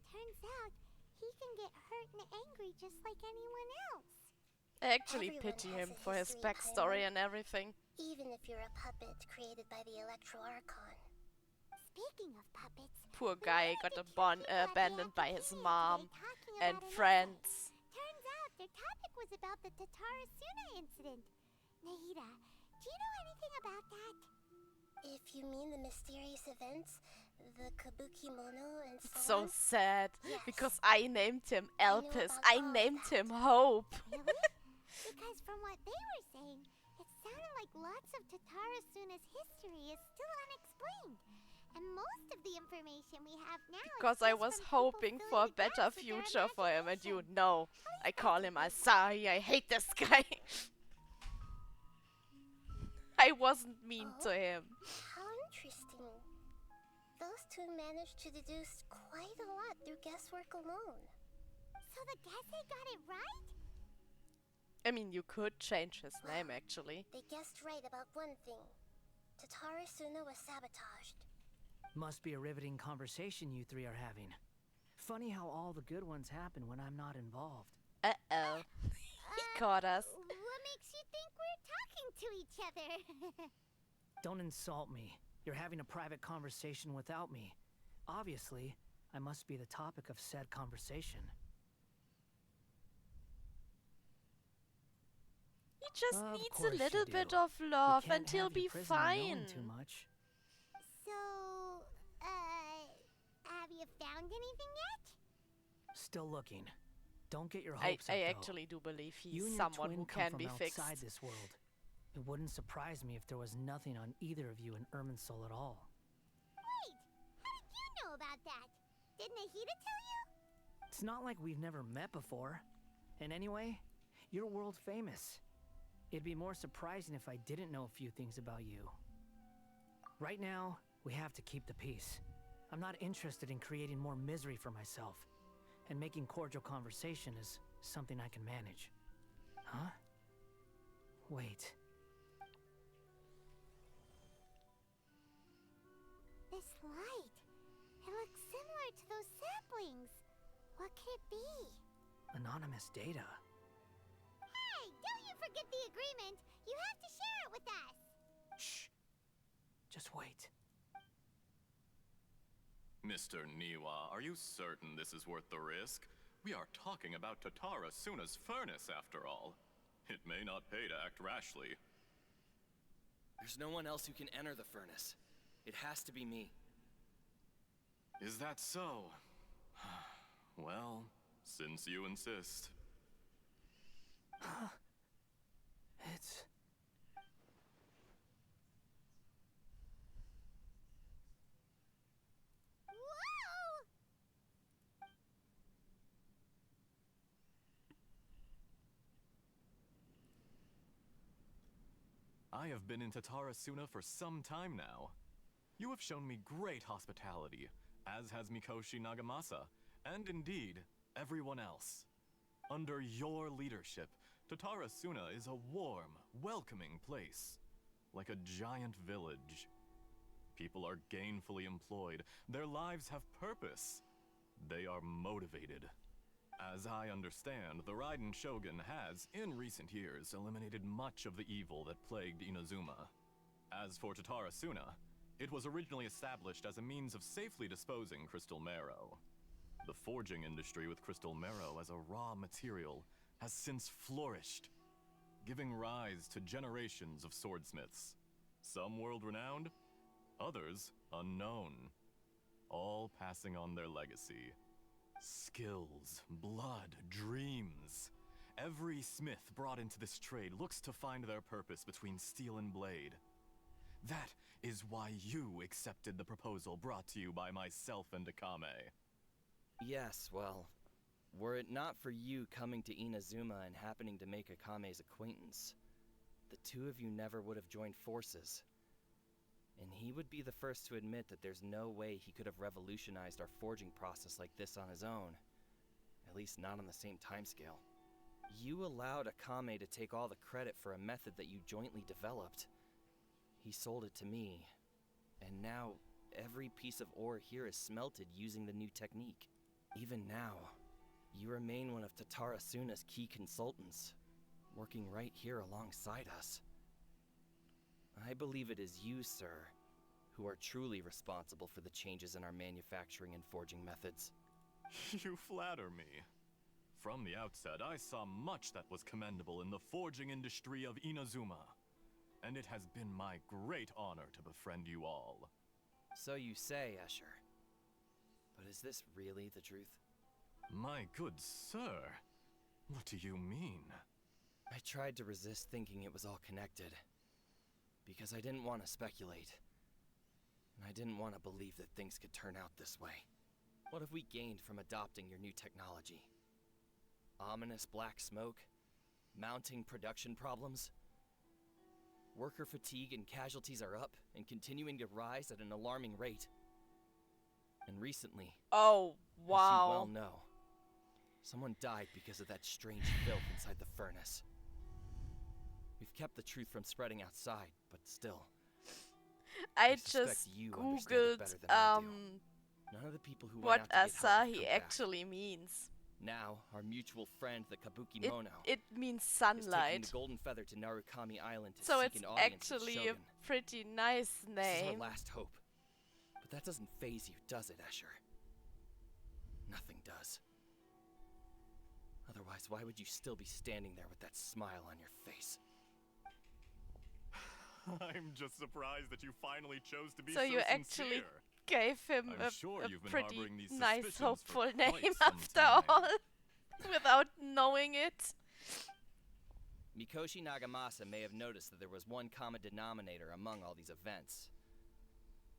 Turns out, he can get hurt and angry just like anyone else. I actually Everyone pity has him a for his history, backstory Paimon. and everything. Even if you're a puppet created by the Electro Archon. Speaking of puppets, Poor guy got abandoned by his mom and friends. turns out their topic was about the Tatarasuna incident. Nahida, do you know anything about that? If you mean the mysterious events, the Kabuki Mono and so So on. sad, Yes. because I named him I know Elpis. about I all of named that. him Hope. Really? Because from what they were saying, it sounded like lots of Tatarasuna's history is still unexplained. And most of the information we have now Because is I just was from people hoping filling for a the gaps better with their future for him, and you imagination. know, I call him Asahi. I hate this guy. I wasn't mean to him. How interesting. Those two managed to deduce quite a lot through guesswork alone. So the Gese got it right? I mean, you could change his name, actually. They guessed right about one thing. Tatarasuna was sabotaged. Must be a riveting conversation you three are having. Funny how all the good ones happen when I'm not involved. Uh-oh. He caught us. What makes you think we're talking to each other? Don't insult me. You're having a private conversation without me. Obviously, I must be the topic of said conversation. He just Of needs course a you little do. bit of You love, can't and he'll have your be prisoner knowing fine. too much. So, have you found anything yet? Still looking. Don't get your I hopes up, though. actually do believe You he's and your someone twin who come can from be fixed. outside this world. It wouldn't surprise me if there was nothing on either of you in Irminsul at all. Wait, how did you know about that? Did Nahida tell you? It's not like we've never met before. And anyway, you're world famous. It'd be more surprising if I didn't know a few things about you. Right now, we have to keep the peace. I'm not interested in creating more misery for myself. And making cordial conversation is something I can manage. Huh? Wait. light. It looks similar to those saplings. What could it be? Anonymous data. Hey, don't you forget the agreement. You have to share it with us. Shh. Just wait. Mr. Niwa, are you certain this is worth the risk? We are talking about Tsaritsa's furnace, after all. It may not pay to act rashly. There's no one else who can enter the furnace. It has to be me. Is that so? Well, since you insist. It's... Whoa! I have been in Tsaritsa for some time now. You have shown me great hospitality, as has Mikoshi Nagamasa, and indeed, everyone else. Under your leadership, Tsaritsa is a warm, welcoming place, like a giant village. People are gainfully employed, their lives have purpose. They are motivated. As I understand, the Raiden Shogun has, in recent years, eliminated much of the evil that plagued Inazuma. As for Tsaritsa, it was originally established as a means of safely disposing crystal marrow. The forging industry with crystal marrow as a raw material has since flourished, giving rise to generations of swordsmiths. Some world-renowned, others unknown, all passing on their legacy. Skills, blood, dreams. Every smith brought into this trade looks to find their purpose between steel and blade. That is why you accepted the proposal brought to you by myself and Akame. Yes, well, were it not for you coming to Inazuma and happening to make Akame's acquaintance, the two of you never would have joined forces. And he would be the first to admit that there's no way he could have revolutionized our forging process like this on his own. At least not on the same timescale. You allowed Akame to take all the credit for a method that you jointly developed. He sold it to me, and now every piece of ore here is smelted using the new technique. Even now, you remain one of Tsaritsa's key consultants, working right here alongside us. I believe it is you, sir, who are truly responsible for the changes in our manufacturing and forging methods. You flatter me. From the outset, I saw much that was commendable in the forging industry of Inazuma, and it has been my great honor to befriend you all. So you say, Escher. But is this really the truth? My good sir, what do you mean? I tried to resist thinking it was all connected, because I didn't want to speculate. And I didn't want to believe that things could turn out this way. What have we gained from adopting your new technology? Ominous black smoke? Mounting production problems? Worker fatigue and casualties are up and continuing to rise at an alarming rate. And recently, oh, wow. As you well know, someone died because of that strange filth inside the furnace. We've kept the truth from spreading outside, but still. I just googled None of the people who what went out to get help have Asahi come back. actually means. Now, our mutual friend, the Kabuki Mono, it means is taking sunlight. the Golden Feather to Narukami Island to So seek it's an audience with actually a Shogun. pretty nice This is name. our last hope. But that doesn't faze you, does it, Escher? Nothing does. Otherwise, why would you still be standing there with that smile on your face? I'm just surprised that you finally chose to be So you actually gave him I'm a, sure a you've been pretty harboring these nice, suspicions hopeful for quite name some after time. all, without knowing it. Mikoshi Nagamasa may have noticed that there was one common denominator among all these events.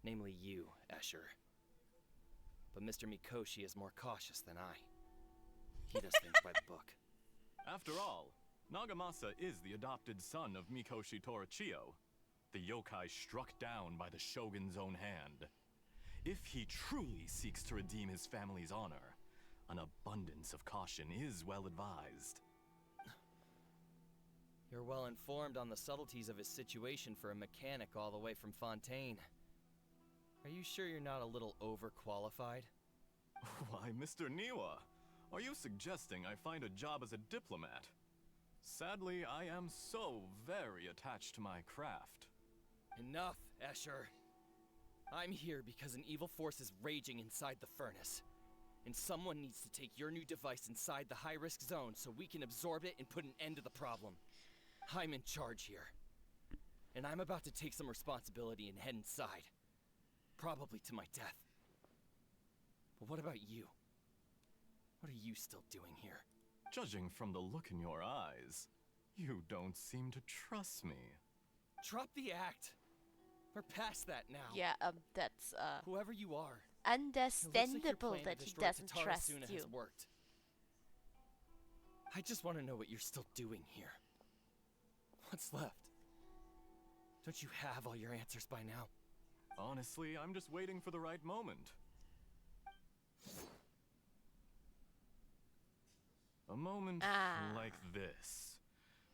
Namely you, Escher. But Mr. Mikoshi is more cautious than I. He does things by the book. After all, Nagamasa is the adopted son of Mikoshi Torichio, the yokai struck down by the Shogun's own hand. If he truly seeks to redeem his family's honor, an abundance of caution is well advised. You're well informed on the subtleties of his situation for a mechanic all the way from Fontaine. Are you sure you're not a little overqualified? Why, Mr. Niwa, are you suggesting I find a job as a diplomat? Sadly, I am so very attached to my craft. Enough, Escher. I'm here because an evil force is raging inside the furnace. And someone needs to take your new device inside the high-risk zone so we can absorb it and put an end to the problem. I'm in charge here. And I'm about to take some responsibility and head inside. Probably to my death. But what about you? What are you still doing here? Judging from the look in your eyes, you don't seem to trust me. Drop the act. We're past that now. Yeah, that's whoever you are. Understandable that he doesn't trust you. Has worked. I just want to know what you're still doing here. What's left? Don't you have all your answers by now? Honestly, I'm just waiting for the right moment. A moment like this,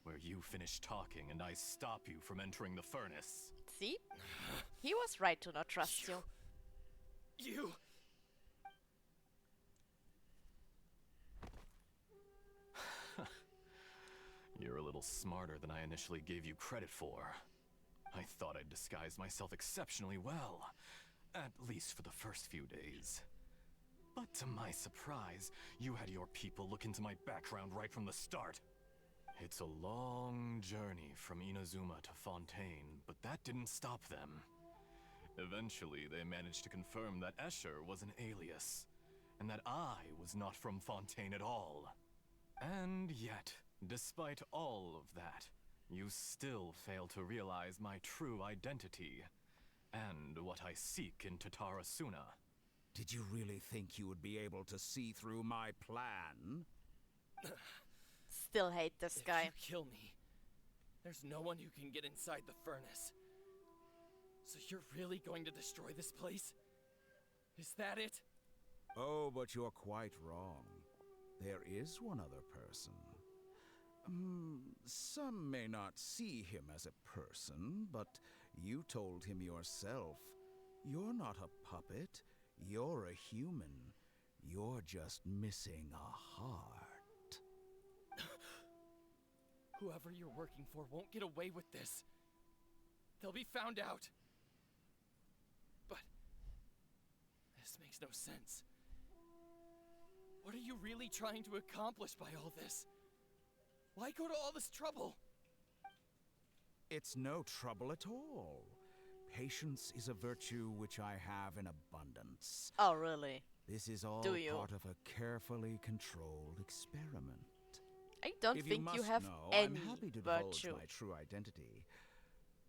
where you finish talking and I stop you from entering the furnace. See? He was right to not trust you. You! You're a little smarter than I initially gave you credit for. I thought I'd disguised myself exceptionally well, at least for the first few days. But to my surprise, you had your people look into my background right from the start. It's a long journey from Inazuma to Fontaine, but that didn't stop them. Eventually, they managed to confirm that Escher was an alias, and that I was not from Fontaine at all. And yet, despite all of that, you still fail to realize my true identity, and what I seek in Tsaritsa. Did you really think you would be able to see through my plan? Still hate this guy. If you kill me, there's no one who can get inside the furnace. So you're really going to destroy this place? Is that it? Oh, but you're quite wrong. There is one other person. Some may not see him as a person, but you told him yourself. You're not a puppet. You're a human. You're just missing a heart. Whoever you're working for won't get away with this. They'll be found out. But this makes no sense. What are you really trying to accomplish by all this? Why go to all this trouble? It's no trouble at all. Patience is a virtue which I have in abundance. Oh, really? This is all part of a carefully controlled experiment. I don't think you have any I'm happy to divulge virtue. My true identity.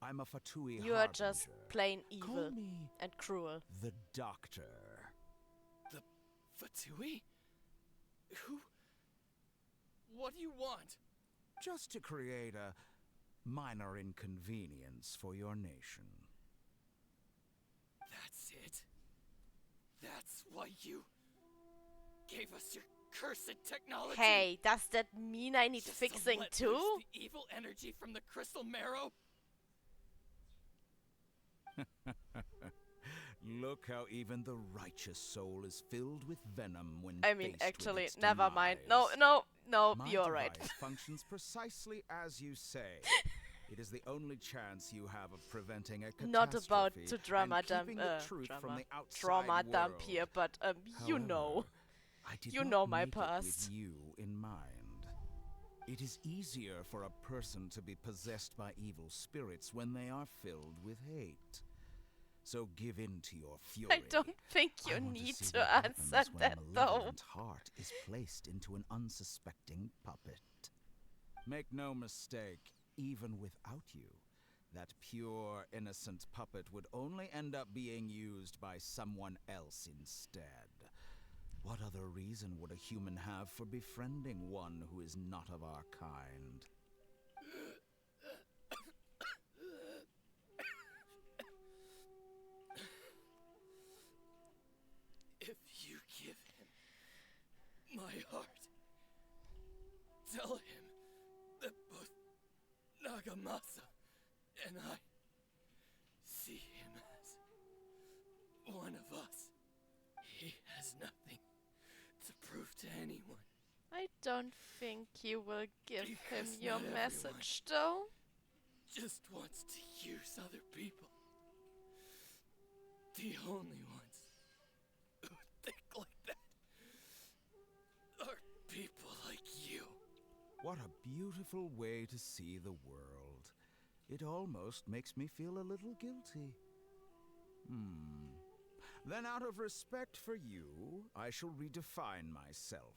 I'm a Fatui You are just harbinger. plain Call evil me and cruel. the Doctor. The Fatui? Who? What do you want? Just to create a minor inconvenience for your nation. That's it? That's why you gave us your cursed technology? Hey, does that mean I need Just fixing to let too? loose the evil energy from the crystal marrow? Look how even the righteous soul is filled with venom when I mean, faced with actually, its never mind. demise. No, My you're right. device functions precisely as you say. It is the only chance you have of preventing a catastrophe Not about to and drama dump, keeping the truth from the outside trauma dump world. here, but you know. I did You not know my make it past. with you in mind. It is easier for a person to be possessed by evil spirits when they are filled with hate. So give in to your fury. I don't think you I want need see to what happens answer when that a though. malevolent heart is placed into an unsuspecting puppet. Make no mistake, even without you, that pure, innocent puppet would only end up being used by someone else instead. What other reason would a human have for befriending one who is not of our kind? If you give him my heart, tell him that both Nagamasa and I see him as I don't think you will give him Because your not message, though. Just wants to use other people. The only ones who think like that are people like you. What a beautiful way to see the world. It almost makes me feel a little guilty. Then out of respect for you, I shall redefine myself.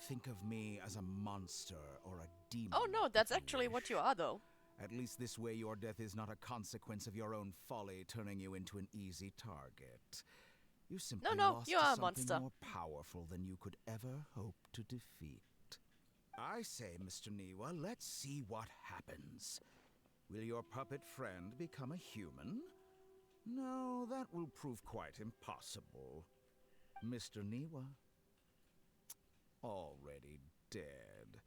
Think of me as a monster or a demon. Oh no, that's actually what you are, though. At least this way your death is not a consequence of your own folly turning you into an easy target. You simply No, lost you to are a something monster. more powerful than you could ever hope to defeat. I say, Mr. Niwa, let's see what happens. Will your puppet friend become a human? No, that will prove quite impossible. Mr. Niwa, already dead.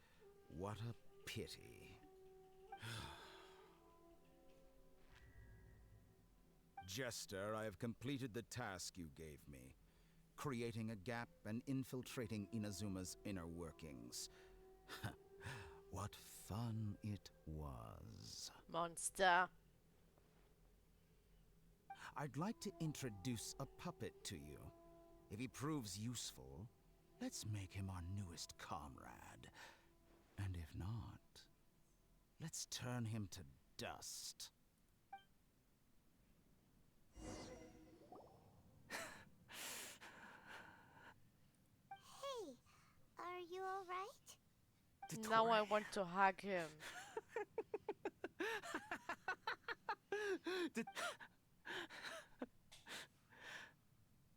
What a pity. Jester, I have completed the task you gave me. Creating a gap and infiltrating Inazuma's inner workings. What fun it was. Monster. I'd like to introduce a puppet to you. If he proves useful, let's make him our newest comrade. And if not, let's turn him to dust. Hey, are you alright? Now I want to hug him.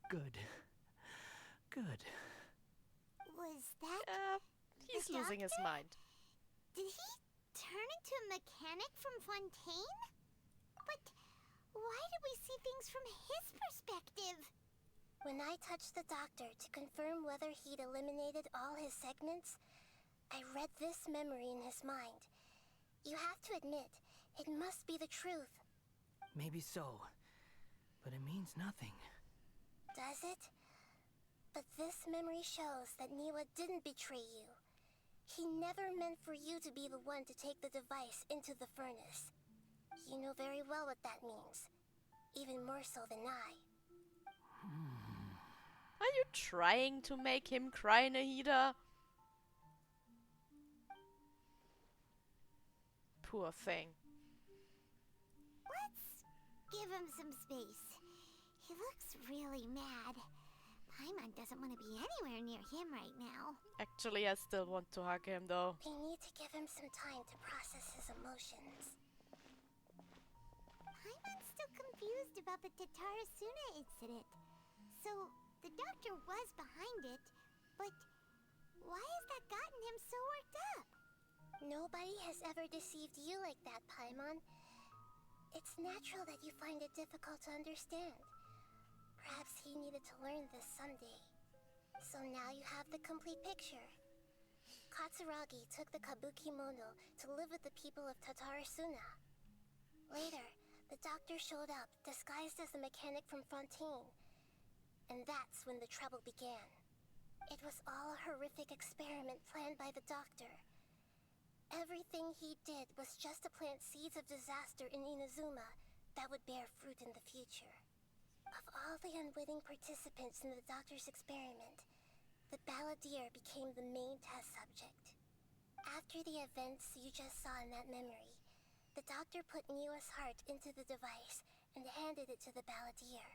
Good. Good. Was that He's the losing his doctor? mind. Did he turn into a mechanic from Fontaine? But why did we see things from his perspective? When I touched the doctor to confirm whether he'd eliminated all his segments, I read this memory in his mind. You have to admit, it must be the truth. Maybe so, but it means nothing. Does it? But this memory shows that Niwa didn't betray you. He never meant for you to be the one to take the device into the furnace. You know very well what that means. Even more so than I. Are you trying to make him cry, Nahida? Poor thing. Let's give him some space. He looks really mad. Paimon doesn't want to be anywhere near him right now. Actually, I still want to hug him, though. We need to give him some time to process his emotions. Paimon's still confused about the Tatarasuna incident. So, the doctor was behind it, but why has that gotten him so worked up? Nobody has ever deceived you like that, Paimon. It's natural that you find it difficult to understand. Perhaps he needed to learn this someday. So now you have the complete picture. Katsuragi took the Kabuki Mono to live with the people of Tatarasuna. Later, the doctor showed up, disguised as the mechanic from Fontaine. And that's when the trouble began. It was all a horrific experiment planned by the doctor. Everything he did was just to plant seeds of disaster in Inazuma that would bear fruit in the future. Of all the unwitting participants in the doctor's experiment, the balladeer became the main test subject. After the events you just saw in that memory, the doctor put Niwa's heart into the device and handed it to the balladeer.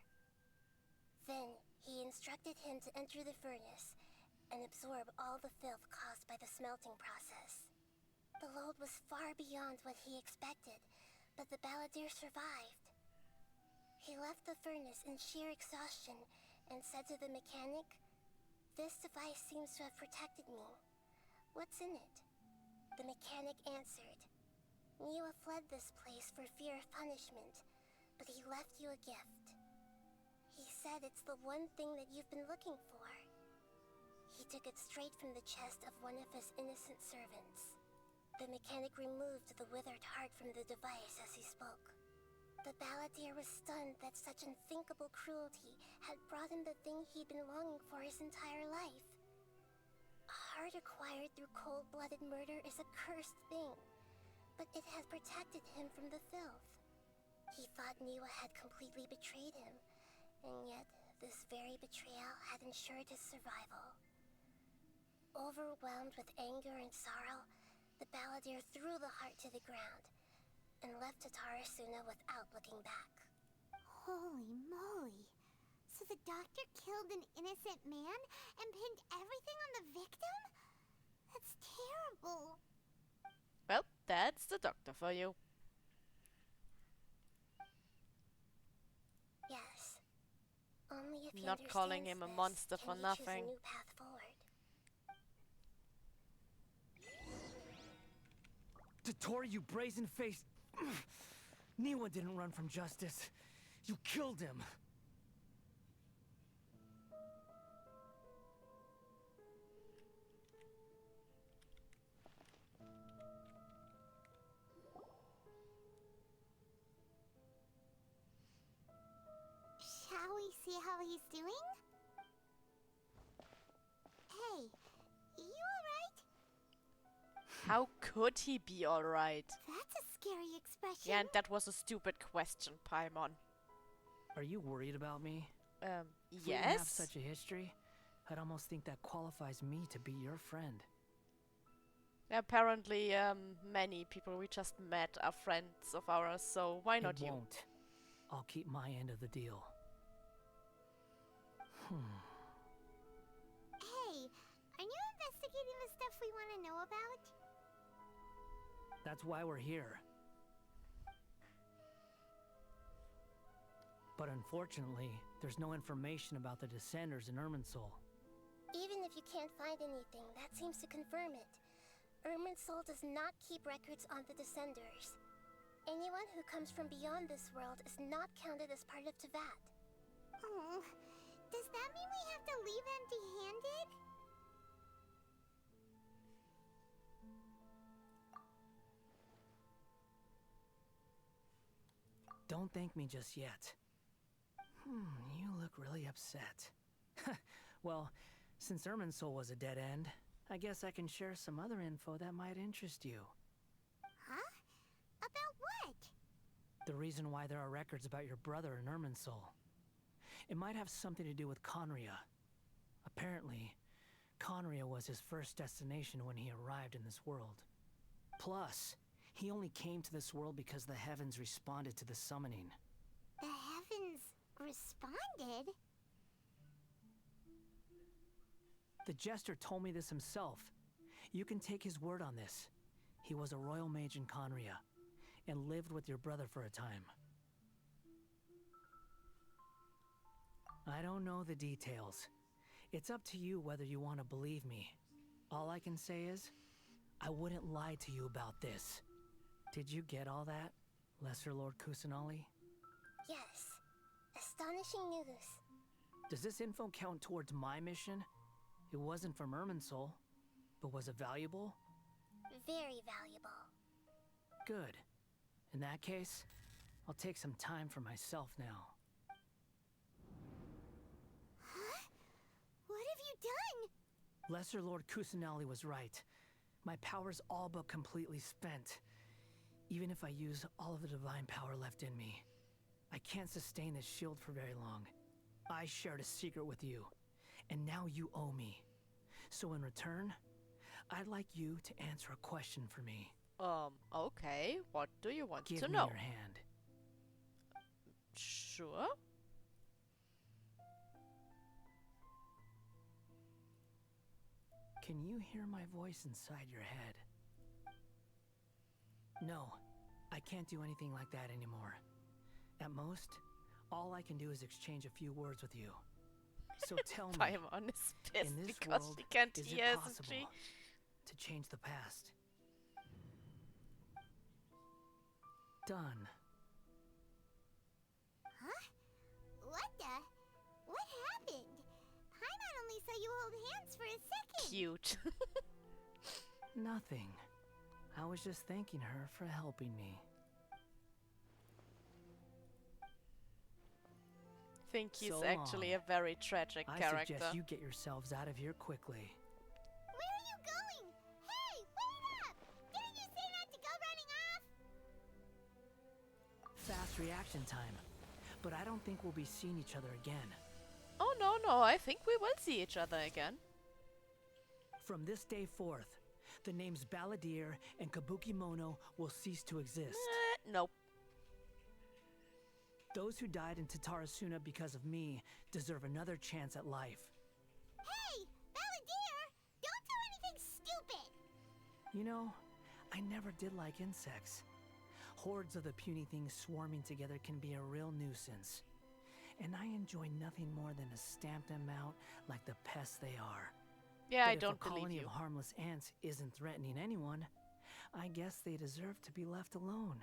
Then, he instructed him to enter the furnace and absorb all the filth caused by the smelting process. The load was far beyond what he expected, but the balladeer survived. He left the furnace in sheer exhaustion and said to the mechanic, "This device seems to have protected me. What's in it?" The mechanic answered, "Niwa fled this place for fear of punishment, but he left you a gift. He said it's the one thing that you've been looking for." He took it straight from the chest of one of his innocent servants. The mechanic removed the withered heart from the device as he spoke. The balladeer was stunned that such unthinkable cruelty had brought him the thing he'd been longing for his entire life. A heart sword acquired through cold-blooded murder is a cursed thing, but it has protected him from the filth. He thought Niwa had completely betrayed him, and yet this very betrayal had ensured his survival. Overwhelmed with anger and sorrow, the balladeer threw the heart to the ground and left Tsaritsa without looking back. Holy moly. So the doctor killed an innocent man and pinned everything on the victim? That's terrible. Well, that's the doctor for you. Yes. Only if he Not calling him a understands monster this for can he choose nothing. a new path forward. Dottore, you brazen-faced... Niwa didn't run from justice. You killed him. Shall we see how he's doing? Hey, you alright? How could he be alright? That's a scary expression. Yeah, and that was a stupid question, Paimon. Are you worried about me? If we didn't have Yes? such a history, I'd almost think that qualifies me to be your friend. Apparently, many people we just met are friends of ours, so why not It you? won't. I'll keep my end of the deal. Hey, are you investigating the stuff we want to know about? That's why we're here. But unfortunately, there's no information about the Descenders in Irminsul. Even if you can't find anything, that seems to confirm it. Irminsul does not keep records on the Descenders. Anyone who comes from beyond this world is not counted as part of Tevat. Oh, does that mean we have to leave empty-handed? Don't thank me just yet. You look really upset. Well, since Irminsul was a dead end, I guess I can share some other info that might interest you. Huh? About what? The reason why there are records about your brother in Irminsul. It might have something to do with Conria. Apparently, Conria was his first destination when he arrived in this world. Plus, he only came to this world because the heavens responded to the summoning. The heavens responded? The Jester told me this himself. You can take his word on this. He was a royal mage in Conria, and lived with your brother for a time. I don't know the details. It's up to you whether you want to believe me. All I can say is, I wouldn't lie to you about this. Did you get all that, Lesser Lord Kusanali? Yes. Astonishing news. Does this info count towards my mission? It wasn't from Irminsul, but was it valuable? Very valuable. Good. In that case, I'll take some time for myself now. Huh? What have you done? Lesser Lord Kusanali was right. My power's all but completely spent. Even if I use all of the divine power left in me, I can't sustain this shield for very long. I shared a secret with you, and now you owe me. So in return, I'd like you to answer a question for me. Okay. What do you want Give to me know? your hand. Sure. Can you hear my voice inside your head? No, I can't do anything like that anymore. At most, all I can do is exchange a few words with you. So tell me, Paimon is pissed in this because world, she can't is hear, it isn't possible she? to change the past? Done. Huh? What the? What happened? Paimon only saw you hold hands for a second. Cute. Nothing. I was just thanking her for helping me. I think he's So actually long. a very tragic I character. suggest you get yourselves out of here quickly. Where are you fast reaction time. But I don't think we'll be seeing each other again. Oh, no, I think we will see each other again. From this day forth, the names Balladeer and Kabuki Mono will cease to exist. Nope. Those who died in Tatarasuna because of me deserve another chance at life. Hey, Balladeer! Don't do anything stupid! You know, I never did like insects. Hordes of the puny things swarming together can be a real nuisance. And I enjoy nothing more than to stamp them out like the pests they are. Yeah, but I don't if a believe colony you. of harmless ants isn't threatening anyone, I guess they deserve to be left alone.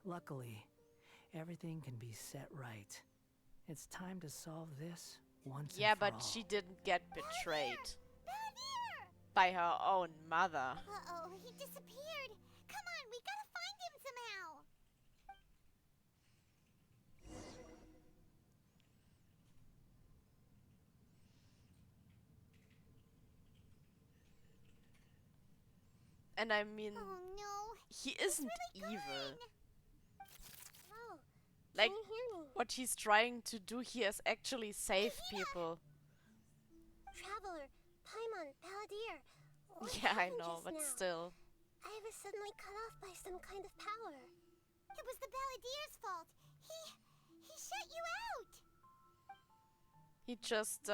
Luckily, everything can be set right. It's time to solve this once Yeah, and for but all. she didn't get betrayed Balladeer! by her own mother. Uh-oh, he disappeared. Come on, we gotta find him somehow. And I mean, Oh no. he isn't evil. Oh, Like, can you hear me? what he's trying to do here is actually save people. Traveler, Paimon, Balladeer. What Yeah, I happened know, just but now? still. I was suddenly cut off by some kind of power. It was the Balladeer's fault. He shut you out. He just,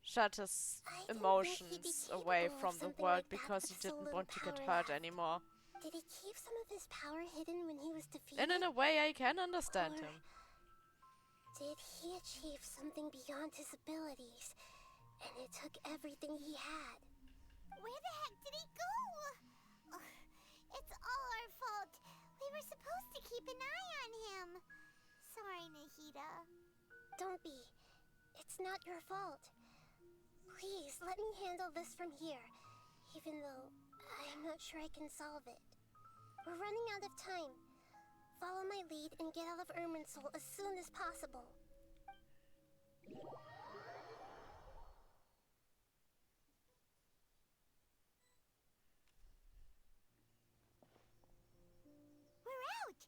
shut his I didn't think he'd be emotions away capable of from the something world like that because with he so didn't little want to get power hurt left. anymore. Did he keep some of his power hidden when he was defeated? And in a way, I can understand Or him. did he achieve something beyond his abilities, and it took everything he had? Where the heck did he go? Ugh, it's all our fault. We were supposed to keep an eye on him. Sorry, Nahida. Don't be. It's not your fault. Please, let me handle this from here, even though I'm not sure I can solve it. We're running out of time. Follow my lead and get out of Irminsul as soon as possible. We're out.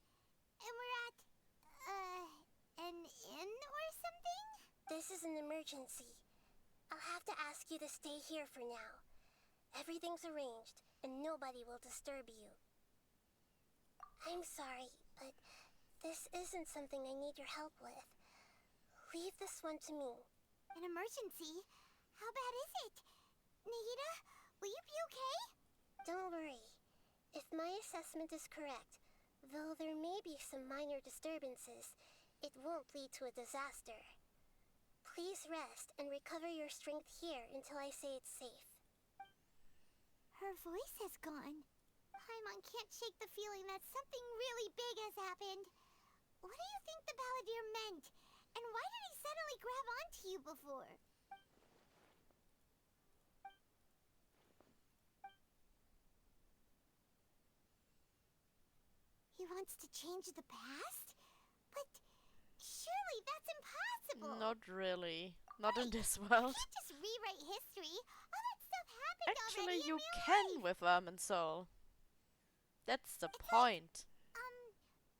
And we're at, an inn or something? This is an emergency. I'll have to ask you to stay here for now. Everything's arranged, and nobody will disturb you. I'm sorry, but this isn't something I need your help with. Leave this one to me. An emergency? How bad is it? Nahida, will you be okay? Don't worry. If my assessment is correct, though there may be some minor disturbances, it won't lead to a disaster. Please rest and recover your strength here until I say it's safe. Her voice has gone. Paimon can't shake the feeling that something really big has happened. What do you think the Balladeer meant? And why did he suddenly grab onto you before? He wants to change the past? But surely that's impossible! Not really. Not in this You world. can't just rewrite history. All that stuff happened Actually, already you in real can life. with Irminsul. That's the point.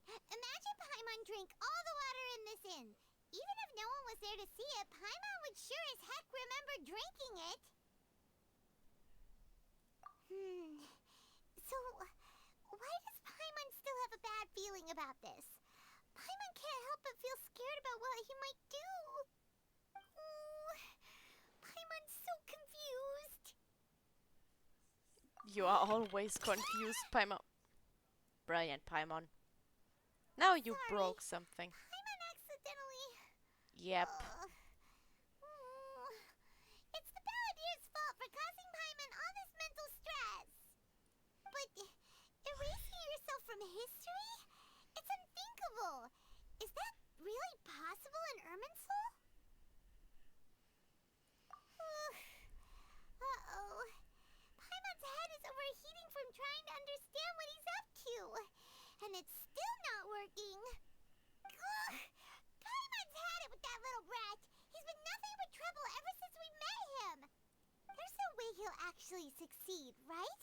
Imagine Paimon drank all the water in this inn. Even if no one was there to see it, Paimon would sure as heck remember drinking it. So, why does Paimon still have a bad feeling about this? Paimon can't help but feel scared about what he might do. Ooh, Paimon's so confused. You are always confused, Paimon. Brilliant, Paimon. Now you broke something. Paimon accidentally... Yep. It's the Balladeer's fault for causing Paimon all this mental stress. But erasing yourself from history? It's unthinkable. Is that really possible in Irminsul? Uh-oh. Paimon's head is overheating from trying to understand what he's up to. And it's still not working. Ugh! Paimon's had it with that little brat. He's been nothing but trouble ever since we met him. There's no way he'll actually succeed, right?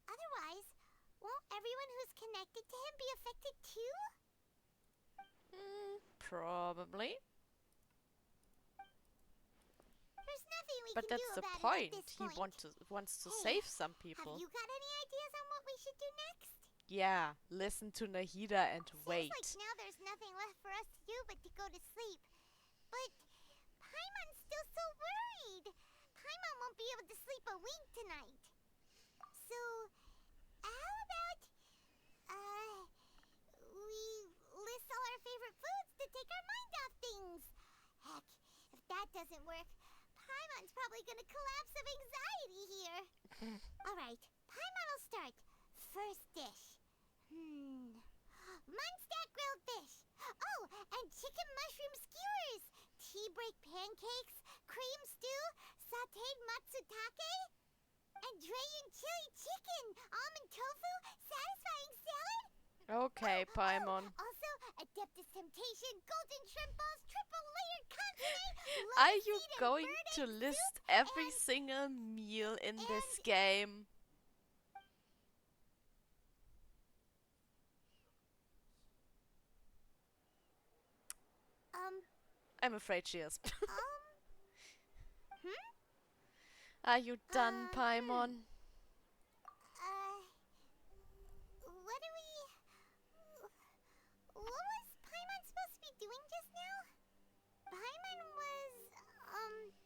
Otherwise, Won't everyone who's connected to him be affected too? Probably. There's nothing we But can that's do the about point. it at this He point. wants to Hey, save some have people. you got any ideas on what we should do next? Yeah, listen to Nahida and wait. Seems like now there's nothing left for us to do but to go to sleep. But Paimon's still so worried. Paimon won't be able to sleep a wink tonight. So, how about, we list all our favorite foods to take our mind off things? Heck, if that doesn't work, Paimon's probably gonna collapse of anxiety here. Alright, Paimon will start. First dish. Munstack grilled fish. Oh, and chicken mushroom skewers. Tea break pancakes. Cream stew. Sauteed matsutake. And Dragon chili chicken. Almond tofu. Satisfying salad. Okay, Paimon. Also, Adeptus Temptation. Golden shrimp balls. Triple layered consomme. Are you going to list every single meal in this game? I'm afraid she is. Are you done, Paimon? What was Paimon supposed to be doing just now? Paimon was,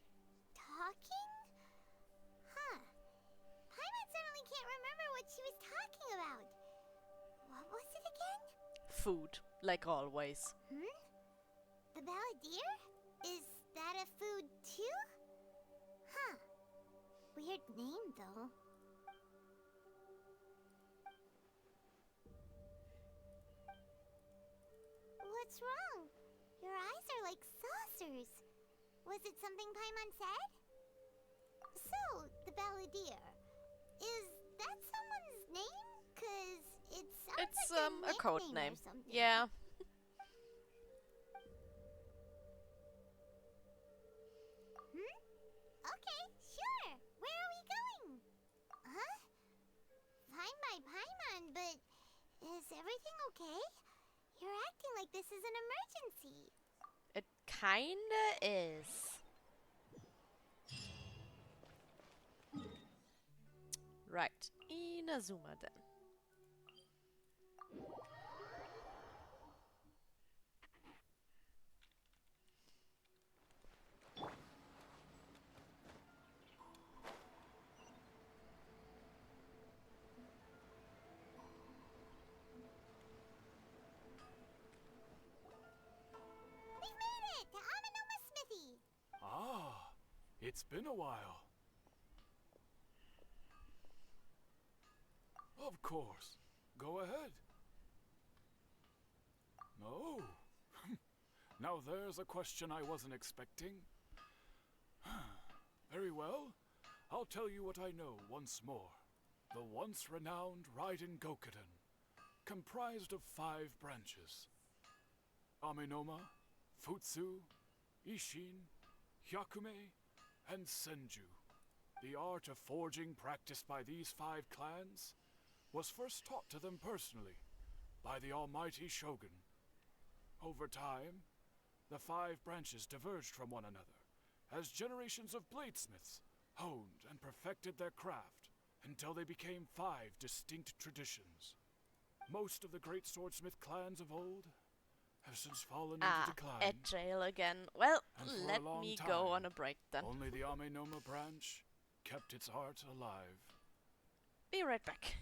talking? Huh. Paimon suddenly can't remember what she was talking about. What was it again? Food, like always. The Balladeer? Is that a food too? Huh. Weird name, though. What's wrong? Your eyes are like saucers. Was it something Paimon said? So, the Balladeer. Is that someone's name? 'Cause it sounds It's like a code name. or something. Yeah. Okay, sure. Where are we going? Huh? Fine by Paimon, but is everything okay? You're acting like this is an emergency. It kinda is. Right, Inazuma then. We've made it to Amanoma Smithy. Ah, it's been a while. Of course. Go ahead. Oh. Now there's a question I wasn't expecting. Very well. I'll tell you what I know once more. The once renowned Raiden Gokuden, comprised of 5 branches. Amenoma, Futsu, Ishin, Hyakume, and Senju. The art of forging practiced by these 5 clans was first taught to them personally by the almighty Shogun. Over time, the 5 branches diverged from one another as generations of bladesmiths honed and perfected their craft until they became 5 distinct traditions. Most of the great swordsmith clans of old have since fallen into decline. At jail again. Well, And for let a long me time, go on a break then. Only the Amenoma branch kept its art alive. Be right back.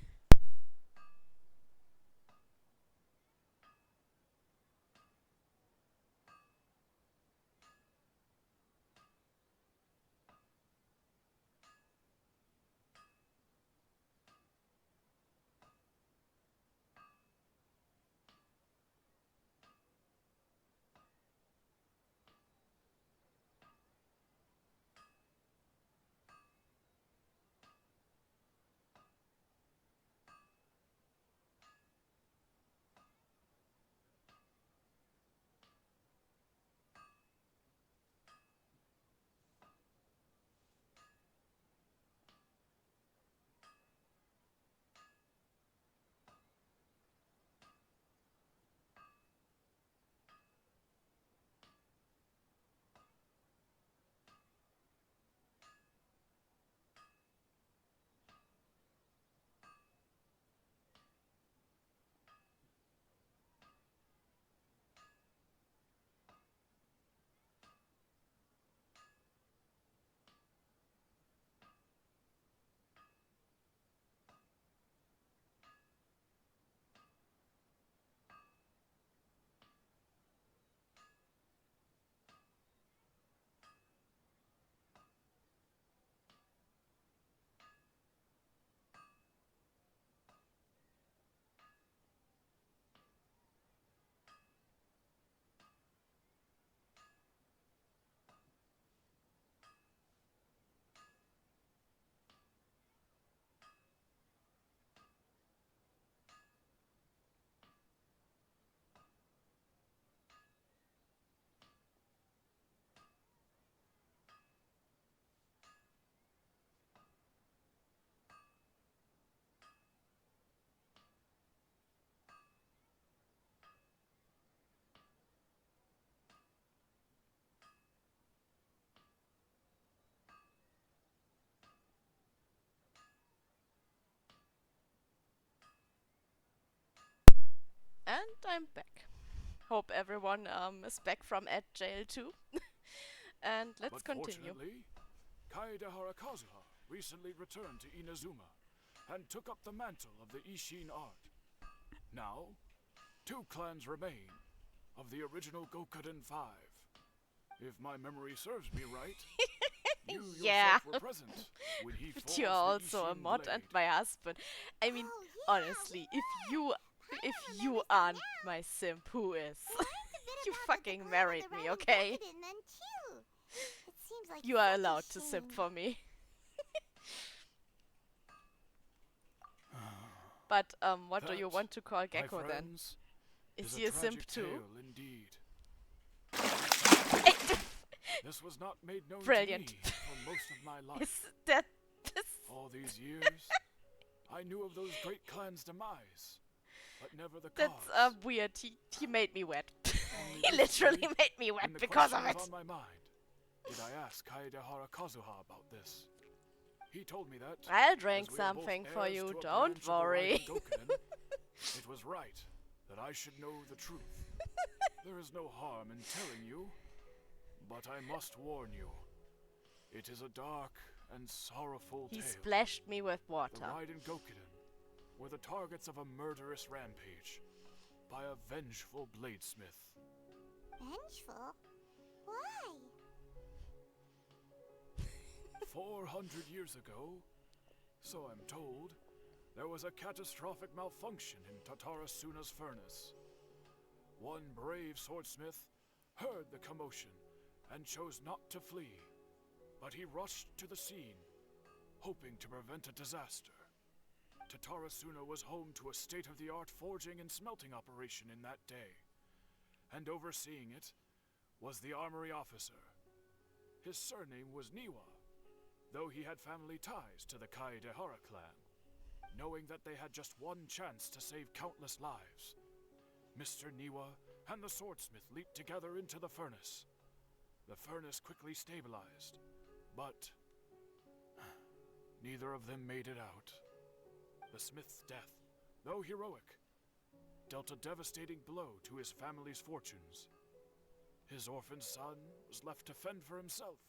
And I'm back. Hope everyone is back from at jail too. And let's but continue. Fortunately, Kaedehara Kazuha recently returned to Inazuma and took up the mantle of the Ishin art. Now, 2 clans remain of the original Gokuden 5. If my memory serves me right, you Yeah. yourself were present when he But forged you're the also a Ishin mod blade. and my husband. I mean, honestly, if you aren't my simp, who is? You fucking married me, okay? It seems like You are such a allowed to simp shame. for me. But what do you That, want to call my Gecko then? friends, Is is he a simp tragic too? tale indeed. This was not made known Brilliant. to me for most of my life. Is that All these years, I knew of those great clans' demise, but never the cause. that's weird. He made me wet. Only He literally recently, made me when wet the because of question it. was on my mind, did I ask Kaedehara Kazuha about this? He told me that I'll drink as we are both something for heirs you, to a don't branch of the worry. Raiden Gokunin, it was right that I should know the truth. There is no harm in telling you, but I must warn you. It is a dark and sorrowful He tale. splashed me with The water. Raiden Gokunin were the targets of a murderous rampage by a vengeful bladesmith. Vengeful? Why? 400 years ago, so I'm told, there was a catastrophic malfunction in Tatarasuna's furnace. One brave swordsmith heard the commotion and chose not to flee, but he rushed to the scene, hoping to prevent a disaster. Tatarasuna was home to a state-of-the-art forging and smelting operation in that day, and overseeing it was the armory officer. His surname was Niwa, though he had family ties to the Kaedehara clan. Knowing that they had just one chance to save countless lives, Mr. Niwa and the swordsmith leaped together into the furnace. The furnace quickly stabilized, but neither of them made it out. The smith's death, though heroic, dealt a devastating blow to his family's fortunes. His orphaned son was left to fend for himself,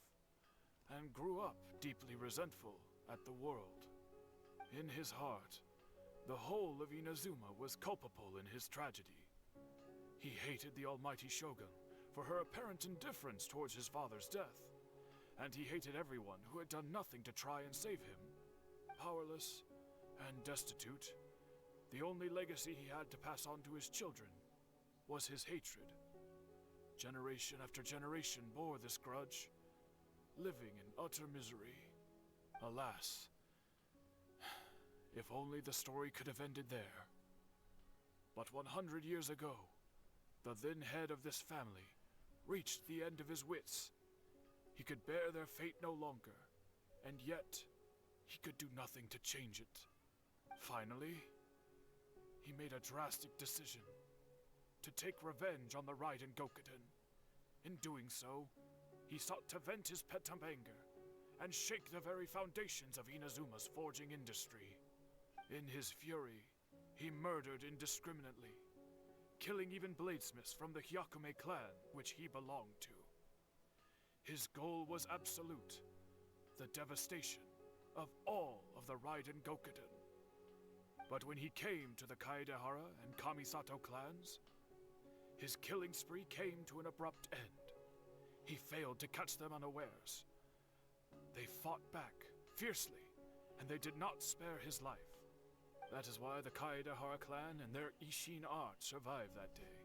and grew up deeply resentful at the world. In his heart, the whole of Inazuma was culpable in his tragedy. He hated the almighty Shogun for her apparent indifference towards his father's death, and he hated everyone who had done nothing to try and save him. Powerless and destitute, the only legacy he had to pass on to his children was his hatred. Generation after generation bore this grudge, living in utter misery. Alas, if only the story could have ended there. But 100 years ago, the then head of this family reached the end of his wits. He could bear their fate no longer, and yet he could do nothing to change it. Finally, he made a drastic decision to take revenge on the Raiden Gokuden. In doing so, he sought to vent his pent-up anger and shake the very foundations of Inazuma's forging industry. In his fury, he murdered indiscriminately, killing even bladesmiths from the Hyakume clan which he belonged to. His goal was absolute, the devastation of all of the Raiden Gokuden. But when he came to the Kaedehara and Kamisato clans, his killing spree came to an abrupt end. He failed to catch them unawares. They fought back fiercely, and they did not spare his life. That is why the Kaedehara clan and their Ishin art survived that day.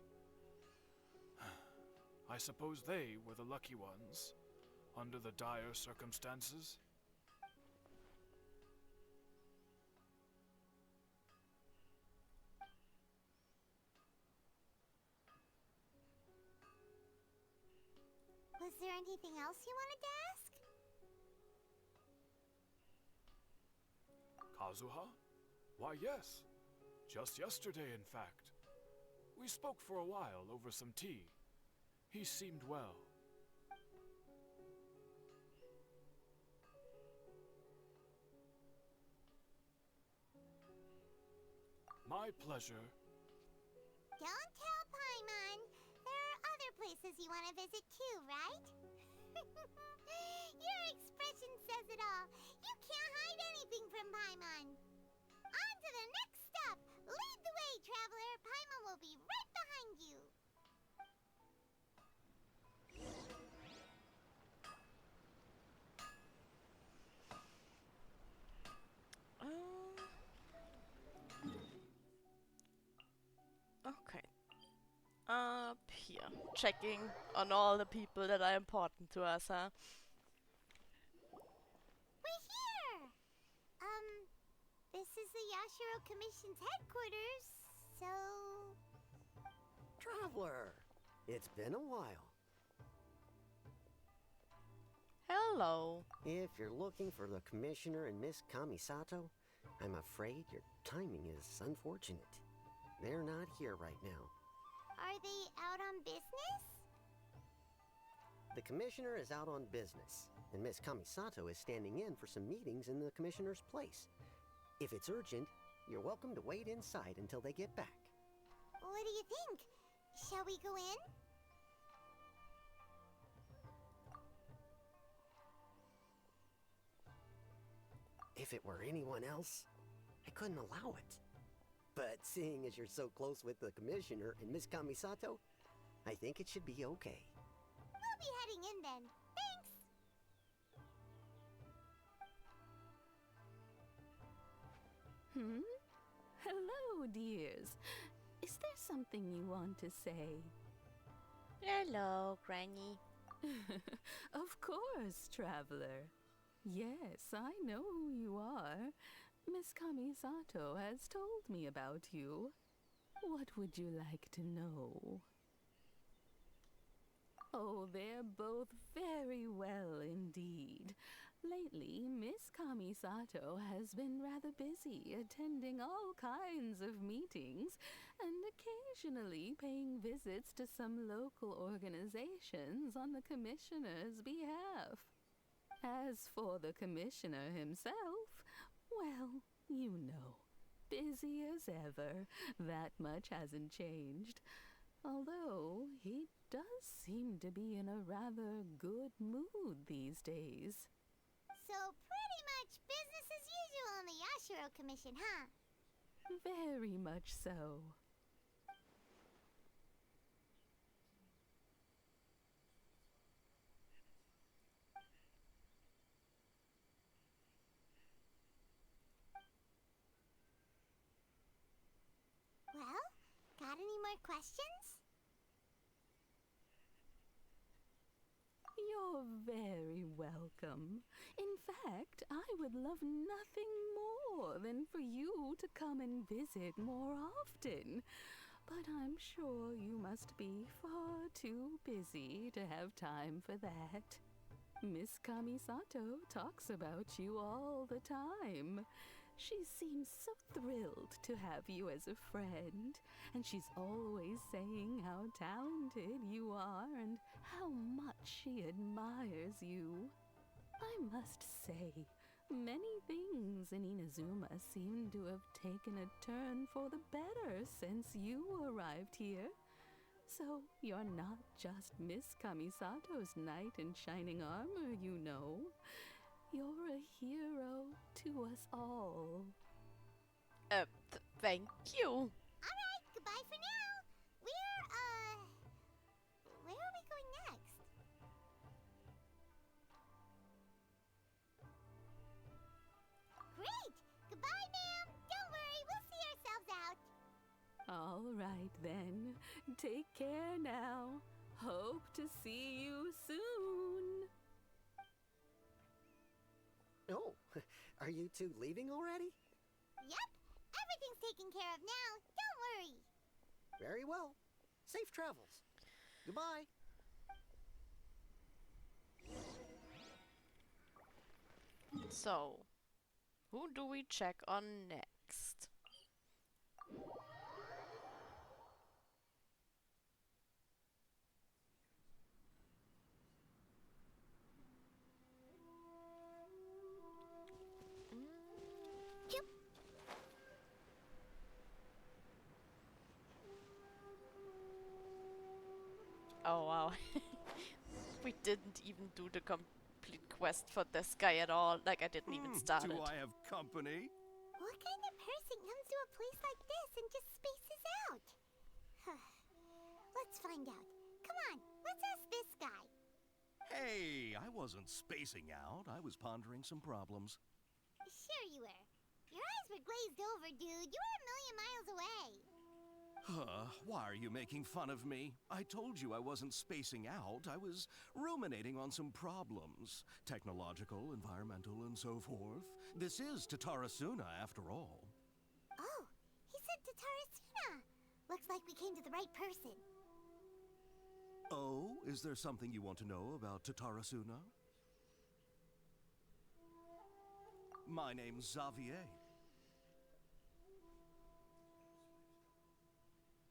I suppose they were the lucky ones, under the dire circumstances. Was there anything else you wanted to ask? Kazuha? Why, yes. Just yesterday, in fact. We spoke for a while over some tea. He seemed well. My pleasure. don't tell Paimon. There are other places you want to visit too, right? Your expression says it all. You can't hide anything from Paimon. On to the next stop. Lead the way, traveler. Paimon will be right behind you. Okay. Up here. Checking on all the people that are important to us, huh? We're here! This is the Yashiro Commission's headquarters, so... Traveler! It's been a while. Hello. If you're looking for the Commissioner and Miss Kamisato, I'm afraid your timing is unfortunate. They're not here right now. Are they out on business? The Commissioner is out on business, and Miss Kamisato is standing in for some meetings in the Commissioner's place. If it's urgent, you're welcome to wait inside until they get back. What do you think? Shall we go in? If it were anyone else, I couldn't allow it. But seeing as you're so close with the Commissioner and Miss Kamisato, I think it should be okay. We'll be heading in then. Thanks! Hello, dears. Is there something you want to say? Hello, Granny. Of course, traveler. Yes, I know who you are. Miss Kamisato has told me about you. What would you like to know? Oh, they're both very well indeed. Lately, Miss Kamisato has been rather busy attending all kinds of meetings and occasionally paying visits to some local organizations on the Commissioner's behalf. As for the Commissioner himself, well, you know, busy as ever. That much hasn't changed. Although he does seem to be in a rather good mood these days. So pretty much business as usual in the Yashiro Commission, huh? Very much so. Well, got any more questions? You're very welcome. In fact, I would love nothing more than for you to come and visit more often. But I'm sure you must be far too busy to have time for that. Miss Kamisato talks about you all the time. She seems so thrilled to have you as a friend, and she's always saying how talented you are and how much she admires you. I must say, many things in Inazuma seem to have taken a turn for the better since you arrived here. So you're not just Miss Kamisato's knight in shining armor, you know. You're a hero to us all. Thank you. Alright, goodbye for now. Where are we going next? Great! Goodbye, ma'am. Don't worry, we'll see ourselves out. All right then. Take care now. Hope to see you soon. Oh, are you two leaving already? Yep, everything's taken care of now. Don't worry. Very well. Safe travels. Goodbye. So, who do we check on next? Oh wow. We didn't even do the complete quest for this guy at all. Like, I didn't even start Do it. I have company? What kind of person comes to a place like this and just spaces out? Let's find out. Come on, let's ask this guy. Hey, I wasn't spacing out. I was pondering some problems. Sure you were. Your eyes were glazed over, dude. You were a million miles away. Why are you making fun of me? I told you I wasn't spacing out. I was ruminating on some problems. Technological, environmental, and so forth. This is Tatarasuna, after all. Oh, he said Tatarasuna. Looks like we came to the right person. Oh, is there something you want to know about Tatarasuna? My name's Xavier.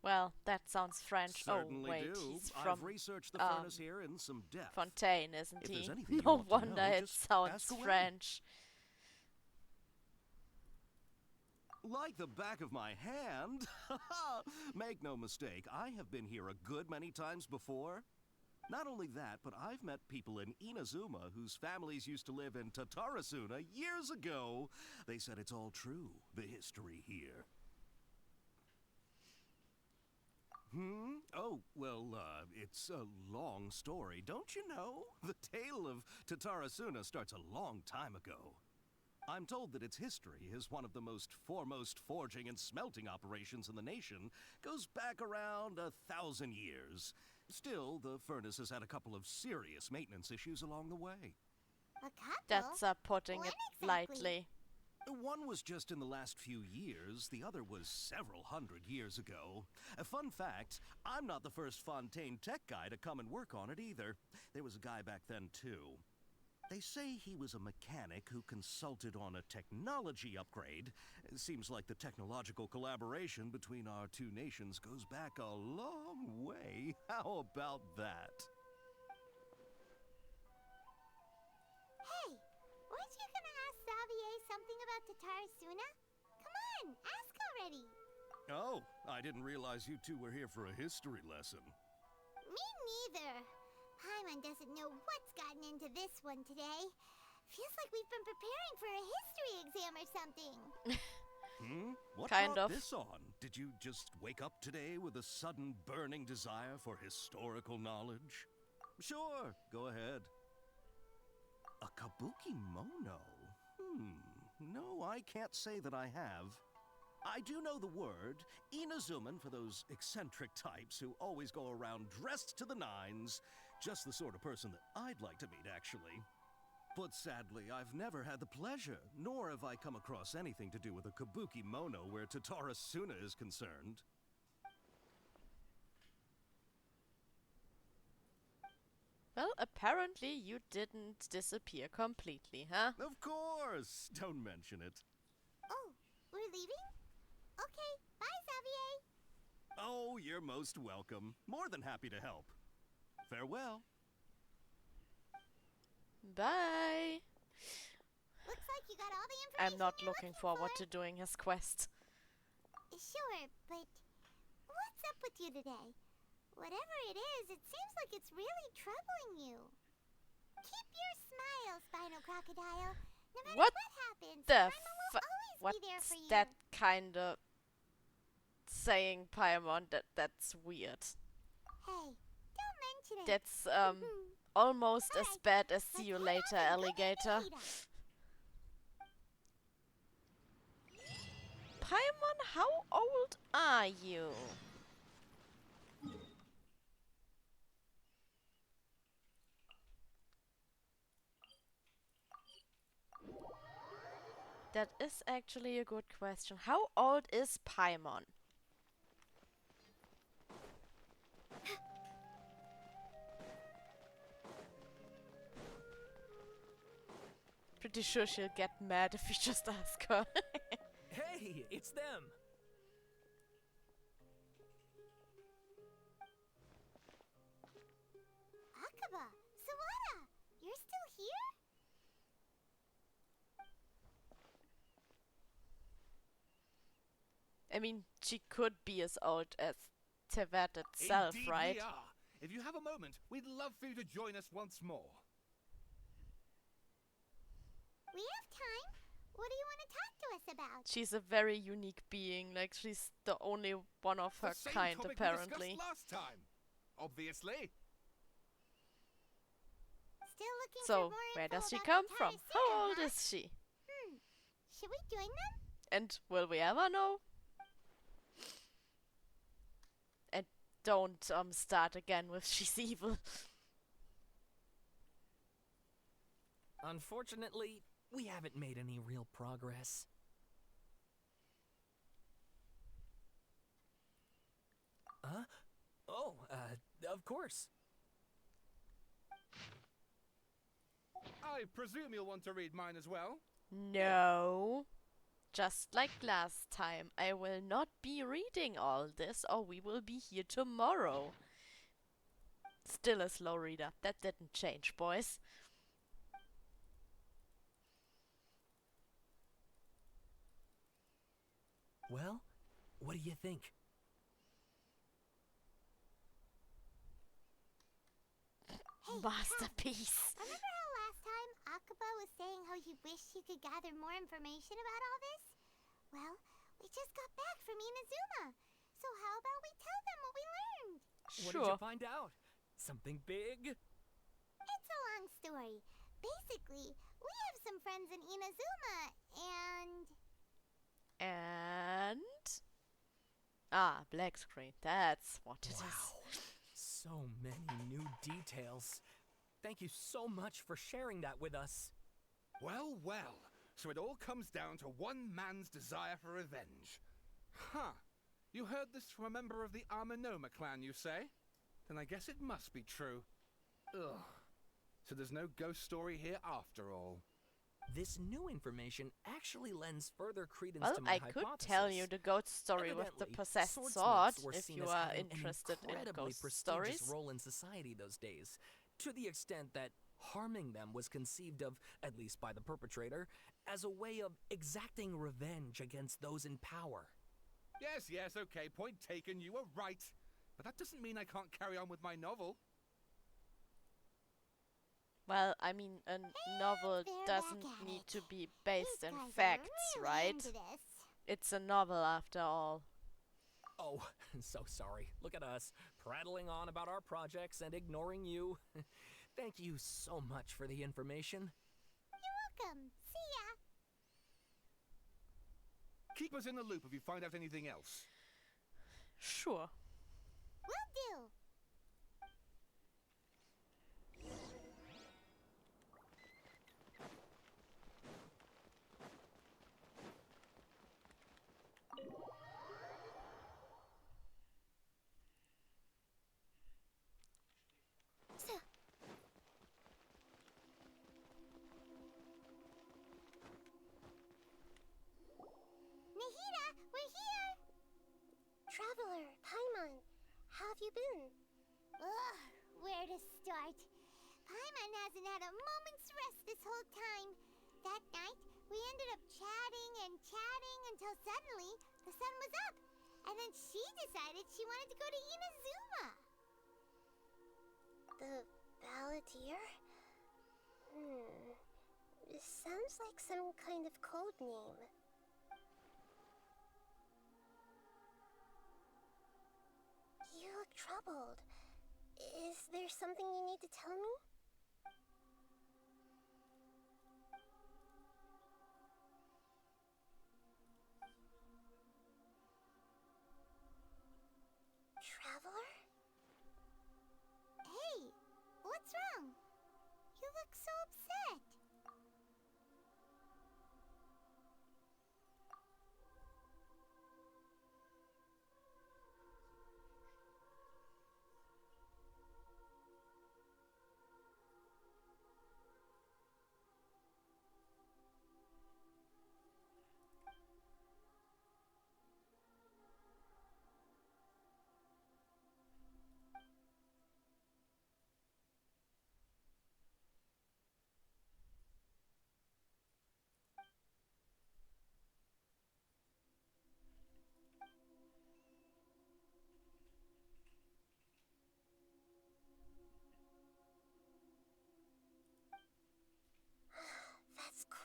Well, that sounds French. Certainly oh wait, do. he's from I've researched the furnace here in some depth. Fontaine, isn't If he? there's anything you No want to wonder know, it just sounds ask away. French. Like the back of my hand. Make no mistake, I have been here a good many times before. Not only that, but I've met people in Inazuma whose families used to live in Tatarasuna years ago. They said it's all true, the history here. Oh, well, it's a long story, don't you know? The tale of Tatarasuna starts a long time ago. I'm told that its history is one of the most foremost forging and smelting operations in the nation, goes back around 1,000 years. Still, the furnace has had a couple of serious maintenance issues along the way. A couple? That's putting When it exactly? lightly. One was just in the last few years, the other was several hundred years ago. A fun fact, I'm not the first Fontaine tech guy to come and work on it either. There was a guy back then too. They say he was a mechanic who consulted on a technology upgrade. It seems like the technological collaboration between our two nations goes back a long way. How about that? Hey, weren't you gonna ask Xavier something about Tatarasuna? Come on, ask already. Oh, I didn't realize you two were here for a history lesson. Me neither. Paimon doesn't know what's gotten into this one today. Feels like we've been preparing for a history exam or something. What Kind brought of. this on? Did you just wake up today with a sudden burning desire for historical knowledge? Sure, go ahead. A kabuki mono? No, I can't say that I have. I do know the word, Inazuman for those eccentric types who always go around dressed to the nines. Just the sort of person that I'd like to meet, actually. But sadly, I've never had the pleasure, nor have I come across anything to do with a kabuki mono where Tatarasuna is concerned. Well, apparently you didn't disappear completely, huh? Of course! Don't mention it. Oh, we're leaving? Okay, bye, Xavier. Oh, you're most welcome. More than happy to help. Farewell. Bye. Looks like you got all the information I'm not you're looking forward to doing his quest. Sure, but what's up with you today? Whatever it is, it seems like it's really troubling you. Keep your smile, Spinal Crocodile. No matter What what happens, the Paimon will always What's be there for you. that kind of saying, Paimon? That's weird. Hey, don't mention it. That's almost as bad as see you later, alligator. Paimon, how old are you? That is actually a good question. How old is Paimon? Pretty sure she'll get mad if we just ask her. Hey, it's them. Akaba, Sawada, you're still here? I mean, she could be as old as Tevat itself, Indeed right? we are. if you have a moment, we'd love for you to join us once more. We have time. What do you want to talk to us about? She's a very unique being. Like, she's the only one of her The same kind, topic apparently. we discussed last time. Obviously. Still looking for So, more where info does she about come the from? Tsaritsa, How old huh? is she? Should we join them? And will we ever know? And don't start again with she's evil. Unfortunately, we haven't made any real progress. Huh? Oh, of course. I presume you'll want to read mine as well? No. Just like last time, I will not be reading all this, or we will be here tomorrow. Still a slow reader. That didn't change, boys. Well, what do you think? Hey, Masterpiece. Remember how last time Akaba was saying how he wished he could gather more information about all this? Well, we just got back from Inazuma. So how about we tell them what we learned? What did you find out? Something big? It's a long story. Basically, we have some friends in Inazuma, and... Ah, black screen. That's what it is. Wow. So many new details. Thank you so much for sharing that with us. Well, well. So it all comes down to one man's desire for revenge. Huh. You heard this from a member of the Amanoma clan, you say? Then I guess it must be true. Ugh. So there's no ghost story here after all. This new information actually lends further credence Well, to my I hypothesis. could tell you the ghost story with the Evidently, possessed swordsmiths sword were if seen you as are having interested an in incredibly ghost prestigious stories. role in society those days, to the extent that harming them was conceived of, at least by the perpetrator, as a way of exacting revenge against those in power. Yes, yes, okay, point taken, you were right. But that doesn't mean I can't carry on with my novel. Well, I mean, a novel doesn't need to be based in facts, right? It's a novel after all. Oh, so sorry. Look at us, prattling on about our projects and ignoring you. Thank you so much for the information. You're welcome. See ya. Keep us in the loop if you find out anything else. Sure. Will do. Nahida, we're here! Traveler, Paimon, how have you been? Ugh, where to start? Paimon hasn't had a moment's rest this whole time. That night, we ended up chatting and chatting until suddenly the sun was up. And then she decided she wanted to go to Inazuma. The Balladeer? This sounds like some kind of code name. You look troubled. Is there something you need to tell me? Traveler? Hey, what's wrong? You look so upset.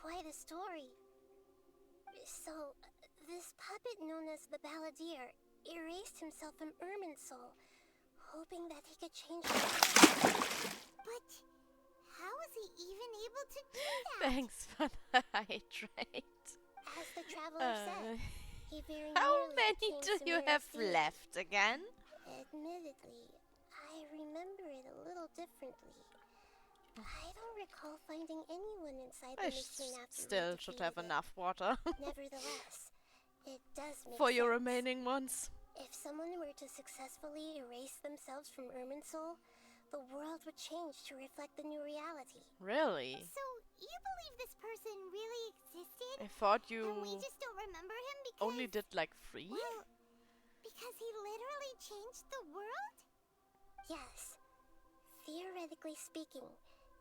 quite a story. So, this puppet known as the Balladeer erased himself from Irminsul, hoping that he could change the world. But how was he even able to do that? Thanks for the hydrate. As the traveler said, he very How nearly many became do you Samira's have thief. left again? Admittedly, I remember it a little differently. I don't recall finding anyone inside I the machine after still we should have defeated it. enough water. Nevertheless, it does make For your sense. remaining ones. If someone were to successfully erase themselves from Irminsul, the world would change to reflect the new reality. Really? So, you believe this person really existed? I thought And we you just don't remember him because... only did like 3? Well, because he literally changed the world? Yes. Theoretically speaking,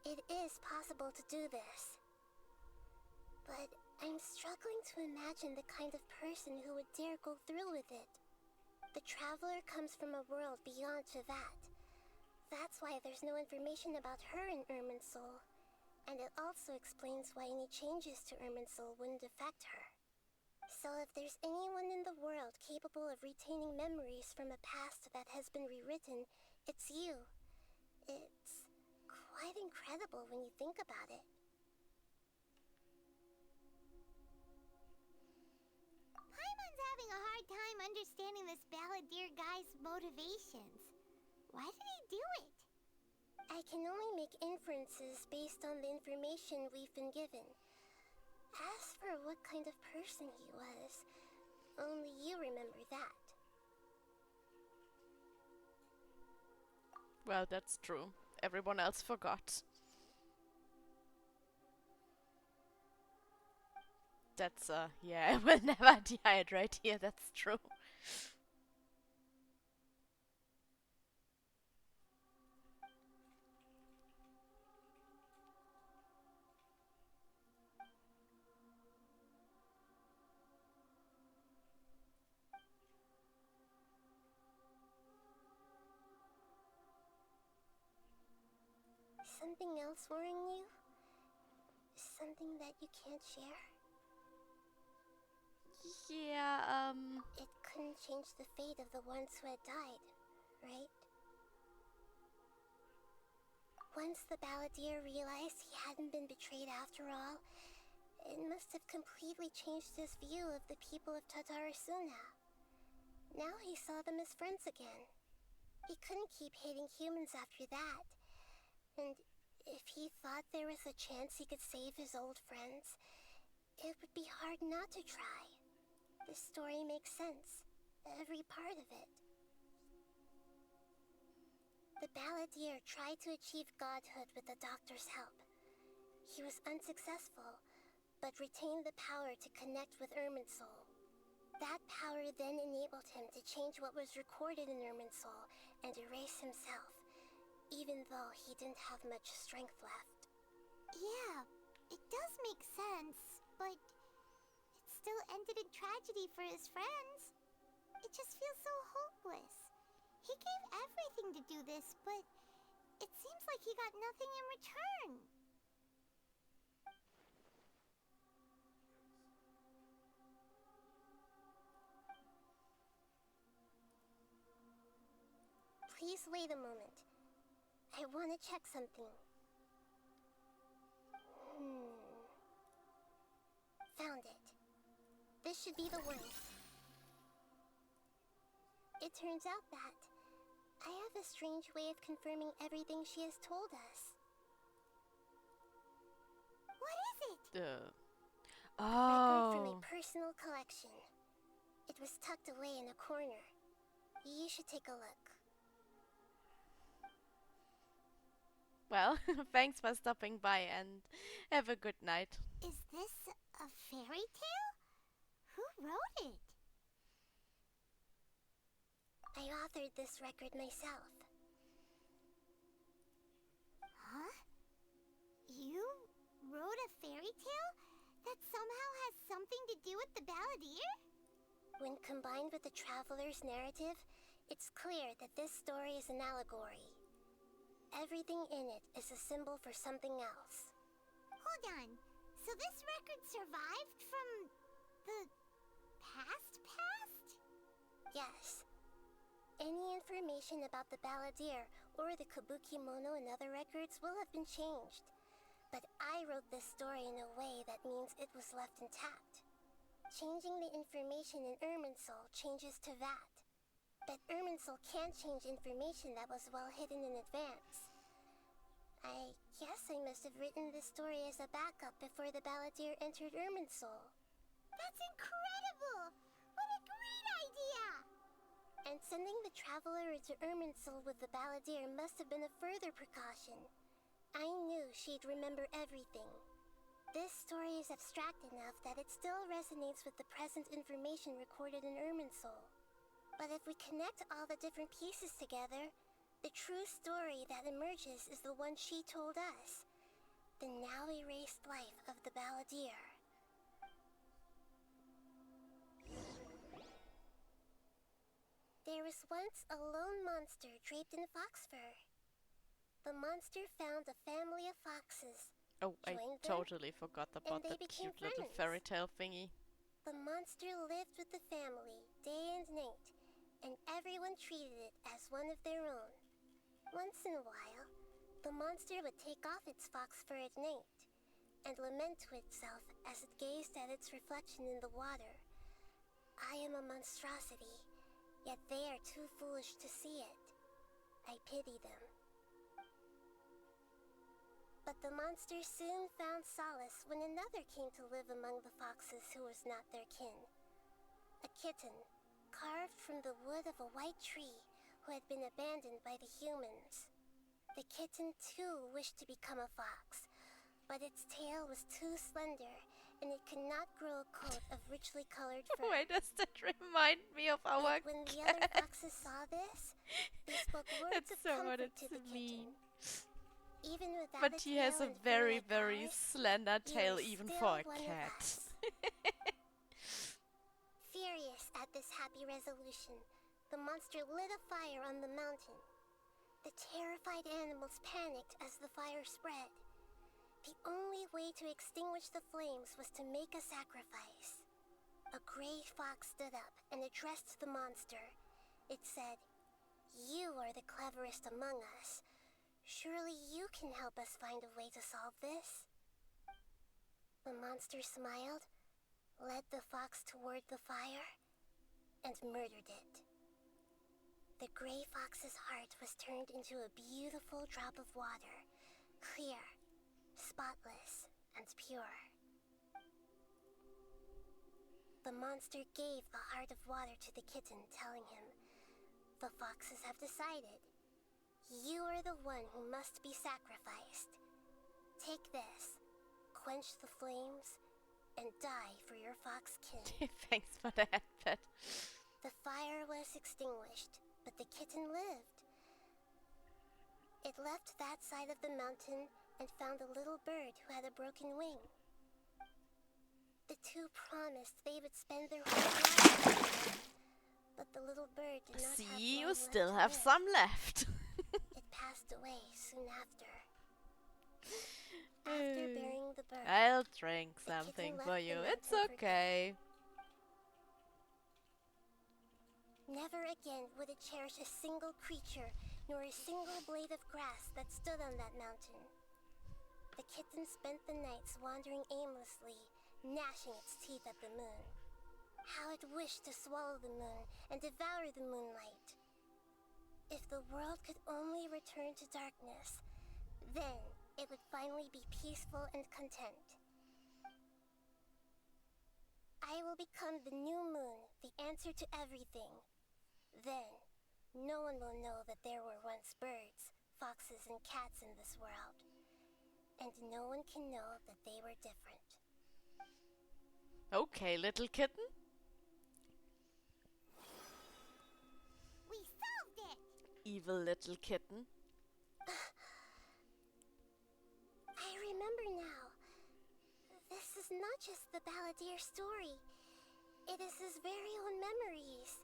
it is possible to do this. But I'm struggling to imagine the kind of person who would dare go through with it. The traveler comes from a world beyond Tevat. That's why there's no information about her in Irminsul. And it also explains why any changes to Irminsul wouldn't affect her. So if there's anyone in the world capable of retaining memories from a past that has been rewritten, it's you. It's quite incredible when you think about it. Paimon's having a hard time understanding this Balladeer guy's motivations. Why did he do it? I can only make inferences based on the information we've been given. As for what kind of person he was, only you remember that. Well, that's true. Everyone else forgot. That's, yeah, I will never dehydrate here, that's true. Something else worrying you? Something that you can't share? Yeah, It couldn't change the fate of the ones who had died, right? Once the Balladeer realized he hadn't been betrayed after all, it must have completely changed his view of the people of Tatarasuna. Now he saw them as friends again. He couldn't keep hating humans after that. And if he thought there was a chance he could save his old friends, it would be hard not to try. The story makes sense, every part of it. The Balladeer tried to achieve godhood with the doctor's help. He was unsuccessful, but retained the power to connect with Irminsul. That power then enabled him to change what was recorded in Irminsul and erase himself, even though he didn't have much strength left. Yeah, it does make sense, but it still ended in tragedy for his friends. It just feels so hopeless. He gave everything to do this, but it seems like he got nothing in return. Please wait a moment. I want to check something. Found it. This should be the one. It turns out that I have a strange way of confirming everything she has told us. What is it? Record from a Oh. personal collection. It was tucked away in a corner. You should take a look. Well, thanks for stopping by and have a good night. Is this a fairy tale? Who wrote it? I authored this record myself. Huh? You wrote a fairy tale that somehow has something to do with the Balladeer? When combined with the Traveler's narrative, it's clear that this story is an allegory. Everything in it is a symbol for something else. Hold on. So this record survived from the past? Yes. Any information about the Balladeer or the Kabuki Mono and other records will have been changed. But I wrote this story in a way that means it was left intact. Changing the information in Irminsul changes to that. But Irminsul can't change information that was well hidden in advance. I guess I must have written this story as a backup before the Balladeer entered Irminsul. That's incredible! What a great idea! And sending the Traveler into Irminsul with the Balladeer must have been a further precaution. I knew she'd remember everything. This story is abstract enough that it still resonates with the present information recorded in Irminsul. But if we connect all the different pieces together, the true story that emerges is the one she told us. The now erased life of the Balladeer. There was once a lone monster draped in fox fur. The monster found a family of foxes. Oh, I joined them, totally forgot about they that became cute little friends. fairy tale thingy. The monster lived with the family day and night, and everyone treated it as one of their own. Once in a while, the monster would take off its fox fur at night and lament to itself as it gazed at its reflection in the water. I am a monstrosity, yet they are too foolish to see it. I pity them. But the monster soon found solace when another came to live among the foxes who was not their kin. A kitten, carved from the wood of a white tree, who had been abandoned by the humans. The kitten too wished to become a fox, but its tail was too slender, and it could not grow a coat of richly colored fur. Why does that remind me of our When the cat? other foxes saw this, they spoke words That's of so what comfort it's to the mean. kitten. Even without But a he has tail a and very, fur like very ours, slender you tail are even still for a one of cat. us. Furious at this happy resolution, the monster lit a fire on the mountain. The terrified animals panicked as the fire spread. The only way to extinguish the flames was to make a sacrifice. A gray fox stood up and addressed the monster. It said, "You are the cleverest among us. Surely you can help us find a way to solve this." The monster smiled, led the fox toward the fire, and murdered it. The gray fox's heart was turned into a beautiful drop of water, clear, spotless, and pure. The monster gave the heart of water to the kitten, telling him, "The foxes have decided. You are the one who must be sacrificed. Take this, quench the flames, and die for your fox kin." Thanks for the headpad. The fire was extinguished, but the kitten lived. It left that side of the mountain and found a little bird who had a broken wing. The two promised they would spend their whole lives together, but the little bird did not have See, you long still left have to live. some left. It passed away soon after. After burying the bird, I'll drink the something kitten for left you. the It's mountain for okay. Never again would it cherish a single creature, nor a single blade of grass that stood on that mountain. The kitten spent the nights wandering aimlessly, gnashing its teeth at the moon. How it wished to swallow the moon and devour the moonlight. If the world could only return to darkness, then it would finally be peaceful and content. I will become the new moon, the answer to everything. Then, no one will know that there were once birds, foxes, and cats in this world. And no one can know that they were different. Okay, little kitten. We solved it! Evil little kitten. I remember now. This is not just the Balladeer story. It is his very own memories.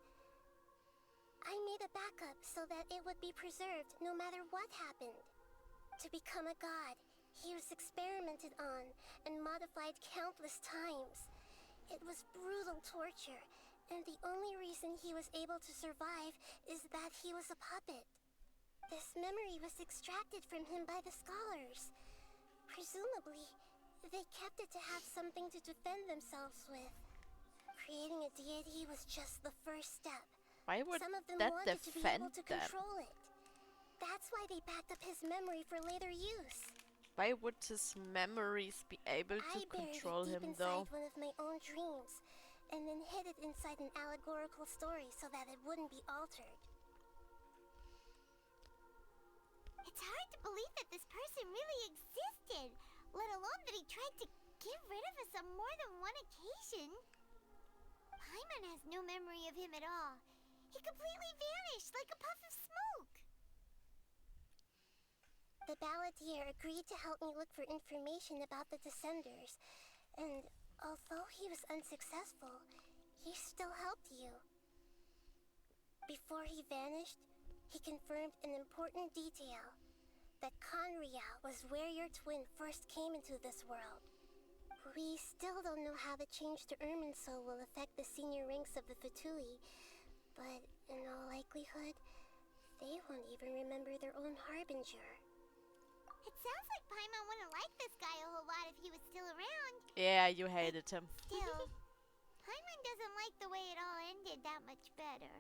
I made a backup so that it would be preserved no matter what happened. To become a god, He was experimented on and modified countless times. It was brutal torture, and the only reason he was able to survive is that he was a puppet. This memory was extracted from him by the scholars. Presumably, they kept it to have something to defend themselves with. Creating a deity was just the first step. Why would Some of them that wanted to be able defend to them? control it. That's why they backed up his memory for later use. Why would his memories be able to I buried control it deep him inside though? one of my own dreams, and then hid it inside an allegorical story so that it wouldn't be altered. It's hard to believe that this person really existed, let alone that he tried to get rid of us on more than one occasion. Paimon has no memory of him at all. He completely vanished like a puff of smoke. The balladeer agreed to help me look for information about the Descenders, and although he was unsuccessful, he still helped you. Before he vanished, he confirmed an important detail, that Conria was where your twin first came into this world. We still don't know how the change to Irminsul will affect the senior ranks of the Fatui, but in all likelihood, they won't even remember their own Harbinger. It sounds like Paimon wouldn't like this guy a whole lot if he was still around. Yeah, you hated him. Still, Paimon doesn't like the way it all ended that much better.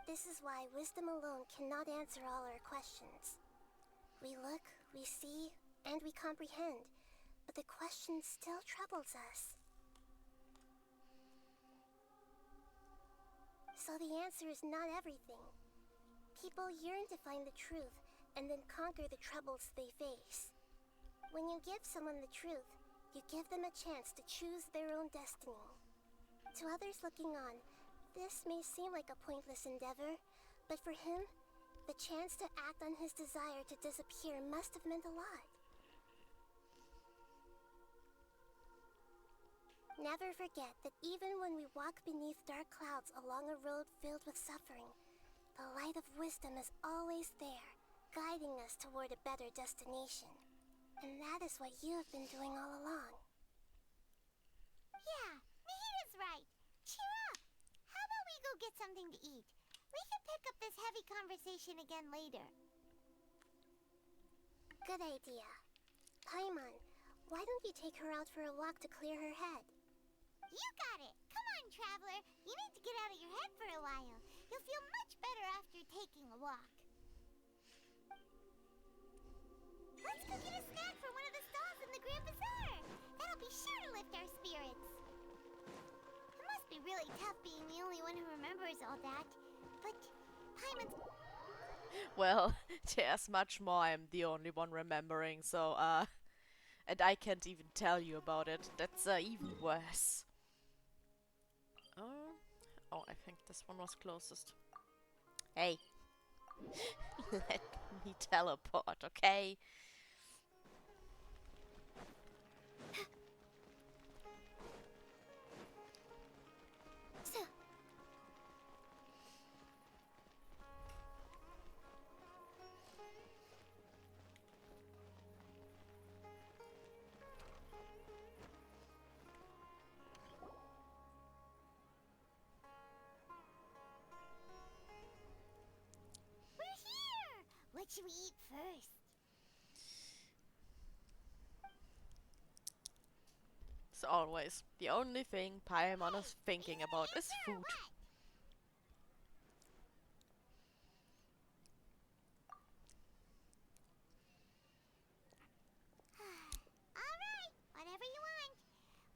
This is why wisdom alone cannot answer all our questions. We look, we see, and we comprehend, but the question still troubles us. So the answer is not everything. People yearn to find the truth and then conquer the troubles they face. When you give someone the truth, you give them a chance to choose their own destiny. To others looking on, this may seem like a pointless endeavor, but for him, the chance to act on his desire to disappear must have meant a lot. Never forget that even when we walk beneath dark clouds along a road filled with suffering, the light of wisdom is always there, guiding us toward a better destination. And that is what you have been doing all along. Yeah, Nahita's right. Cheer up. How about we go get something to eat? We can pick up this heavy conversation again later. Good idea. Paimon, why don't you take her out for a walk to clear her head? You got it. Come on, traveler. You need to get out of your head for a while. You'll feel much better after taking a walk. Let's go get a snack from one of the stalls in the Grand Bazaar. That'll be sure to lift our spirits. It must be really tough being the only one who remembers all that. But Paimon's... Well, there's much more. I'm the only one remembering, so, and I can't even tell you about it. That's, even worse. Oh, I think this one was closest. Hey. Let me teleport, okay? What should we eat first? As always, the only thing Paimon is thinking about is food. Alright, whatever you want.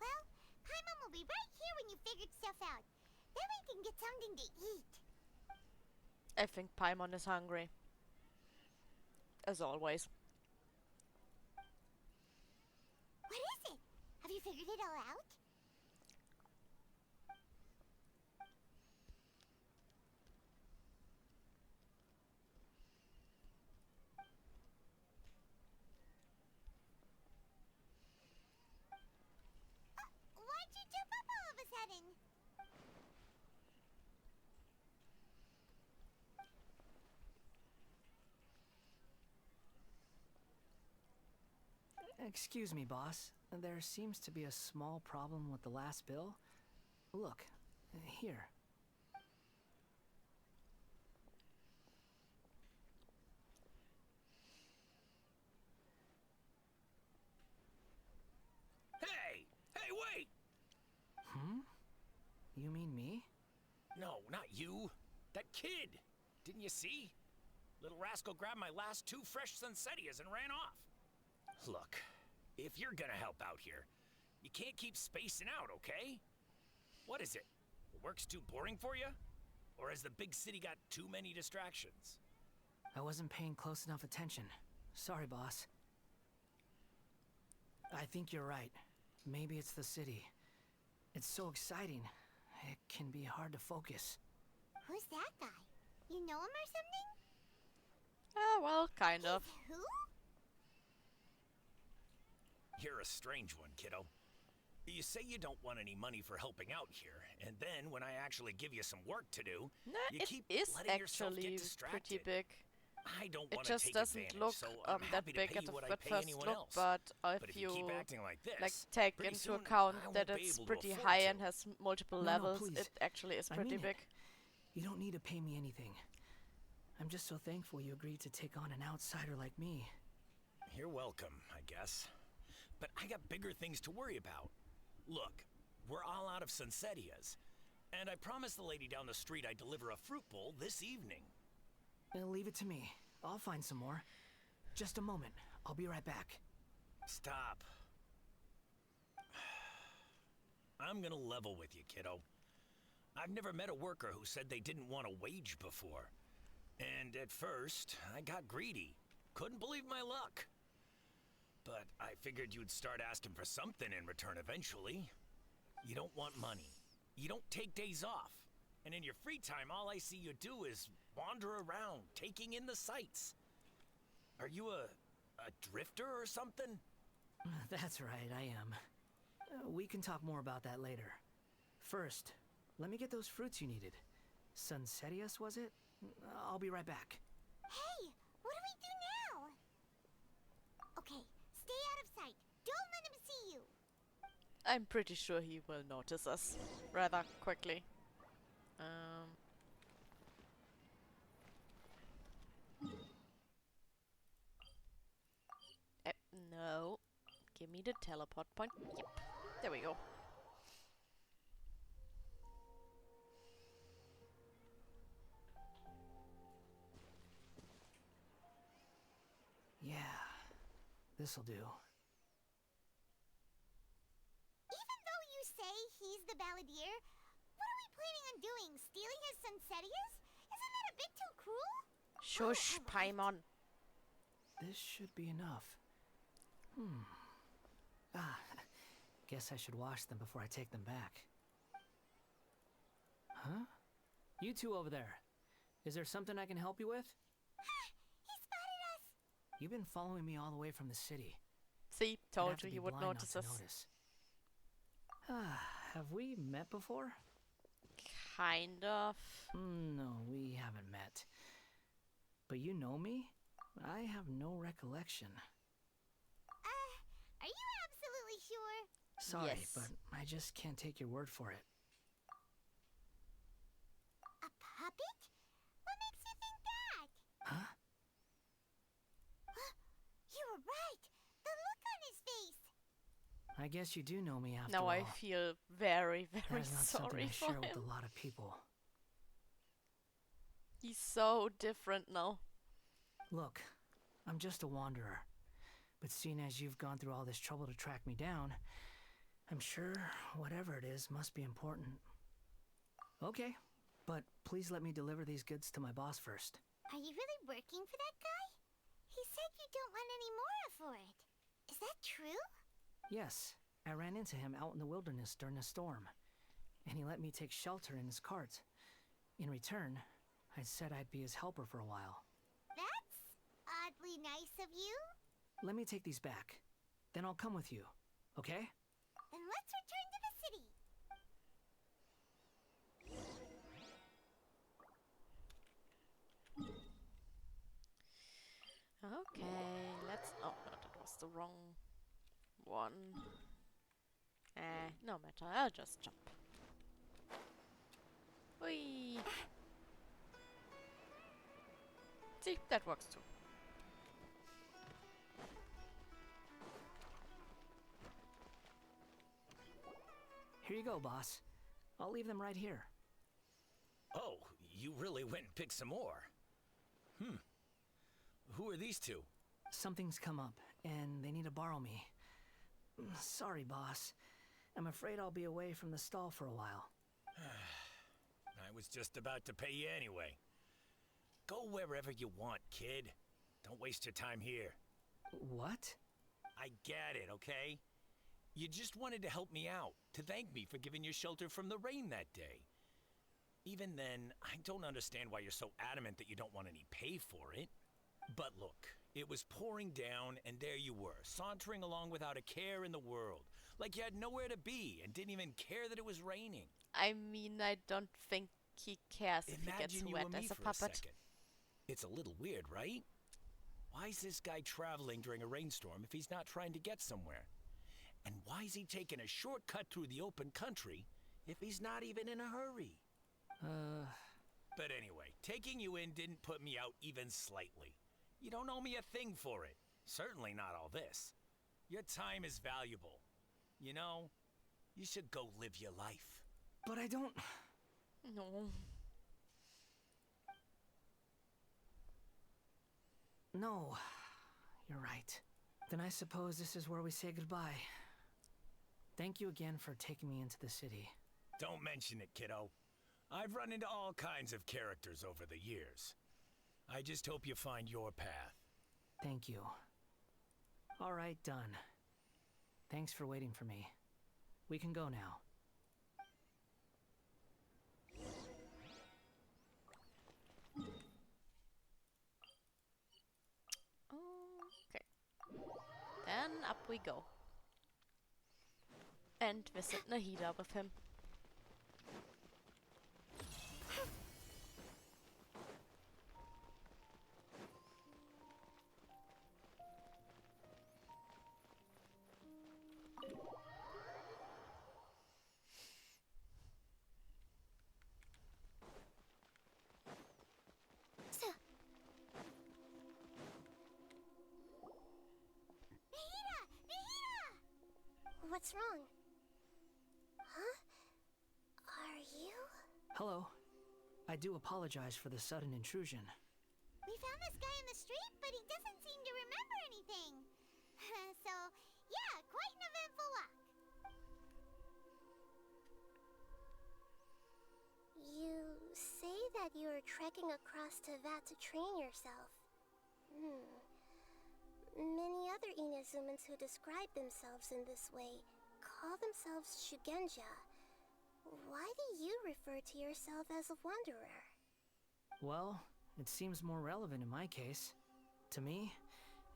Well, Paimon will be right here when you figured stuff out. Then we can get something to eat. I think Paimon is hungry. As always. What is it? Have you figured it all out? Why'd you jump up all of a sudden? Excuse me, boss. There seems to be a small problem with the last bill. Look, here. Hey! Hey, wait! Hmm? You mean me? No, not you. That kid! Didn't you see? Little rascal grabbed my last 2 fresh Sunsetias and ran off. Look, if you're gonna help out here, you can't keep spacing out, okay? What is it? Work's too boring for you? Or has the big city got too many distractions? I wasn't paying close enough attention. Sorry, boss. I think you're right. Maybe it's the city. It's so exciting. It can be hard to focus. Who's that guy? You know him or something? Well, kind of. Who? You're a strange one, kiddo. You say you don't want any money for helping out here, and then when I actually give you some work to do, you It keep is letting yourself get actually distracted. pretty big. I don't It want to just take doesn't advantage, look so I'm that happy to big pay at you what I the pay first anyone look, else. but But if you keep acting like this, like take pretty into soon account I that won't be it's able to pretty afford high to. and has multiple No, levels, please. it actually is I pretty mean big. You don't need to pay me anything. I'm just so thankful you agreed to take on an outsider like me. You're welcome, I guess. But I got bigger things to worry about. Look, we're all out of Sunsetias, and I promised the lady down the street I'd deliver a fruit bowl this evening. Leave it to me. I'll find some more. Just a moment. I'll be right back. Stop. I'm gonna level with you, kiddo. I've never met a worker who said they didn't want a wage before. And at first, I got greedy. Couldn't believe my luck. But I figured you'd start asking for something in return eventually. You don't want money. You don't take days off. And in your free time, all I see you do is wander around, taking in the sights. Are you a drifter or something? That's right, I am. We can talk more about that later. First, let me get those fruits you needed. Sunsetias, was it? I'll be right back. Hey, what do we do now? Okay, stay out of sight. Don't let him see you. I'm pretty sure he will notice us rather quickly. No. Give me the teleport point. Yep. There we go. Yeah, this'll do. Even though you say he's the balladeer, what are we planning on doing? Stealing his Sunsetias? Isn't that a bit too cruel? Shush, Paimon. This should be enough. Guess I should wash them before I take them back. Huh? You two over there. Is there something I can help you with? He spotted us! You've been following me all the way from the city. See, You'd told have to you be he would blind not notice to us. notice. Have we met before? Kind of. No, we haven't met. But you know me? I have no recollection. Are you absolutely sure? Sorry, Yes. but I just can't take your word for it. A puppet? What makes you think that? Huh? You were right! The look on his face! I guess you do know me after Now all. I feel very, very That's not something sorry I for share with him. a lot of people. He's so different now. Look, I'm just a wanderer. But seeing as you've gone through all this trouble to track me down, I'm sure whatever it is must be important. Okay, but please let me deliver these goods to my boss first. Are you really working for that guy? He said you don't want any more for it. Is that true? Yes, I ran into him out in the wilderness during a storm, and he let me take shelter in his cart. In return, I said I'd be his helper for a while. That's oddly nice of you. Let me take these back. Then I'll come with you, okay? Then let's return to the city. Okay, let's... Oh, no, that was the wrong one. No matter, I'll just jump. Whee! See, that works too. Here you go, boss. I'll leave them right here. Oh, you really went and picked some more. Who are these two? Something's come up, and they need to borrow me. Sorry, boss. I'm afraid I'll be away from the stall for a while. I was just about to pay you anyway. Go wherever you want, kid. Don't waste your time here. What? I get it, okay? You just wanted to help me out, to thank me for giving you shelter from the rain that day. Even then, I don't understand why you're so adamant that you don't want any pay for it. But look, it was pouring down, and there you were, sauntering along without a care in the world. Like you had nowhere to be, and didn't even care that it was raining. I mean, I don't think he cares if he gets Imagine you wet and me as a for a puppet. second. It's a little weird, right? Why is this guy traveling during a rainstorm if he's not trying to get somewhere? And why is he taking a shortcut through the open country if he's not even in a hurry? But anyway, taking you in didn't put me out even slightly. You don't owe me a thing for it. Certainly not all this. Your time is valuable. You know, you should go live your life. But I don't... No. No. You're right. Then I suppose this is where we say goodbye. Thank you again for taking me into the city. Don't mention it, kiddo. I've run into all kinds of characters over the years. I just hope you find your path. Thank you. All right, done. Thanks for waiting for me. We can go now. Okay. Then up we go. And visit Nahida with him. What's wrong? Huh? Are you? Hello. I do apologize for the sudden intrusion. We found this guy in the street, but he doesn't seem to remember anything. So, yeah, quite an eventful walk. You say that you're trekking across Teyvat to train yourself. Many other Inazumans who describe themselves in this way call themselves Shugenja. Why do you refer to yourself as a wanderer? Well, it seems more relevant in my case. To me,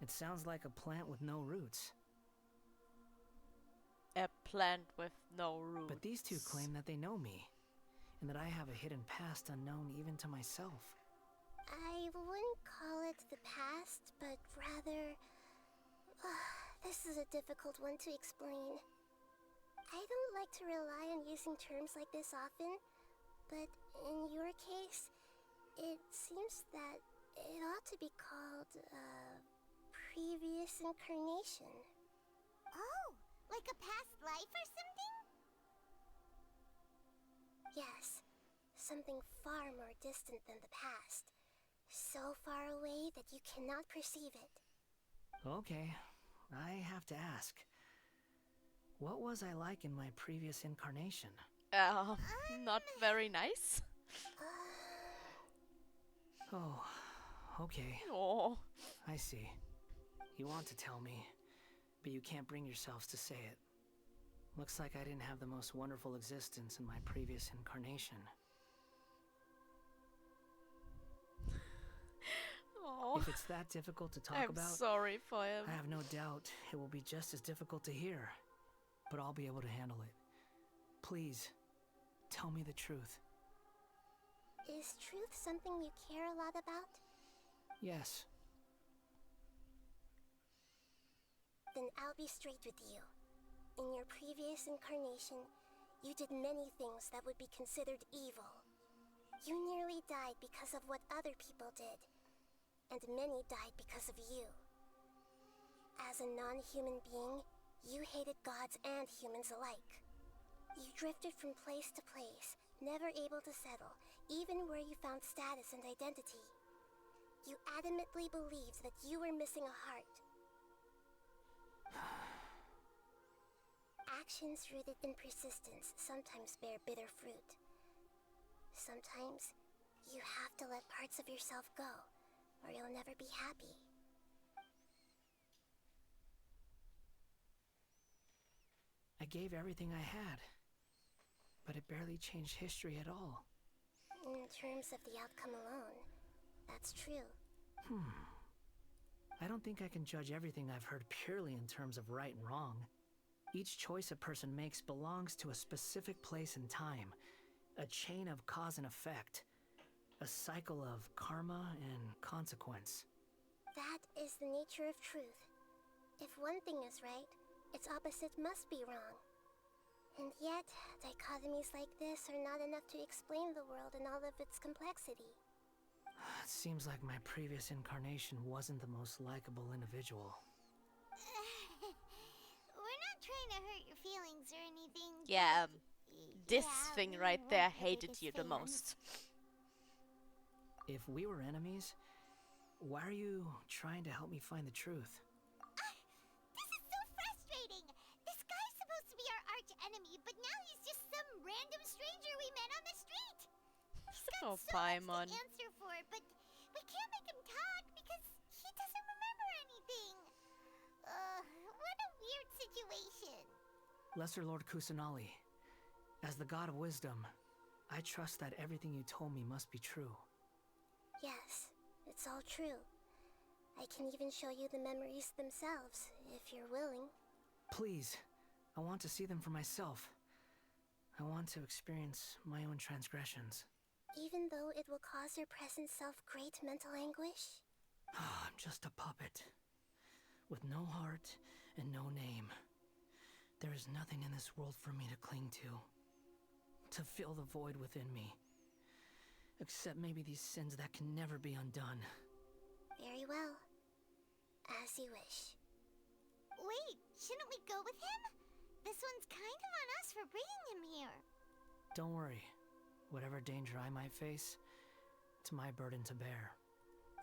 it sounds like a plant with no roots. A plant with no roots. But these two claim that they know me, and that I have a hidden past unknown even to myself. I wouldn't call it the past, but rather... this is a difficult one to explain. I don't like to rely on using terms like this often, but in your case, it seems that it ought to be called, previous incarnation. Oh, like a past life or something? Yes, something far more distant than the past. So far away that you cannot perceive it. Okay, I have to ask. What was I like in my previous incarnation? Not very nice. Oh, okay. Oh. I see. You want to tell me, but you can't bring yourselves to say it. Looks like I didn't have the most wonderful existence in my previous incarnation. Oh. If it's that difficult to talk I'm about, sorry for him. I have no doubt it will be just as difficult to hear, but I'll be able to handle it. Please, tell me the truth. Is truth something you care a lot about? Yes. then I'll be straight with you. In your previous incarnation, you did many things that would be considered evil. You nearly died because of what other people did, and many died because of you. As a non-human being, you hated gods and humans alike. You drifted from place to place, never able to settle, even where you found status and identity. You adamantly believed that you were missing a heart. Actions rooted in persistence sometimes bear bitter fruit. Sometimes, you have to let parts of yourself go, or you'll never be happy. I gave everything I had, but it barely changed history at all. In terms of the outcome alone, that's true. I don't think I can judge everything I've heard purely in terms of right and wrong. Each choice a person makes belongs to a specific place and time, a chain of cause and effect, a cycle of karma and consequence. That is the nature of truth. If one thing is right, its opposite must be wrong. And yet, dichotomies like this are not enough to explain the world in all of its complexity. It seems like my previous incarnation wasn't the most likable individual. We're not trying to hurt your feelings or anything. Yeah, this yeah, thing we right weren't there the hated biggest you the fans. most. If we were enemies, why are you trying to help me find the truth? This is so frustrating! This guy's supposed to be our arch enemy, but now he's just some random stranger we met on the street! He's got Oh, so Paimon. much to answer for, but we can't make him talk because he doesn't remember anything. What a weird situation. Lesser Lord Kusanali, as the god of wisdom, I trust that everything you told me must be true. Yes, it's all true. I can even show you the memories themselves, if you're willing. Please, I want to see them for myself. I want to experience my own transgressions. Even though it will cause your present self great mental anguish? I'm just a puppet, with no heart and no name. There is nothing in this world for me to cling to fill the void within me. Except maybe these sins that can never be undone. Very well. As you wish. Wait, shouldn't we go with him? This one's kind of on us for bringing him here. Don't worry. Whatever danger I might face, it's my burden to bear.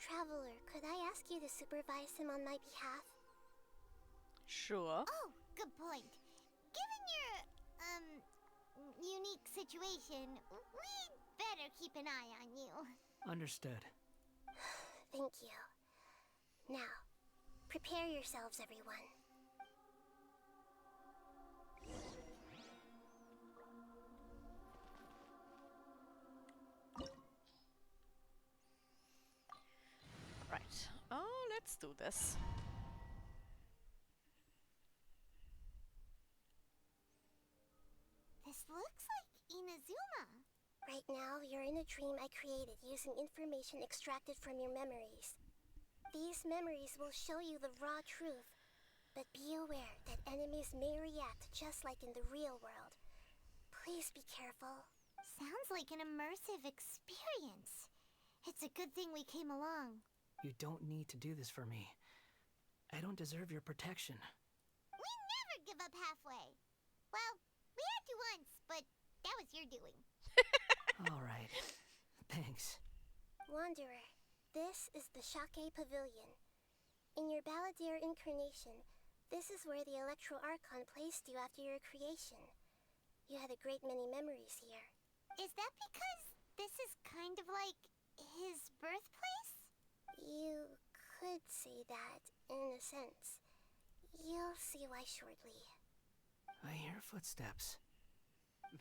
Traveler, could I ask you to supervise him on my behalf? Sure. Oh, good point. Given your, unique situation, we'd better keep an eye on you. Understood. Thank you. Now, prepare yourselves, everyone. Right. Oh, let's do this. This looks like Inazuma. Right now, you're in a dream I created using information extracted from your memories. These memories will show you the raw truth, but be aware that enemies may react just like in the real world. Please be careful. Sounds like an immersive experience. It's a good thing we came along. You don't need to do this for me. I don't deserve your protection. We never give up halfway. Well, we had to once, but that was your doing. All right. Thanks. Wanderer, this is the Shake Pavilion. In your Balladeer incarnation, this is where the Electro Archon placed you after your creation. You had a great many memories here. Is that because this is kind of like his birthplace? You could say that, in a sense. You'll see why shortly. I hear footsteps.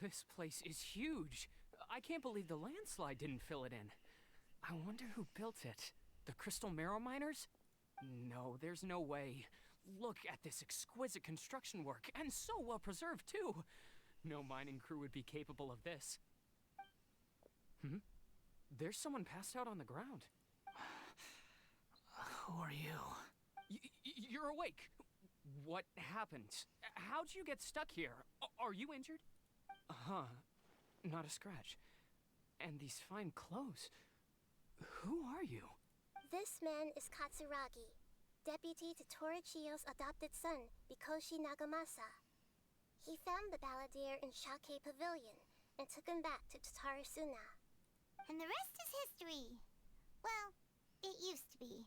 This place is huge. I can't believe the landslide didn't fill it in. I wonder who built it. The Crystal Marrow Miners? No, there's no way. Look at this exquisite construction work, and so well preserved, too. No mining crew would be capable of this. There's someone passed out on the ground. Who are you? You're awake. What happened? How'd you get stuck here? Are you injured? Huh. Not a scratch. And these fine clothes. Who are you? This man is Katsuragi, deputy to Torichiyo's adopted son, Mikoshi Nagamasa. He found the balladeer in Shake Pavilion and took him back to Tatarasuna. And the rest is history. Well, it used to be.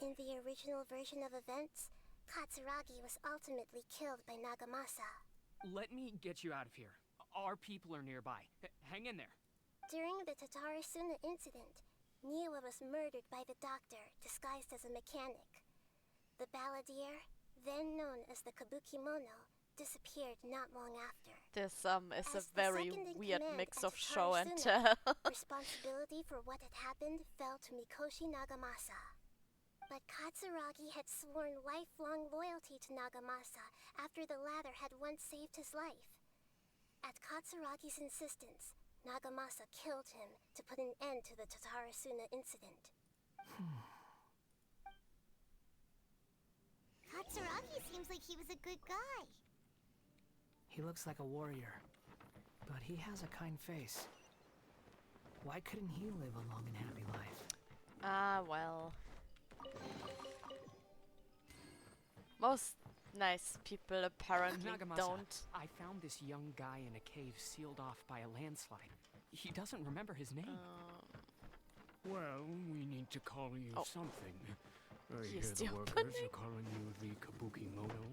In the original version of events, Katsuragi was ultimately killed by Nagamasa. Let me get you out of here. Our people are nearby. Hang in there. During the Tatarasuna incident, Niwa was murdered by the doctor, disguised as a mechanic. The balladeer, then known as the Kabukimono, disappeared not long after. This is As a the very second in weird command mix at of show and Tatarasuna, tell. responsibility for what had happened fell to Mikoshi Nagamasa. But Katsuragi had sworn lifelong loyalty to Nagamasa after the latter had once saved his life. At Katsuragi's insistence, Nagamasa killed him to put an end to the Tatarasuna incident. Katsuragi seems like he was a good guy. He looks like a warrior, but he has a kind face. Why couldn't he live a long and happy life? Ah, well. Most nice people apparently Nagamasa, don't. I found this young guy in a cave sealed off by a landslide. He doesn't remember his name. Well, we need to call you something. I hear He's the the workers opening. are calling you the Kabukimono.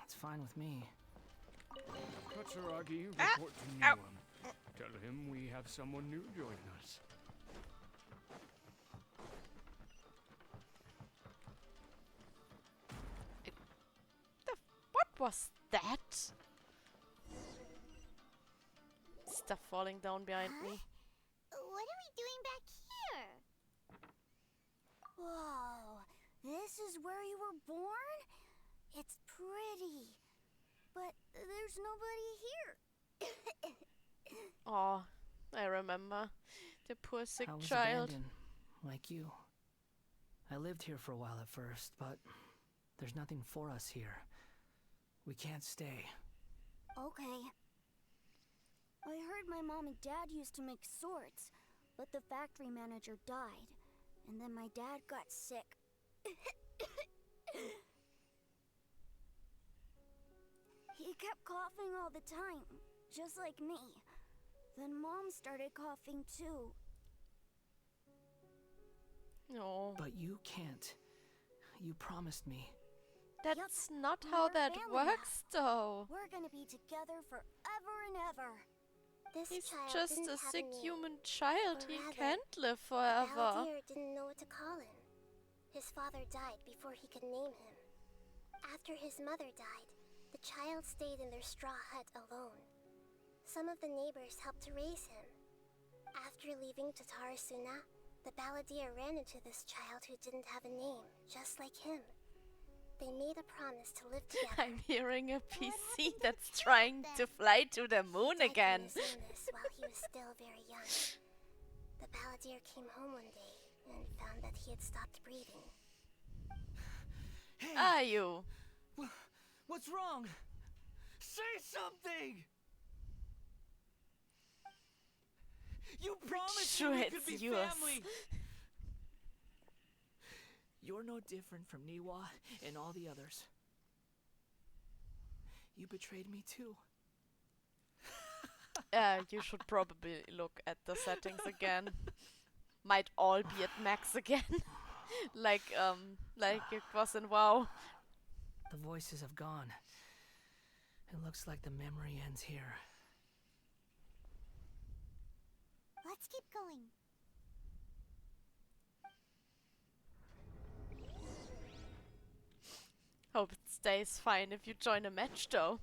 It's fine with me. Katsuragi, report to Niwa. Tell him we have someone new joining us. What was that? Stuff falling down behind me. What are we doing back here? Whoa, this is where you were born? It's pretty, but there's nobody here. Oh, I remember. The poor sick I was child. abandoned, like you. I lived here for a while at first, but there's nothing for us here. We can't stay. Okay. I heard my mom and dad used to make swords, but the factory manager died, and then my dad got sick. He kept coughing all the time, just like me. Then Mom started coughing too. No. But you can't. You promised me. That's not We're how a that family works, though. We're gonna be together forever and ever. This He's child just didn't a have sick name. human child. Or He rather, can't live the forever. balladeer didn't know what to call him. His father died before he could name him. After his mother died, the child stayed in their straw hut alone. Some of the neighbors helped to raise him. After leaving Tatarasuna, the balladeer ran into this child who didn't have a name, just like him. They made a promise to live together. I'm hearing a PC that's trying to fly to the moon again. He died from his illness while he was still very young. The balladeer came home one day and found that he had stopped breathing. Hey! Are you? What's wrong? Say something! You promised sure me we it's could be yours. family! You're no different from Niwa and all the others. You betrayed me too. You should probably look at the settings again. Might all be at max again. like it was in WoW. The voices have gone. It looks like the memory ends here. Let's keep going. Hope it stays fine if you join a match, though.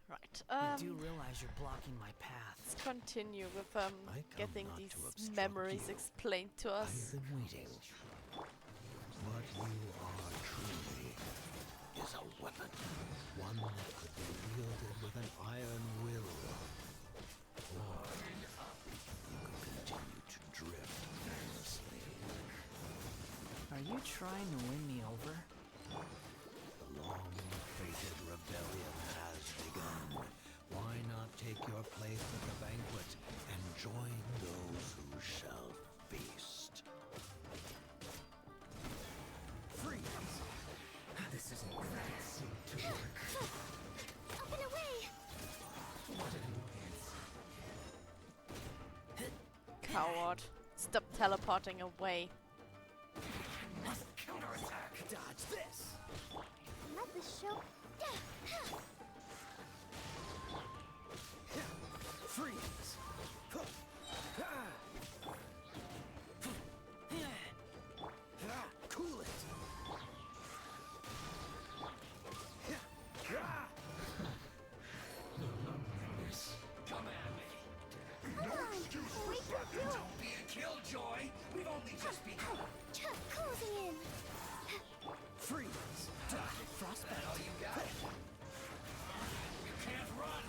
Right. You do realize you're blocking my path. Let's continue with getting not to these obstruct memories you. explained to us. I've been waiting. But you are truly is a weapon. One that could be wielded with an iron will. Or you could continue to drift aimlessly. Are you trying to win me over? The long-fated rebellion has begun. Why not take your place at the banquet and join those who shall feast? Freeze! This isn't fancy to work. Up and away! What an annoyance. Coward. Stop teleporting away. Must counterattack. Dodge this. Let the show. Freeze! Cool it! Come at me! Don't be a killjoy! We've only just begun! Closing in! Freeze! Dodge it, frostbite! All you got? You can't run!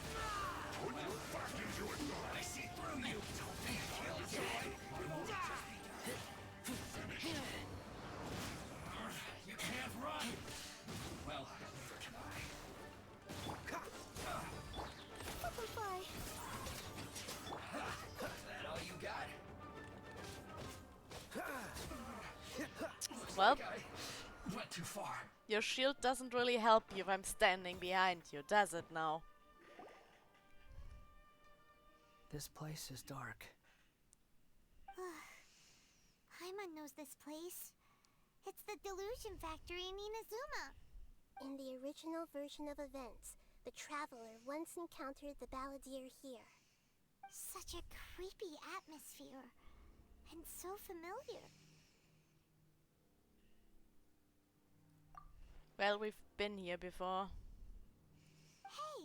Put your back into it! I see through you! Don't be a killjoy! We've only just begun! Finish! You can't run! Well, neither can I. Butterfly! That all you got? Well, Went too far. your shield doesn't really help you if I'm standing behind you, does it now? This place is dark. Paimon knows this place. It's the Delusion Factory in Inazuma. In the original version of events, the Traveler once encountered the Balladeer here. Such a creepy atmosphere. And so familiar. Well, we've been here before. Hey,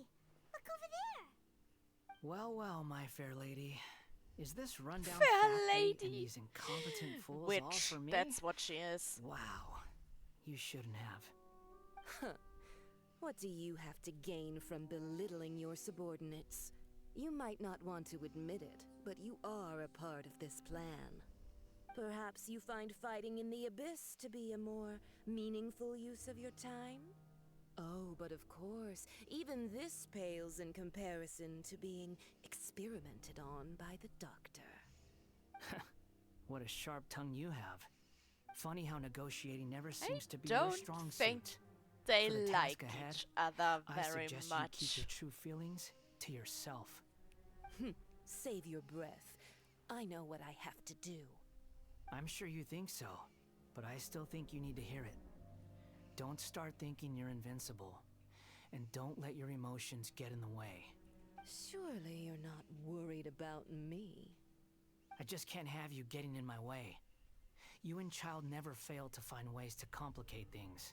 look over there. Well, well, my fair lady. Is this rundown Fair factory lady. and these incompetent fools all Witch, for me? that's what she is. Wow. You shouldn't have. Huh. What do you have to gain from belittling your subordinates? You might not want to admit it, but you are a part of this plan. Perhaps you find fighting in the Abyss to be a more meaningful use of your time? Oh, but of course, even this pales in comparison to being experimented on by the doctor. What a sharp tongue you have. Funny how negotiating never seems to be don't your strong think suit. they For the like task ahead, each other I very suggest much. you keep your true feelings to yourself. Save your breath. I know what I have to do. I'm sure you think so, but I still think you need to hear it. Don't start thinking you're invincible, and don't let your emotions get in the way. Surely you're not worried about me. I just can't have you getting in my way. You and Child never fail to find ways to complicate things.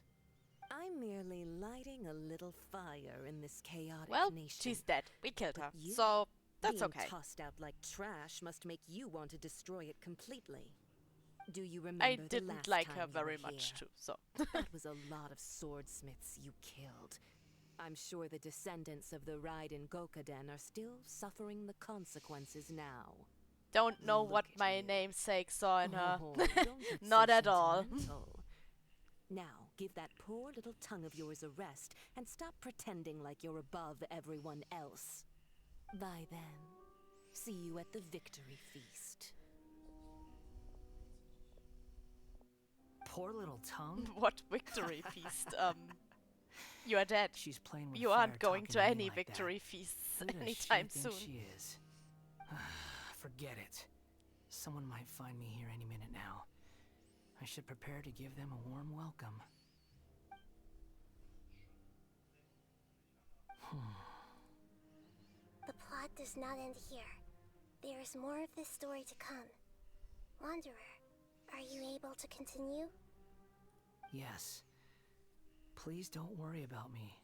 I'm merely lighting a little fire in this chaotic Well, nation. she's dead. We killed But her. you, So, that's being okay. tossed out like trash must make you want to destroy it completely. Do you remember I the didn't last like time her you very were much here? too, so. That was a lot of swordsmiths you killed. I'm sure the descendants of the Raiden Gokaden are still suffering the consequences now. Don't know Look what at my you. namesake saw in her. Oh, don't get Not so at all. sentimental. Now, give that poor little tongue of yours a rest and stop pretending like you're above everyone else. Bye then. See you at the victory feast. Poor little tongue. What victory feast? You are dead. She's playing with You fire aren't going talking to me any like that. victory feasts Who does anytime she soon. think she is? Forget it. Someone might find me here any minute now. I should prepare to give them a warm welcome. The plot does not end here. There is more of this story to come. Wanderer, are you able to continue? Yes. Please don't worry about me.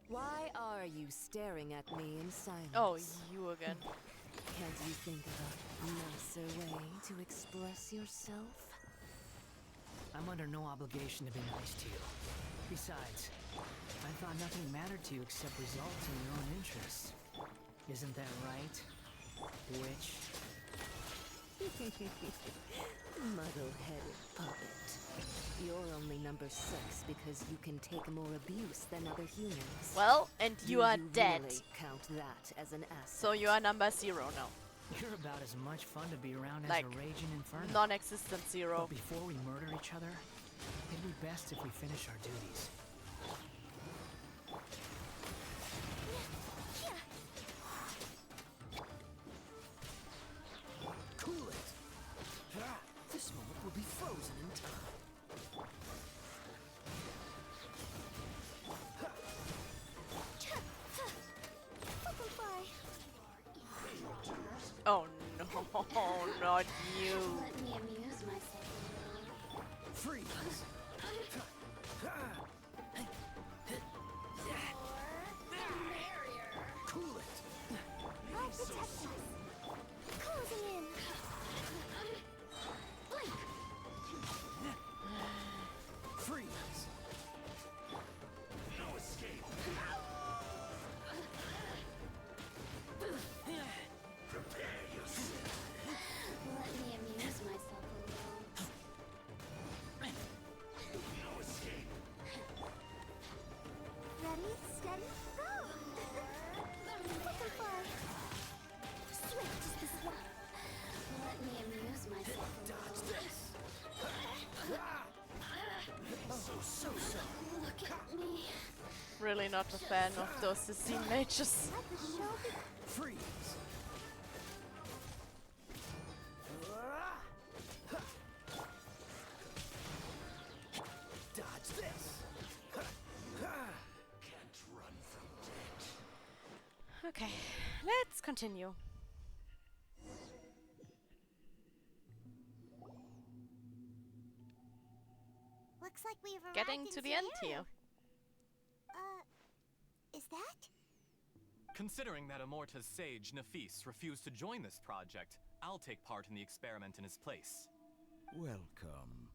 Why are you staring at me in silence? Oh, you again. Can't you think of a nicer way to express yourself? I'm under no obligation to be nice to you. Besides, I thought nothing mattered to you except results in your own interests. Isn't that right, witch? Muddle-headed puppet. You're only number 6 because you can take more abuse than other humans. Well, and you are Do dead. Really count that as an asset? So you are number 0 now. You're about as much fun to be around Like, as a raging inferno. non-existent 0. But before we murder each other, it'd be best if we finish our duties. Cool it! This moment will be frozen in time. Oh no, not you. Let me amuse myself. Freeze! Cool it! I'll protect us. Closing in. Blink. Freeze! No escape! Prepare yourself! Let me amuse myself alone. No escape! Ready, steady, go! Butterfly. Swift is the swap. Let me amuse myself Dodge alone. this! So. Look at me. Really not a fan of those scene mages. Let the show begin. Freeze! Dodge this! Can't run from death. Okay, let's continue. Looks like we've arrived Getting in to the end Sierra. here. Is that? Considering that Amorta's sage, Nafis, refused to join this project, I'll take part in the experiment in his place. Welcome.